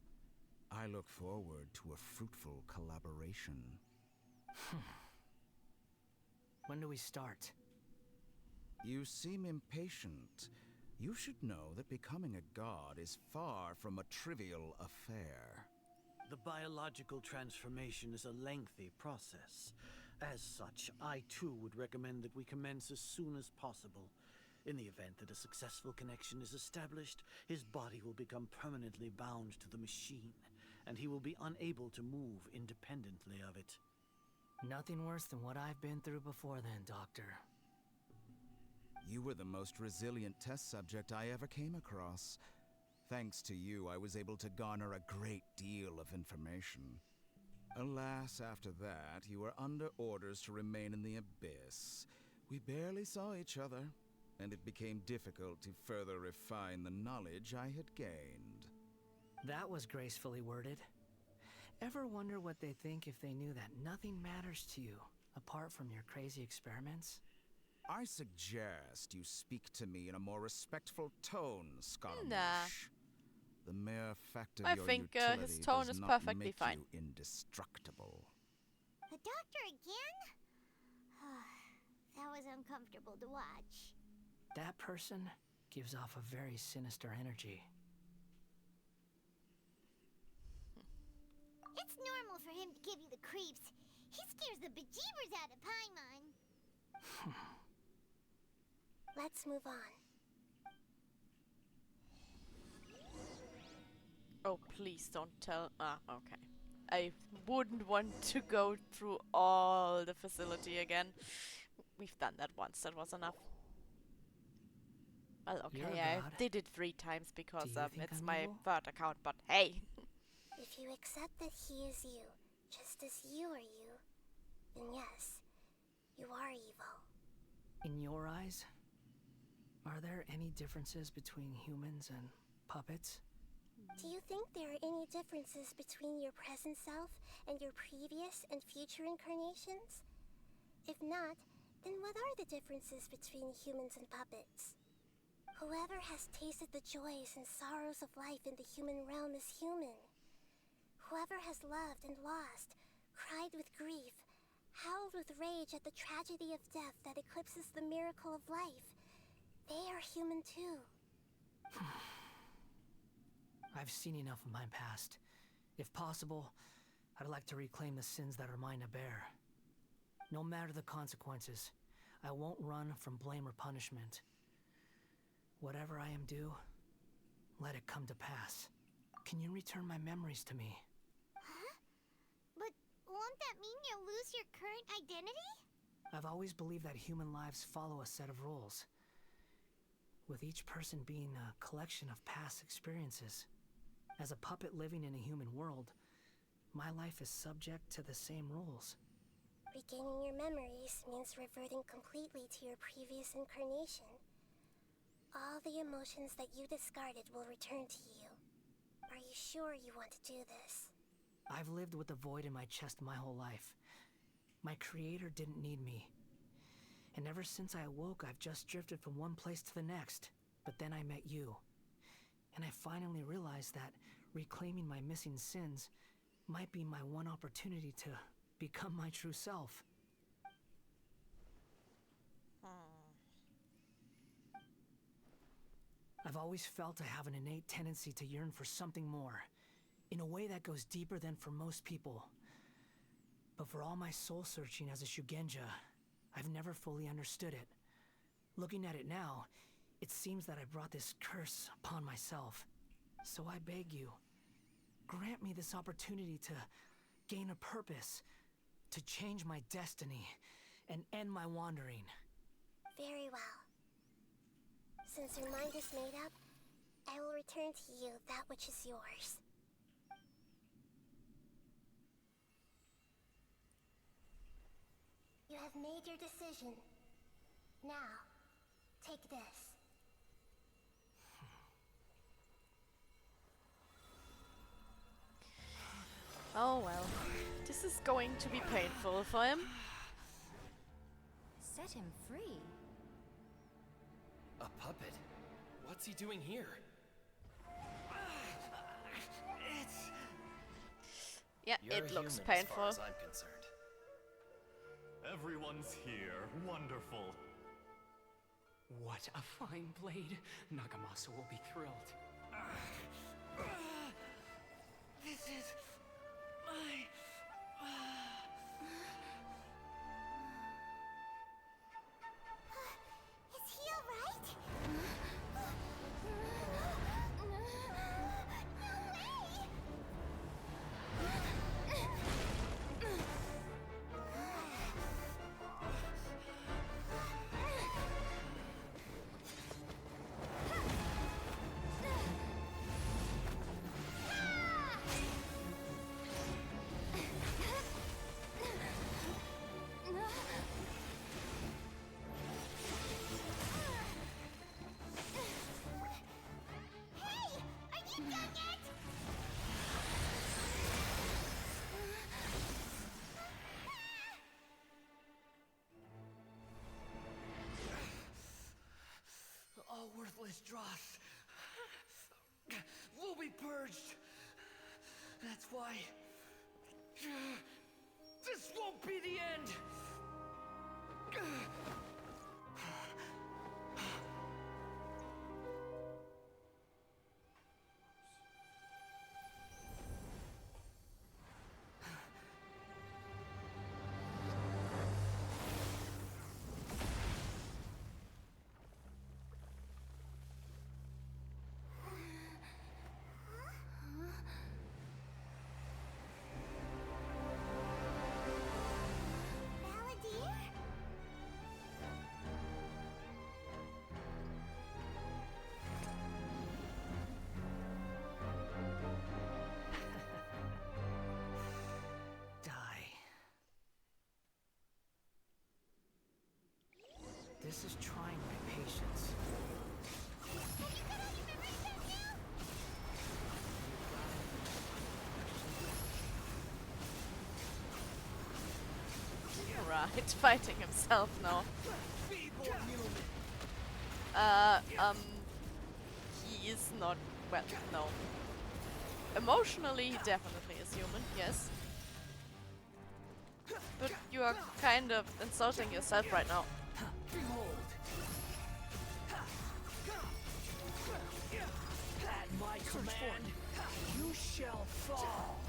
I look forward to a fruitful collaboration. When do we start? You seem impatient. You should know that becoming a god is far from a trivial affair. The biological transformation is a lengthy process. As such, I too would recommend that we commence as soon as possible. In the event that a successful connection is established, his body will become permanently bound to the machine, and he will be unable to move independently of it. Nothing worse than what I've been through before then, Doctor. You were the most resilient test subject I ever came across. Thanks to you, I was able to garner a great deal of information. Alas, after that, you were under orders to remain in the abyss. We barely saw each other, and it became difficult to further refine the knowledge I had gained. That was gracefully worded. Ever wonder what they think if they knew that nothing matters to you, apart from your crazy experiments? I suggest you speak to me in a more respectful tone, Scaramouche. Nah. The mere fact of I your think utility his tone does is not perfectly make fine. you indestructible. The doctor again? That was uncomfortable to watch. That person gives off a very sinister energy. It's normal for him to give you the creeps. He scares the bejeebers out of Paimon. Let's move on. Oh, please don't tell. Ah, okay. I wouldn't want to go through all the facility again. We've done that once. That was enough. Well, You're okay, a I god. did it 3 times because Do you think it's I'm my evil? 3rd account, but hey. If you accept that he is you, just as you are you, then yes, you are evil. In your eyes, are there any differences between humans and puppets? Do you think there are any differences between your present self and your previous and future incarnations? If not, then what are the differences between humans and puppets? Whoever has tasted the joys and sorrows of life in the human realm is human. Whoever has loved and lost, cried with grief, howled with rage at the tragedy of death that eclipses the miracle of life, they are human too. I've seen enough of my past. If possible, I'd like to reclaim the sins that are mine to bear. No matter the consequences, I won't run from blame or punishment. Whatever I am due, let it come to pass. Can you return my memories to me? Huh? But won't that mean you'll lose your current identity? I've always believed that human lives follow a set of rules, with each person being a collection of past experiences. As a puppet living in a human world, my life is subject to the same rules. Regaining your memories means reverting completely to your previous incarnation. All the emotions that you discarded will return to you. Are you sure you want to do this? I've lived with a void in my chest my whole life. My creator didn't need me. And ever since I awoke, I've just drifted from one place to the next. But then I met you. And I finally realized that reclaiming my missing sins might be my one opportunity to become my true self. I've always felt I have an innate tendency to yearn for something more, in a way that goes deeper than for most people. But for all my soul-searching as a Shugenja, I've never fully understood it. Looking at it now, it seems that I brought this curse upon myself. So I beg you, grant me this opportunity to gain a purpose, to change my destiny, and end my wandering. Very well. Since your mind is made up, I will return to you that which is yours. You have made your decision. Now, take this. Oh well. This is going to be painful for him. Set him free? A puppet? What's he doing here? Yeah, You're it looks human painful. as far as I'm concerned. Everyone's here. Wonderful. What a fine blade. Nagamasa will be thrilled. This is my... Is he alright? All worthless dross will be purged. That's why this won't be the end. This is trying my patience. Right, fighting himself now. He is not well, no. Emotionally, he definitely is human, yes. But you are kind of insulting yourself right now. Behold! At my command, you shall fall!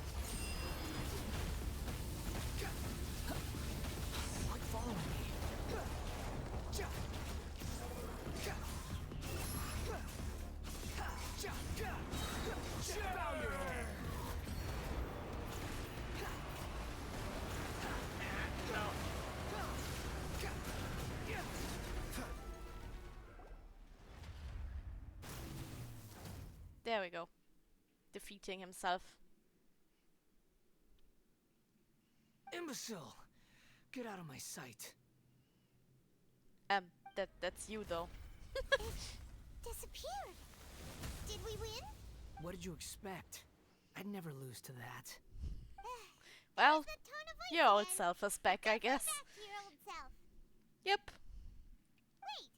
Quit following me. Bow your head! There we go. Defeating himself. Imbecile! Get out of my sight. That's you though. Disappeared. Did we win? What did you expect? I'd never lose to that. Well, your old self is back, I guess. Your old self. Yep. Wait,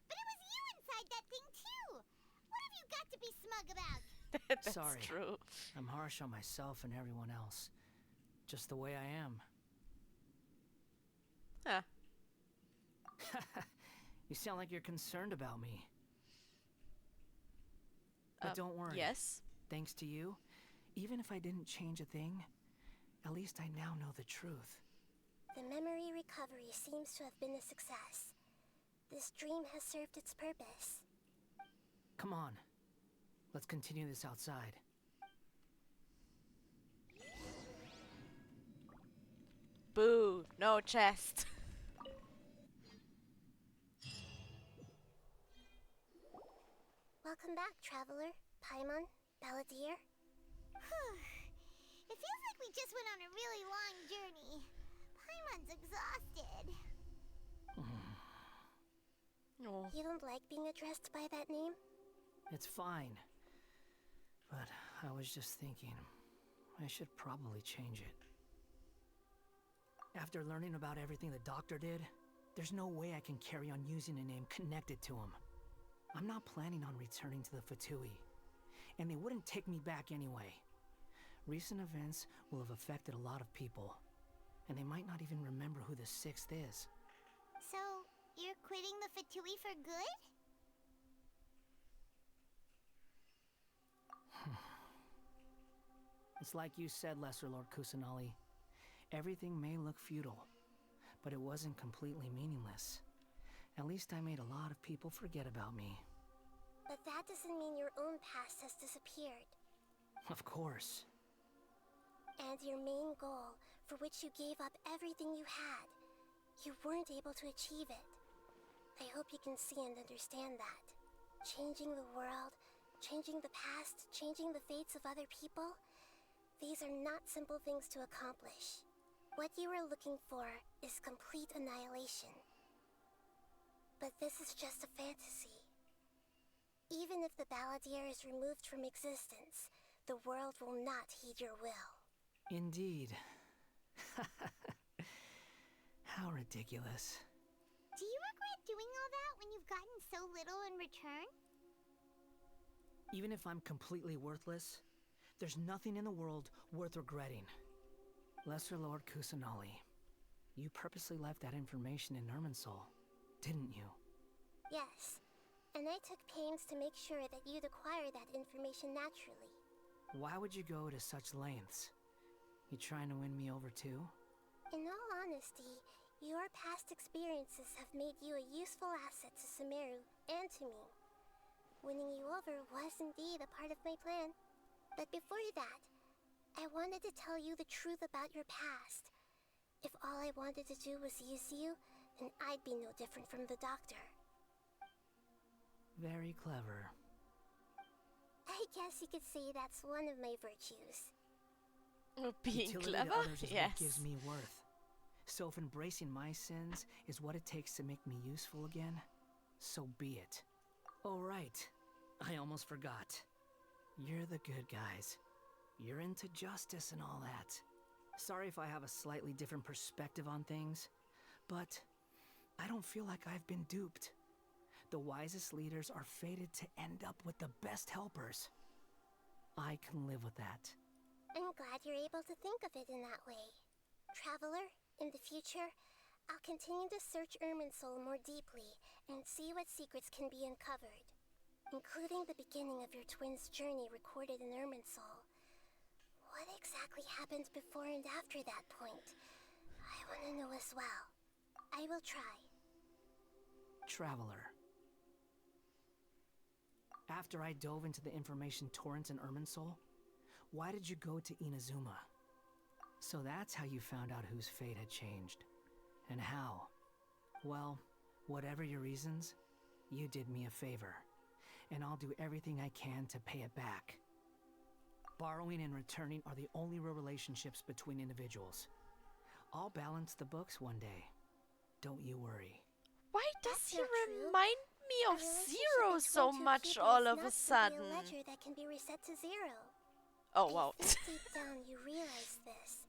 but it was you inside that thing too. What have you got to be smug about? That's Sorry. true. I'm harsh on myself and everyone else. Just the way I am. Huh. You sound like you're concerned about me. But don't worry. Yes? Thanks to you, even if I didn't change a thing, at least I now know the truth. The memory recovery seems to have been a success. This dream has served its purpose. Come on. Let's continue this outside. Boo. No chest. Welcome back, traveler. Paimon, Balladeer. It feels like we just went on a really long journey. Paimon's exhausted. Oh. You don't like being addressed by that name? It's fine. But I was just thinking, I should probably change it. After learning about everything the doctor did, there's no way I can carry on using a name connected to him. I'm not planning on returning to the Fatui, and they wouldn't take me back anyway. Recent events will have affected a lot of people, and they might not even remember who the Sixth is. So, you're quitting the Fatui for good? It's like you said, Lesser Lord Kusanali. Everything may look futile, but it wasn't completely meaningless. At least I made a lot of people forget about me. But that doesn't mean your own past has disappeared. Of course. And your main goal, for which you gave up everything you had, you weren't able to achieve it. I hope you can see and understand that. Changing the world, changing the past, changing the fates of other people, these are not simple things to accomplish. What you are looking for is complete annihilation. But this is just a fantasy. Even if the Balladeer is removed from existence, the world will not heed your will. Indeed. How ridiculous. Do you regret doing all that when you've gotten so little in return? Even if I'm completely worthless, there's nothing in the world worth regretting. Lesser Lord Kusanali, you purposely left that information in Irminsul, didn't you? Yes, and I took pains to make sure that you'd acquire that information naturally. Why would you go to such lengths? You trying to win me over too? In all honesty, your past experiences have made you a useful asset to Sumeru and to me. Winning you over was indeed a part of my plan. But before that, I wanted to tell you the truth about your past. If all I wanted to do was use you, then I'd be no different from the doctor. Very clever. I guess you could say that's one of my virtues. Being Utility clever? to others is Yes. what gives me worth. So if embracing my sins is what it takes to make me useful again, so be it. Oh right, I almost forgot. You're the good guys. You're into justice and all that. Sorry if I have a slightly different perspective on things, but I don't feel like I've been duped. The wisest leaders are fated to end up with the best helpers. I can live with that. I'm glad you're able to think of it in that way. Traveler, in the future, I'll continue to search Irminsul more deeply and see what secrets can be uncovered, including the beginning of your twins' journey recorded in Irminsul. What exactly happened before and after that point? I want to know as well. I will try. Traveler. After I dove into the information torrents in Irminsul, why did you go to Inazuma? So that's how you found out whose fate had changed. And how? Well, whatever your reasons, you did me a favor. And I'll do everything I can to pay it back. Borrowing and returning are the only real relationships between individuals. I'll balance the books one day. Don't you worry. Why does he not true. remind me of A relationship Zero between so two much people all is of a not sudden? simply a ledger that can be reset to zero. Oh wow. I think deep down you realize this.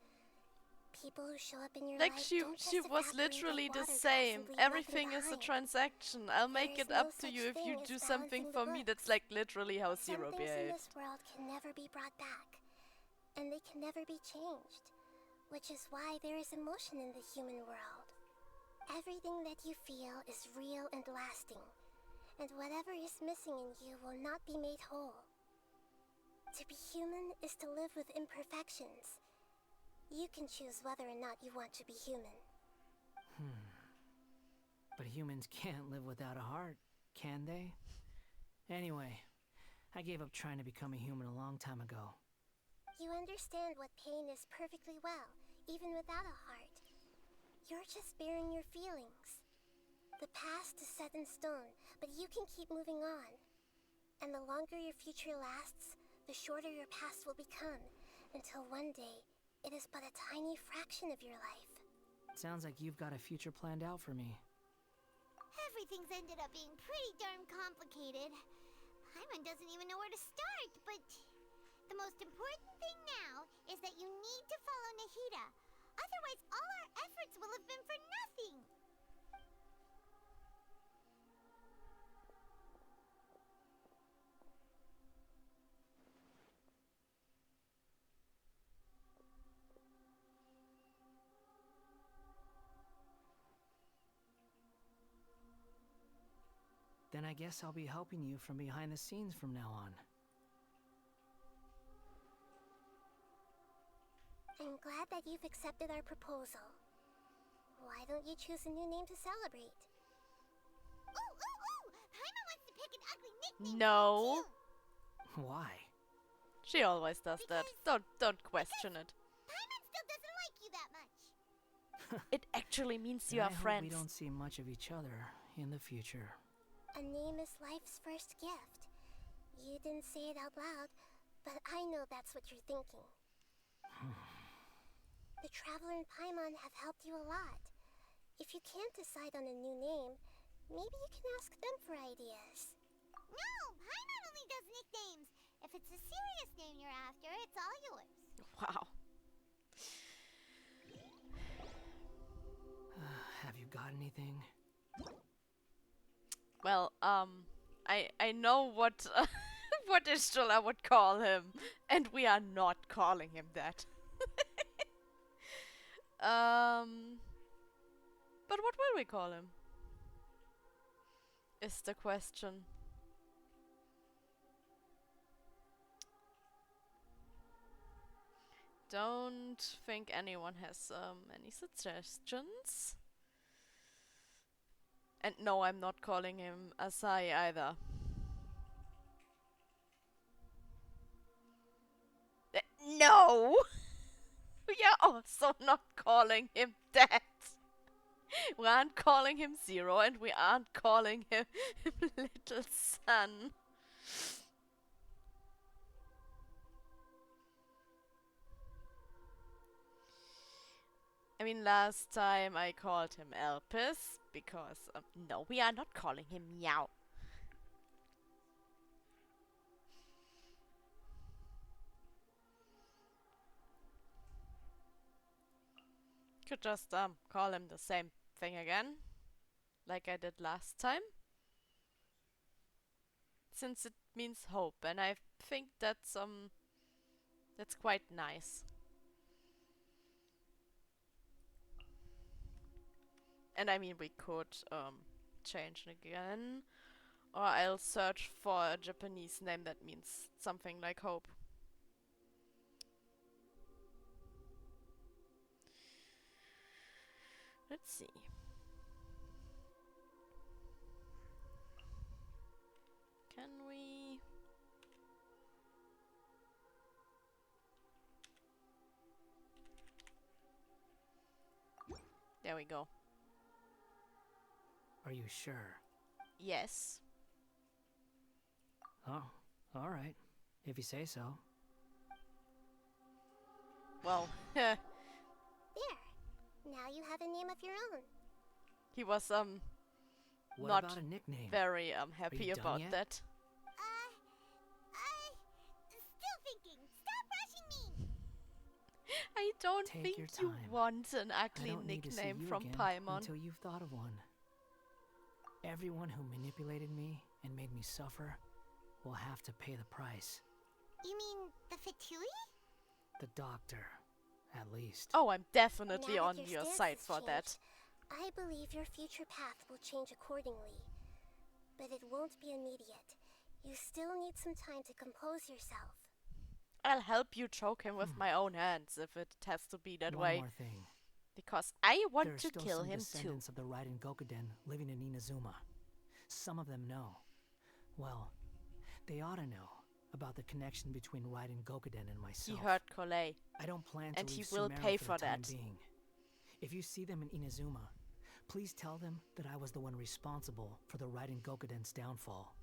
People who show up in your Like life she don't just was evaporate literally like the water drops same. and leave nothing Everything is a behind. transaction. I'll make There it is no up to such you if you thing do as something balancing for the me. books. That's like literally how Some Zero things in behaved. this world can never be brought back, and they can never be changed, which is why there is emotion in the human world. Everything that you feel is real and lasting, and whatever is missing in you will not be made whole. To be human is to live with imperfections. You can choose whether or not you want to be human. But humans can't live without a heart, can they? Anyway, I gave up trying to become a human a long time ago. You understand what pain is perfectly well, even without a heart. You're just bearing your feelings. The past is set in stone, but you can keep moving on. And the longer your future lasts, the shorter your past will become, until one day, it is but a tiny fraction of your life. Sounds like you've got a future planned out for me. Everything's ended up being pretty darn complicated. Paimon doesn't even know where to start, but the most important thing now is that you need to follow Nahida. Otherwise, all our efforts will have been for nothing. Then I guess I'll be helping you from behind the scenes from now on. I'm glad that you've accepted our proposal. Why don't you choose a new name to celebrate? Ooh, ooh, ooh! Paimon wants to pick an ugly nickname. No. Why? She always does that. Don't question it. Paimon still doesn't like you that much. It actually means you And are I hope friends. we don't see much of each other in the future. A name is life's first gift. You didn't say it out loud, but I know that's what you're thinking. The Traveler and Paimon have helped you a lot. If you can't decide on a new name, maybe you can ask them for ideas. No, Paimon only does nicknames. If it's a serious name you're after, it's all yours. Wow. Have you got anything? Well, I know what what Ishtala would call him, and we are not calling him that. But what will we call him? Is the question. Don't think anyone has any suggestions. And no, I'm not calling him Asai either. No! We are also not calling him that. We aren't calling him Zero, and we aren't calling him Little Sun. I mean, last time I called him Elpis, because, no, we are not calling him Meow. Could just, call him the same thing again, like I did last time. Since it means hope, and I think that's, That's quite nice. And I mean, we could change it again. Or I'll search for a Japanese name that means something like hope. Let's see. Can we... There we go. Are you sure? Yes. Oh, alright. If you say so. Well, There. Now you have a name of your own. he was What not about a nickname? very happy you done about yet? that. Still thinking. Stop rushing me. I don't Take think your you time. want an I ugly don't need to see nickname you from again Paimon. until you've thought of one. Everyone who manipulated me and made me suffer will have to pay the price. You mean the Fatui? The doctor, at least. Oh, I'm definitely Now on that your stance side has for that. changed, I believe your future path will change accordingly. But it won't be immediate. You still need some time to compose yourself. I'll help you choke him with my own hands if it has to be that One way. more thing. Because I want There are to still kill some him too. descendants of the Raiden Gokuden living in Inazuma. Some of them know. Well, they ought to know about the connection between Raiden Gokuden and He myself. heard Collei. I don't plan to And he leave will Sumeru pay for for the time that. being. If you see them in Inazuma, please tell them that I was the one responsible for the Raiden Gokuden's downfall.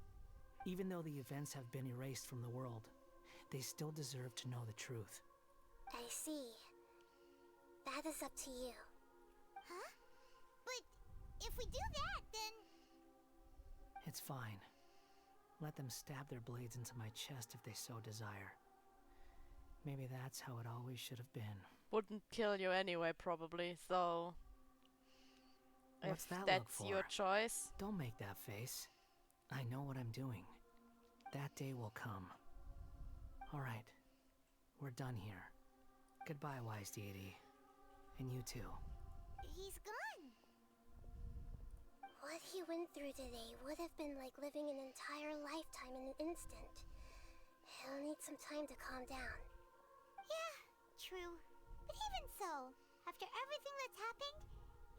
Even though the events have been erased from the world, they still deserve to know the truth. I see. That is up to you. Huh? But if we do that, then... It's fine. Let them stab their blades into my chest if they so desire. Maybe that's how it always should have been. Wouldn't kill you anyway, probably, so... What's if that look that's for? your choice. Don't make that face. I know what I'm doing. That day will come. Alright. We're done here. Goodbye, wise deity. And you too. He's gone. What he went through today would have been like living an entire lifetime in an instant. He'll need some time to calm down. Yeah, true. But even so, after everything that's happened,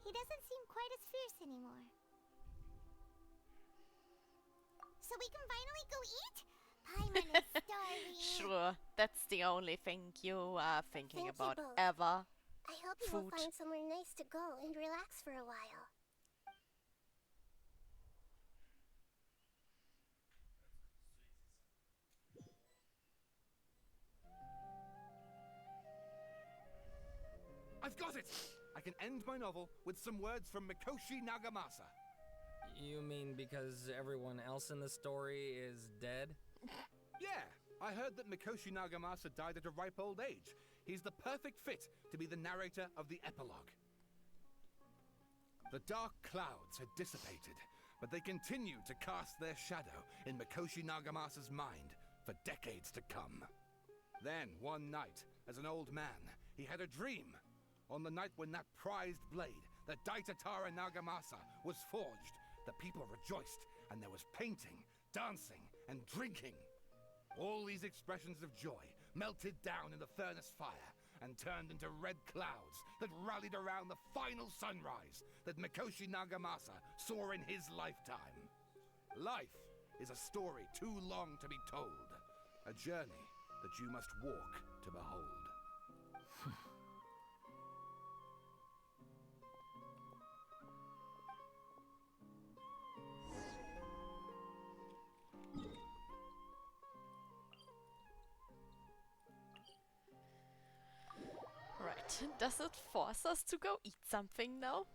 he doesn't seem quite as fierce anymore. So we can finally go eat? Paimon is starving. Sure, that's the only thing you are thinking Thank you about both. ever. I hope you will find somewhere nice to go and relax for a while. I've got it! I can end my novel with some words from Mikoshi Nagamasa. You mean because everyone else in the story is dead? Yeah, I heard that Mikoshi Nagamasa died at a ripe old age. He's the perfect fit to be the narrator of the epilogue. The dark clouds had dissipated, but they continued to cast their shadow in Mikoshi Nagamasa's mind for decades to come. Then, one night, as an old man, he had a dream. On the night when that prized blade, the Daitatara Nagamasa, was forged, the people rejoiced, and there was painting, dancing, and drinking. All these expressions of joy melted down in the furnace fire and turned into red clouds that rallied around the final sunrise that Mikoshi Nagamasa saw in his lifetime. Life is a story too long to be told, a journey that you must walk to behold. Right, does it force us to go eat something now?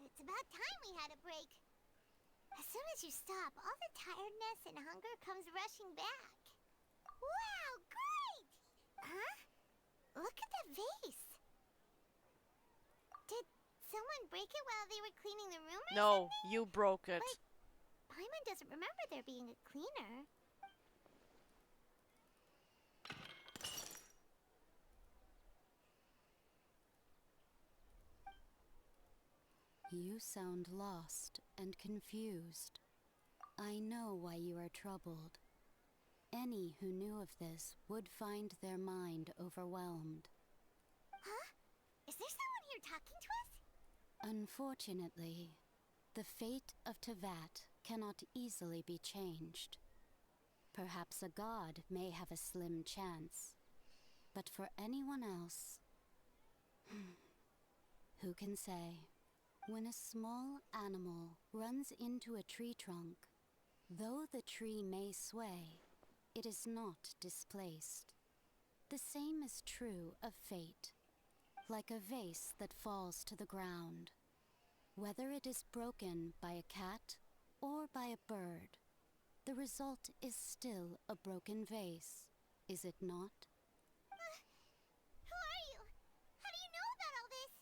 It's about time we had a break. As soon as you stop, all the tiredness and hunger comes rushing back. Wow, great! Huh? Look at the vase. Did someone break it while they were cleaning the room or No, something? you broke it. Like, Paimon doesn't remember there being a cleaner. You sound lost and confused. I know why you are troubled. Any who knew of this would find their mind overwhelmed. Huh? Is there someone here talking to us? Unfortunately, the fate of Teyvat cannot easily be changed. Perhaps a god may have a slim chance, but for anyone else, who can say? When a small animal runs into a tree trunk, though the tree may sway, it is not displaced. The same is true of fate, like a vase that falls to the ground. Whether it is broken by a cat or by a bird, the result is still a broken vase, is it not? Who are you? How do you know about all this?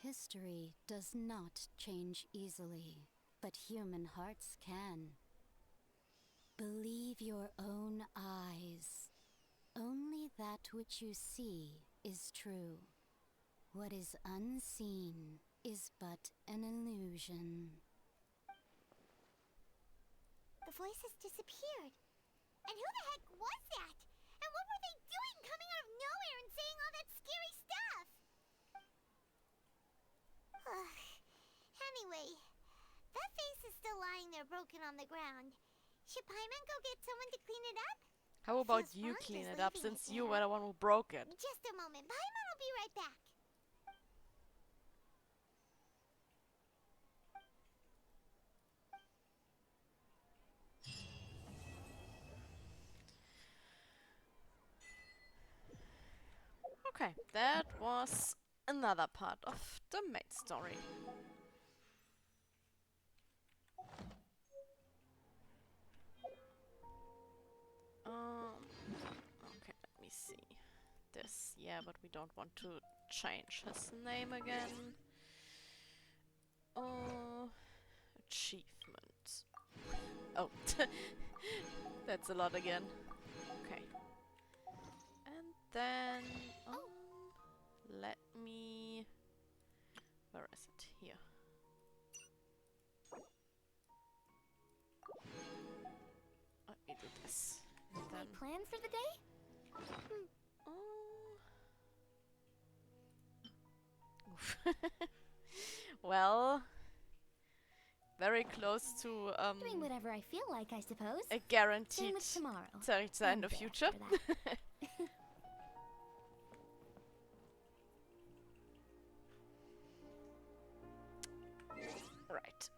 History does not change easily, but human hearts can. Believe your own eyes. Only that which you see is true. What is unseen is but an illusion. The voices disappeared. And who the heck was that? And what were they doing coming out of nowhere and saying all that scary stuff? Anyway, that vase is still lying there broken on the ground. Should Paimon go get someone to clean it up? How about Feels you wrong clean just it up leaving since it you there. were the one who broke it? Just a moment. Paimon will be right back. Okay, that was another part of the main story. Okay, let me see. This, yeah, but we don't want to change his name again. Achievement. Oh, that's a lot again. Okay. And then, let me... Where is it? Here. Let me do this. And My then... plan for the day? Well, very close to Doing whatever I feel like, I suppose. a guaranteed Same with tomorrow. Tsaritsa in And the day future. after that. Right.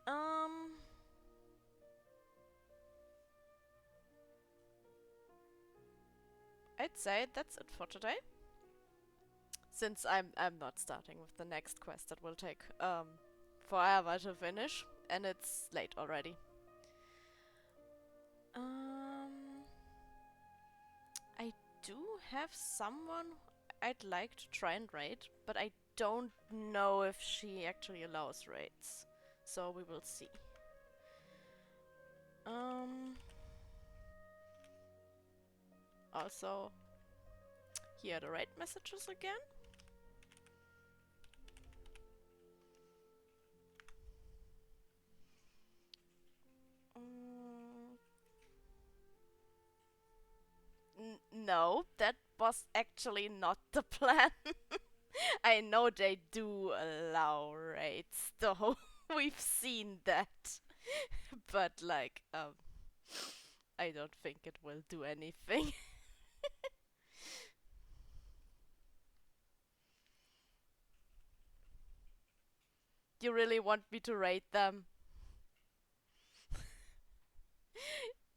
I'd say that's it for today. Since I'm not starting with the next quest that will take forever to finish, and it's late already. I do have someone I'd like to try and raid, but I don't know if she actually allows raids. So we will see. Also, here are the raid messages again. No, that was actually not the plan. I know they do allow raids, though. We've seen that. But, like, I don't think it will do anything. You really want me to raid them?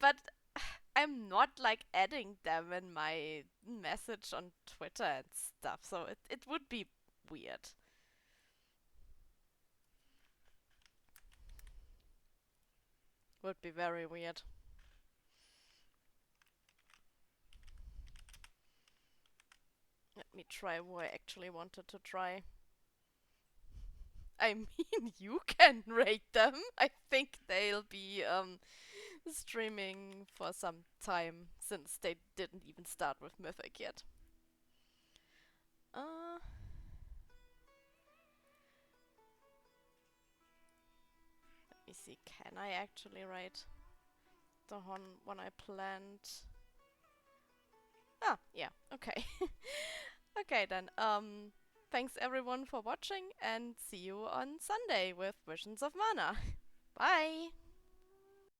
But I'm not like adding them in my message on Twitter and stuff, so it would be weird. Would be very weird. Let me try what I actually wanted to try. I mean, you can rate them. I think they'll be streaming for some time since they didn't even start with Mythic yet. Let me see, can I actually write the one I planned? Ah, yeah, okay. Okay then, thanks everyone for watching and see you on Sunday with Visions of Mana. Bye!